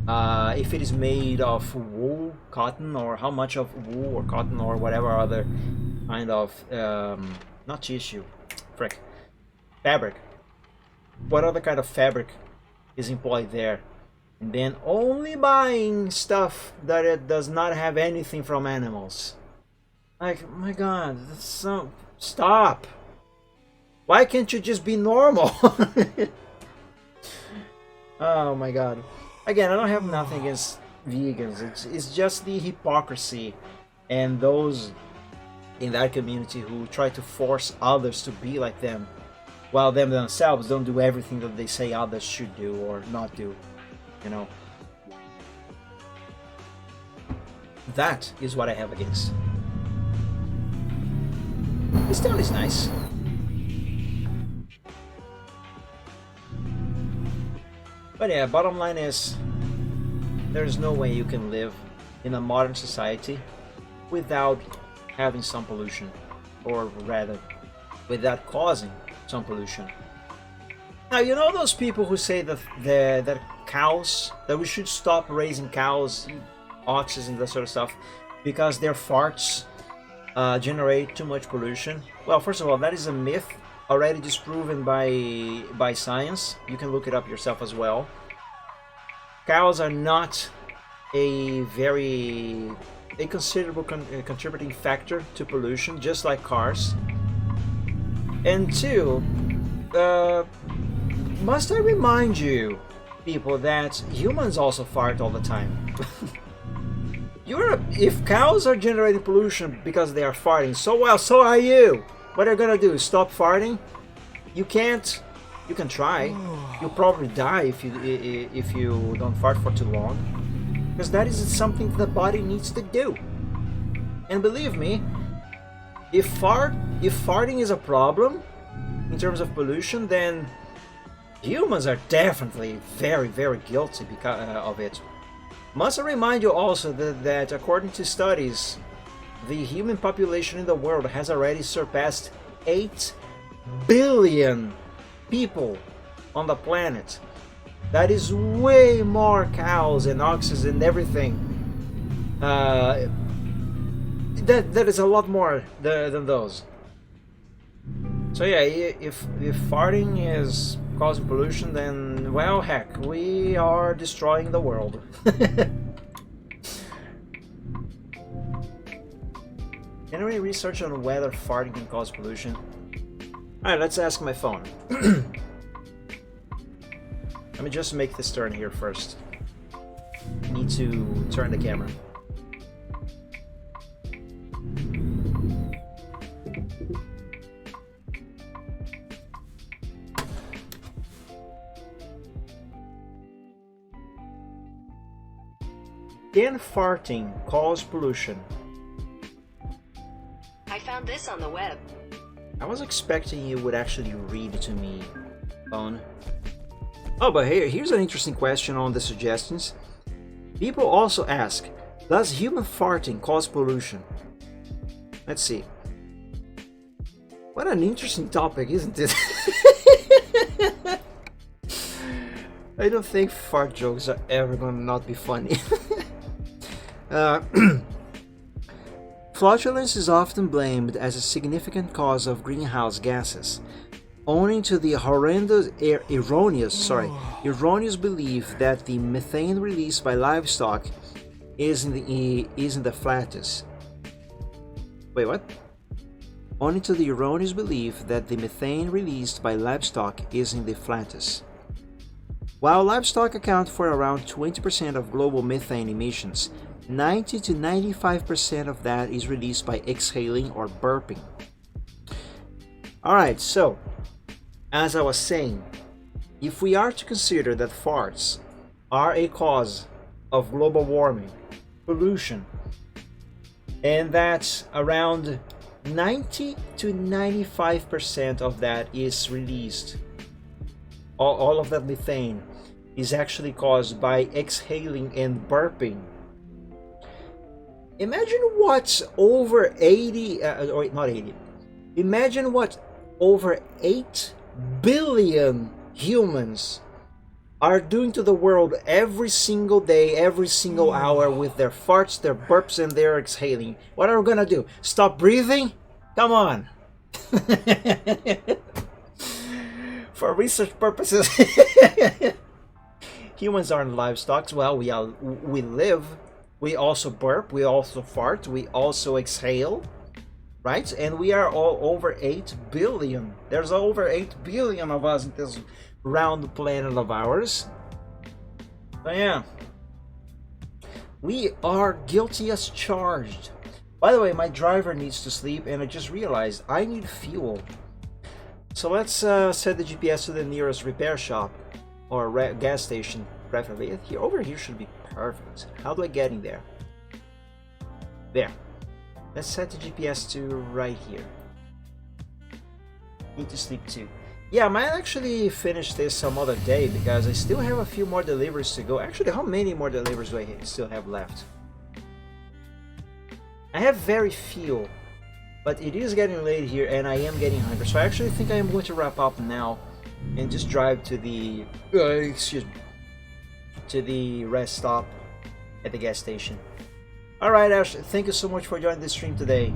if it is made of wool, cotton, or how much of wool or cotton or whatever other kind of not tissue, fabric. what other kind of fabric is employed there, and then only buying stuff that it does not have anything from animals. Like, my God, that's so... Stop! Why can't you just be normal? Oh my God. Again, I don't have nothing against vegans. It's just the hypocrisy and those in that community who try to force others to be like them, while them themselves don't do everything that they say others should do or not do, you know. That is what I have against. This town is nice. But yeah, bottom line is, there's no way you can live in a modern society without having some pollution, or rather, without causing some pollution. Now, you know those people who say that that cows, that we should stop raising cows, oxes and that sort of stuff, because their farts generate too much pollution? Well, first of all, that is a myth already disproven by science. You can look it up yourself as well. Cows are not a considerable contributing factor to pollution, just like cars. And two, must I remind you, people, that humans also fart all the time. If cows are generating pollution because they are farting, so are you. What are you gonna do? Stop farting? You can't. You can try. You'll probably die if you don't fart for too long, because that is something the body needs to do. And believe me, if farting is a problem in terms of pollution, then humans are definitely very, very guilty because of it. Must I remind you also that according to studies, the human population in the world has already surpassed 8 billion people on the planet. That is way more cows and oxes and everything. That is a lot more than those. So yeah, if farting is causing pollution, then, well, heck, we are destroying the world. Any research on whether farting can cause pollution? Alright, let's ask my phone. Let me just make this turn here first. I need to turn the camera. Can farting cause pollution? I found this on the web. I was expecting you would actually read it to me, phone. Oh, but here's an interesting question on the suggestions. People also ask, does human farting cause pollution? Let's see. What an interesting topic, isn't it? I don't think fart jokes are ever gonna not be funny. Flatulence is often blamed as a significant cause of greenhouse gases, owing to the erroneous belief that the methane released by livestock is in the flatus. Wait, what? Owing to the erroneous belief that the methane released by livestock is in the flatus. While livestock account for around 20% of global methane emissions, 90 to 95% of that is released by exhaling or burping. Alright, so, as I was saying, if we are to consider that farts are a cause of global warming, pollution, and that around 90 to 95% of that is released, all of that methane is actually caused by exhaling and burping. Imagine what over 80, not 80, imagine what over 8 billion humans are doing to the world every single day, every single hour with their farts, their burps, and their exhaling. What are we gonna do? Stop breathing? Come on. For research purposes. Humans aren't livestock. Well, we live. We also burp. We also fart. We also exhale. Right? And we are all over 8 billion. There's over 8 billion of us in this round planet of ours. So yeah. We are guilty as charged. By the way, my driver needs to sleep, and I just realized I need fuel. So let's set the GPS to the nearest repair shop or gas station, preferably. Here, over here should be perfect. How do I get in there? There. Let's set the GPS to right here. Need to sleep too. Yeah, I might actually finish this some other day because I still have a few more deliveries to go. Actually, how many more deliveries do I still have left? I have very few, but it is getting late here and I am getting hungry. So I actually think I am going to wrap up now and just drive to the to the rest stop at the gas station. Alright, Ash, thank you so much for joining this stream today.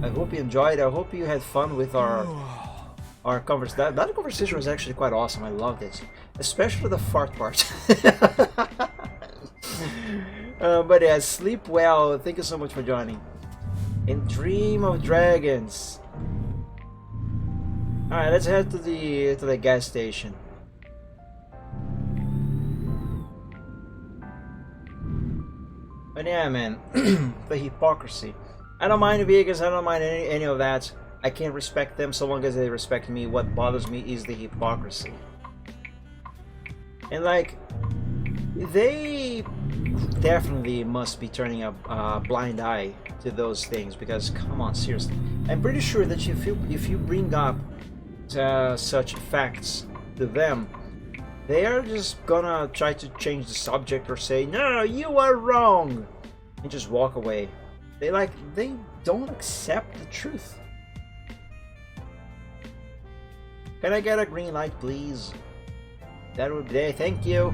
I hope you enjoyed. I hope you had fun with our conversation. That conversation was actually quite awesome. I loved it, especially the fart part. But yeah, sleep well. Thank you so much for joining. And dream of dragons. All right, let's head to the gas station. But yeah, man, the hypocrisy. I don't mind vegans. I don't mind any of that. I can respect them so long as they respect me. What bothers me is the hypocrisy. And like, they definitely must be turning a blind eye to those things because, come on, seriously. I'm pretty sure that if you bring up such facts to them, they are just gonna try to change the subject or say, no, you are wrong, and just walk away. They don't accept the truth. Can I get a green light, please? That would be, thank you.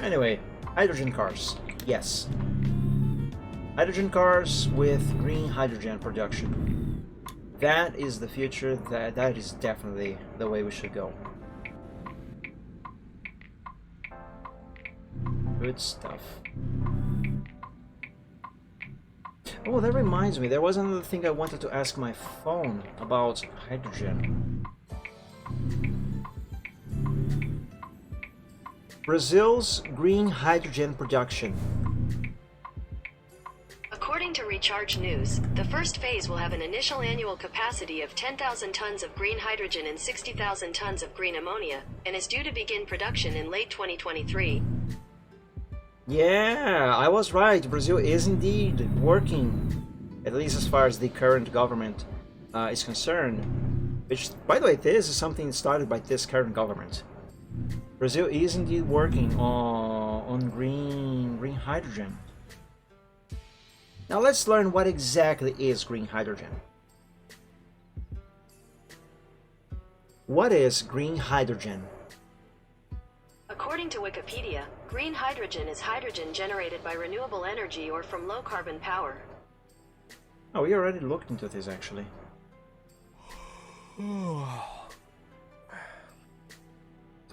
Anyway, hydrogen cars. Yes. Hydrogen cars with green hydrogen production. That is the future. That is definitely the way we should go. Good stuff. Oh, that reminds me, there was another thing I wanted to ask my phone about hydrogen. Brazil's green hydrogen production. According to Recharge News, the first phase will have an initial annual capacity of 10,000 tons of green hydrogen and 60,000 tons of green ammonia, and is due to begin production in late 2023. Yeah, I was right. Brazil is indeed working, at least as far as the current government is concerned. Which, by the way, this is something started by this current government. Brazil is indeed working on green hydrogen. Now let's learn what exactly is green hydrogen. What is green hydrogen? According to Wikipedia, green hydrogen is hydrogen generated by renewable energy or from low-carbon power. Oh, we already looked into this, actually.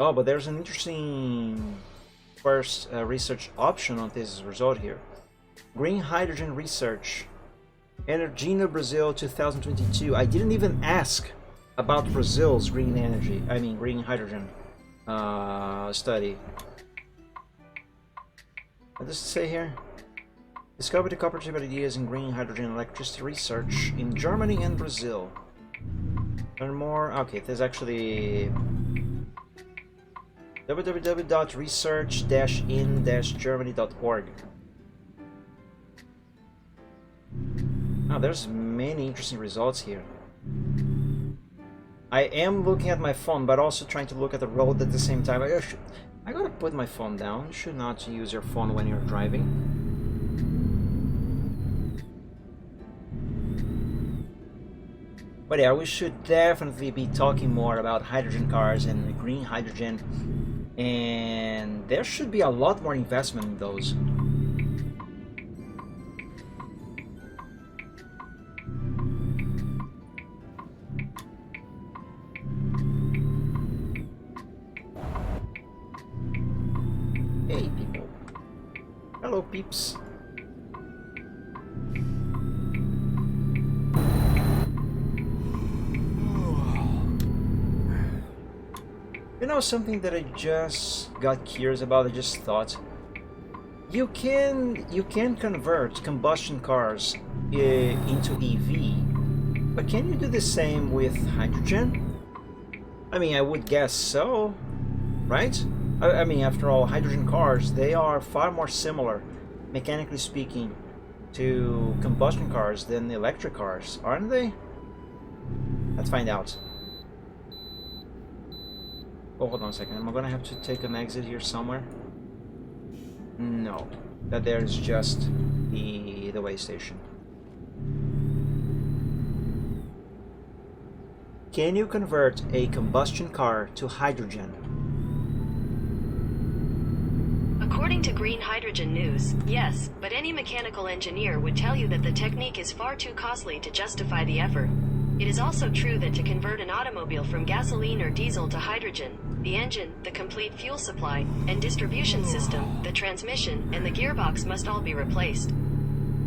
Oh, but there's an interesting first research option on this result here. Green hydrogen research. Energina Brazil 2022. I didn't even ask about Brazil's green hydrogen study. What does it say here? Discovered the cooperative ideas in green hydrogen electricity research in Germany and Brazil. Learn more. Okay, there's actually www.research-in-germany.org. There's many interesting results here. I am looking at my phone, but also trying to look at the road at the same time. I gotta put my phone down. You should not use your phone when you're driving. But yeah, we should definitely be talking more about hydrogen cars and green hydrogen. And there should be a lot more investment in those. Hello, peeps. You know something that I just got curious about, I just thought. You can convert combustion cars into EV, but can you do the same with hydrogen? I mean, I would guess so, right? I mean, after all, hydrogen cars, they are far more similar, mechanically speaking, to combustion cars than electric cars, aren't they? Let's find out. Oh, hold on a second. Am I gonna have to take an exit here somewhere? No. That there is just the way station. Can you convert a combustion car to hydrogen? According to Green Hydrogen News, yes, but any mechanical engineer would tell you that the technique is far too costly to justify the effort. It is also true that to convert an automobile from gasoline or diesel to hydrogen, the engine, the complete fuel supply, and distribution system, the transmission, and the gearbox must all be replaced.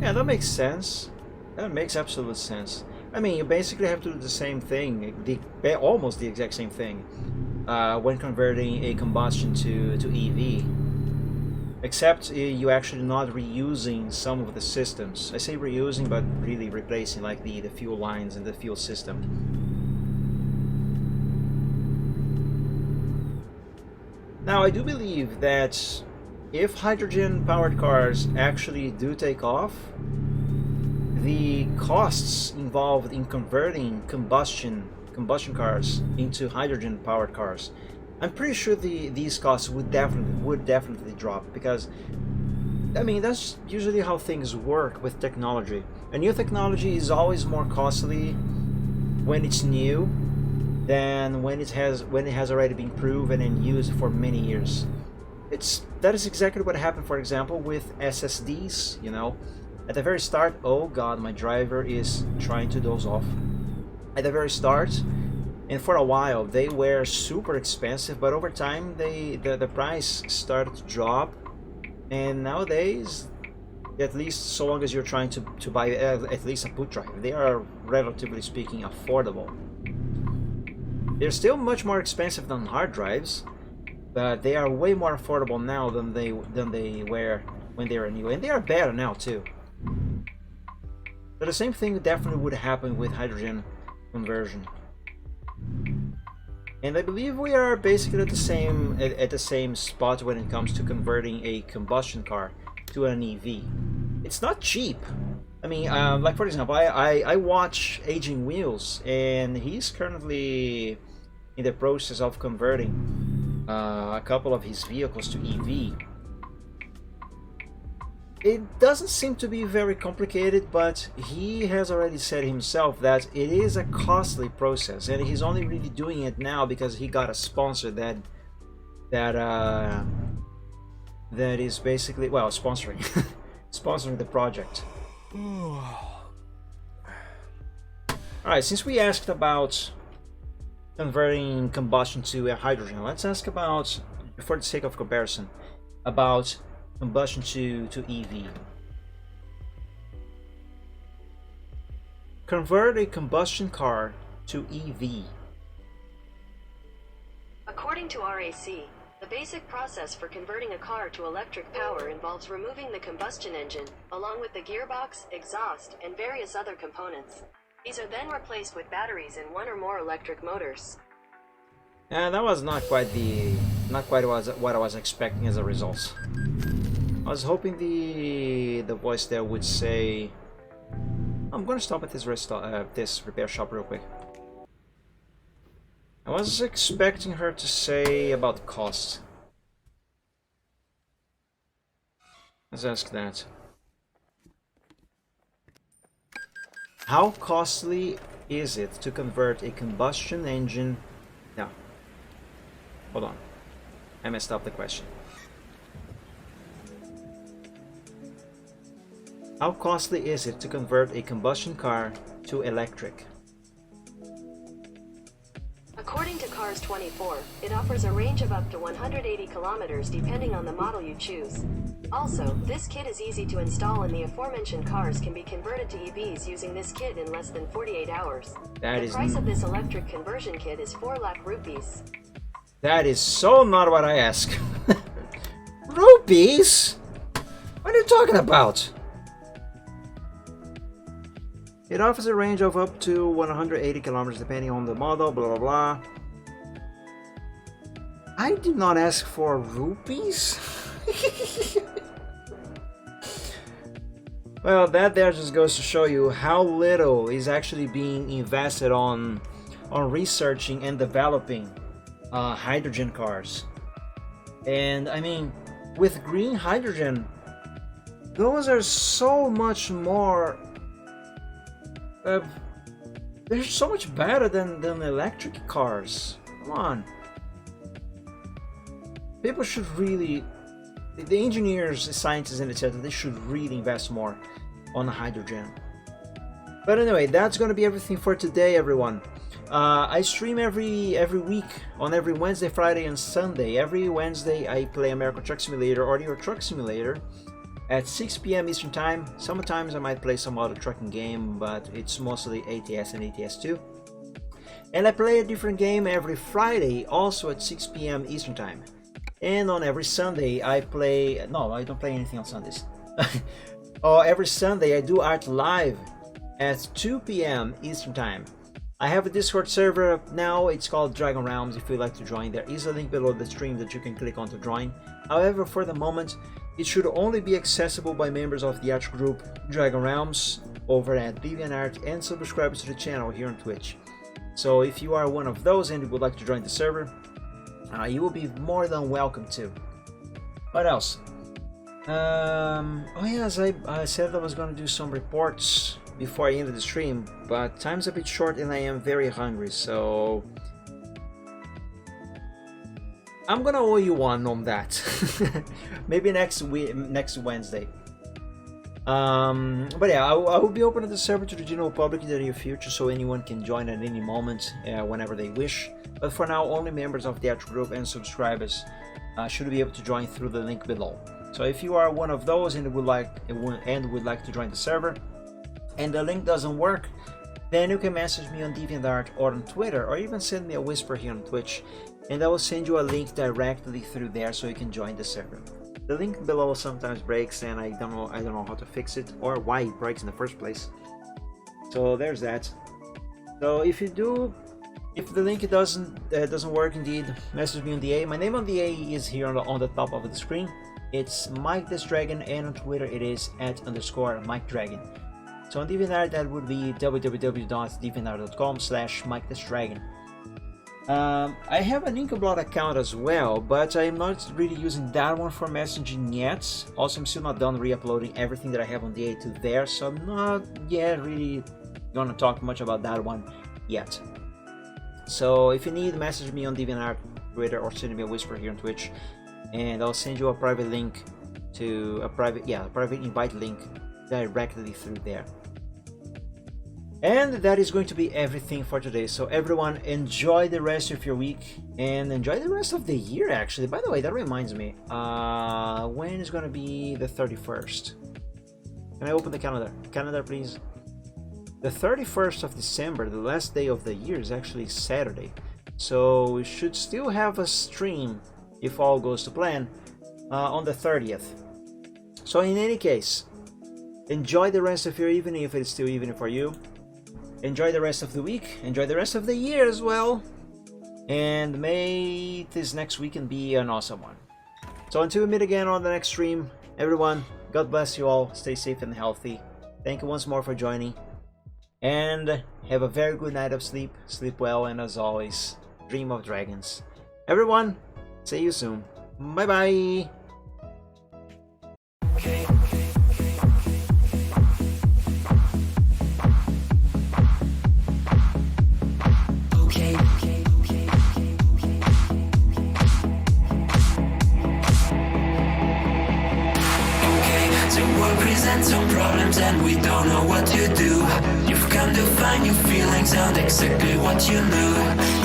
Yeah, that makes sense. That makes absolute sense. I mean, you basically have to do the same thing, almost the exact same thing, when converting a combustion to EV. Except you actually not reusing some of the systems. I say reusing, but really replacing, like the fuel lines and the fuel system. Now, I do believe that if hydrogen-powered cars actually do take off, the costs involved in converting combustion cars into hydrogen-powered cars, I'm pretty sure these costs would definitely drop, because I mean, that's usually how things work with technology. A new technology is always more costly when it's new than when it has already been proven and used for many years. That is exactly what happened, for example, with SSDs, you know. At the very start, oh god, my driver is trying to doze off. At the very start, and for a while, they were super expensive, but over time, the price started to drop. And nowadays, at least so long as you're trying to buy at least a boot drive, they are, relatively speaking, affordable. They're still much more expensive than hard drives, but they are way more affordable now than they were when they were new, and they are better now too. But the same thing definitely would happen with hydrogen conversion. And I believe we are basically at the same spot when it comes to converting a combustion car to an EV. It's not cheap. I mean, like for example, I watch Aging Wheels, and he's currently in the process of converting a couple of his vehicles to EV. It doesn't seem to be very complicated, but he has already said himself that it is a costly process, and he's only really doing it now because he got a sponsor that is basically, well, sponsoring sponsoring the project. Alright, since we asked about converting combustion to a hydrogen, let's ask about, for the sake of comparison, about combustion to EV. Convert a combustion car to EV. According to RAC, the basic process for converting a car to electric power involves removing the combustion engine, along with the gearbox, exhaust, and various other components. These are then replaced with batteries and one or more electric motors. And that was not quite what I was expecting as a result. I was hoping the voice there would say, I'm gonna stop at this repair shop real quick. I was expecting her to say about cost. Let's ask that. How costly is it to convert a combustion engine? No. Hold on. I messed up the question. How costly is it to convert a combustion car to electric? According to Cars 24, it offers a range of up to 180 kilometers depending on the model you choose. Also, this kit is easy to install and the aforementioned cars can be converted to EVs using this kit in less than 48 hours. The price of this electric conversion kit is 4 lakh rupees. That is so not what I asked. Rupees? What are you talking about? It offers a range of up to 180 kilometers depending on the model, blah blah blah. I did not ask for rupees. Well, that there just goes to show you how little is actually being invested on researching and developing hydrogen cars. And I mean, with green hydrogen, those are so much more. They're so much better than electric cars. Come on. People should really, the engineers, the scientists, and etc., they should really invest more on hydrogen. But anyway, that's going to be everything for today, everyone. I stream every week on every Wednesday, Friday, and Sunday. Every Wednesday, I play American Truck Simulator or Euro Truck Simulator at 6 p.m. Eastern Time. Sometimes I might play some other trucking game, but it's mostly ATS and ATS2. And I play a different game every Friday, also at 6 p.m. Eastern Time. And on every Sunday, I play... No, I don't play anything on Sundays. Every Sunday, I do art live at 2 p.m. Eastern Time. I have a Discord server now. It's called Dragon Realms. If you'd like to join, there is a link below the stream that you can click on to join. However, for the moment, it should only be accessible by members of the art group Dragon Realms over at DeviantArt and subscribers to the channel here on Twitch. So if you are one of those and you would like to join the server, you will be more than welcome to. What else? Oh yes, I said I was going to do some reports before I ended the stream, but time's a bit short and I am very hungry, so I'm gonna owe you one on that. Maybe next Wednesday. But yeah, I will be opening the server to the general public in the near future, so anyone can join at any moment, whenever they wish. But for now, only members of the actual group and subscribers should be able to join through the link below. So if you are one of those and would like to join the server, and the link doesn't work, then you can message me on DeviantArt or on Twitter, or even send me a whisper here on Twitch, and I will send you a link directly through there so you can join the server. The link below sometimes breaks, and I don't know how to fix it or why it breaks in the first place. So there's that. So if the link doesn't work indeed, message me on DA. My name on DA is here on the top of the screen. It's MikeThisDragon, and on Twitter it is @_MikeDragon. So on DeviantArt that would be www.deviantart.com/MikeThisDragon. I have an Inkblot account as well, but I'm not really using that one for messaging yet. Also, I'm still not done re-uploading everything that I have on DA to there, so I'm not yet really gonna talk much about that one yet. So if you need, message me on DeviantArt, Twitter, or send me a whisper here on Twitch, and I'll send you a private link to a private invite link directly through there. And that is going to be everything for today. So everyone, enjoy the rest of your week and enjoy the rest of the year, actually. By the way, that reminds me, when is going to be the 31st? Can I open the calendar? Calendar, please. The 31st of December, the last day of the year, is actually Saturday. So we should still have a stream, if all goes to plan, on the 30th. So in any case, enjoy the rest of your evening, if it's still evening for you. Enjoy the rest of the week, enjoy the rest of the year as well, and may this next weekend be an awesome one. So until we meet again on the next stream, everyone, God bless you all, stay safe and healthy. Thank you once more for joining, and have a very good night of sleep, sleep well, and as always, dream of dragons. Everyone, see you soon. Bye bye. Some problems and we don't know what to do. You've come to find your feelings aren't exactly what you knew.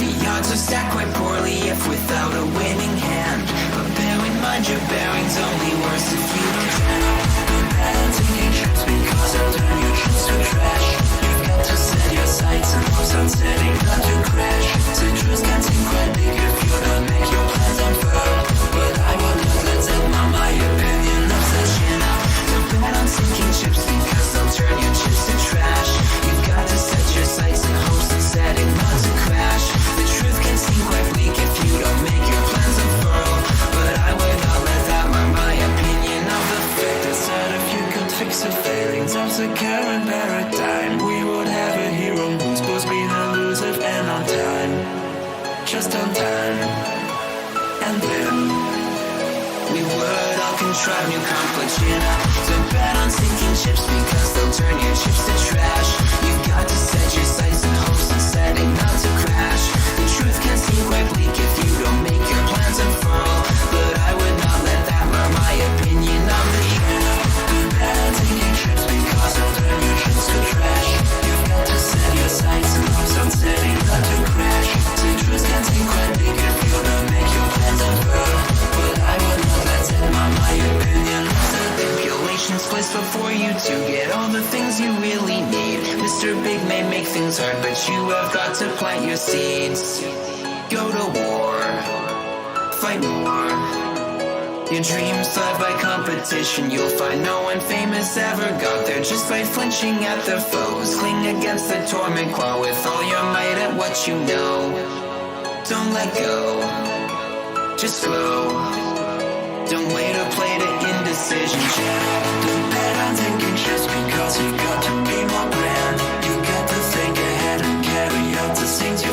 The odds are stacked quite poorly if without a winning hand. But bear in mind mind your bearings, only worse if you don't bet on taking trips because they'll turn your trips to trash. You've got to set your sights and hopes on setting not to crash. The truth can seem quite big if you don't make your plans unfurl, but I will not let that on my opinion of such enough. Don't bet on sinking ships because they'll turn your chips to trash. You've got to set your sights and hopes on setting not to crash. The truth can seem quite bleak if you don't make your plans unfurl, but I would not let that mark my opinion of the fact that if you could fix the failings of the current paradigm, we would have a hero who's supposed to be elusive and on time, just on time, and then we would all contrive new conflicts, you know. So bet on sinking ships because they'll turn your chips to trash. You've got to set your sights and hopes on setting not to crash. The truth can seem quite bleak if you don't make your plans unfurl, but I would not let that mark my opinion of the show. Bet on sinking ships because they'll turn your chips to trash. You've got to set your sights and hopes on setting not to crash. The truth can seem quite bleak if you don't make your plans unfurl, but I would not let that mark my opinion of the stipulations placed before you to get all the things you really need. Mr. Big may make things hard, but you have got to plant your seeds. Go to war, fight more. Your dreams thrive by competition. You'll find no one famous ever got there just by flinching at their foes. Cling against the torment, claw with all your might at what you know. Don't let go, just flow. Don't wait or play to indecision. Don't bet on taking trips because you've got to be more grand. You've got to think ahead and carry out the things you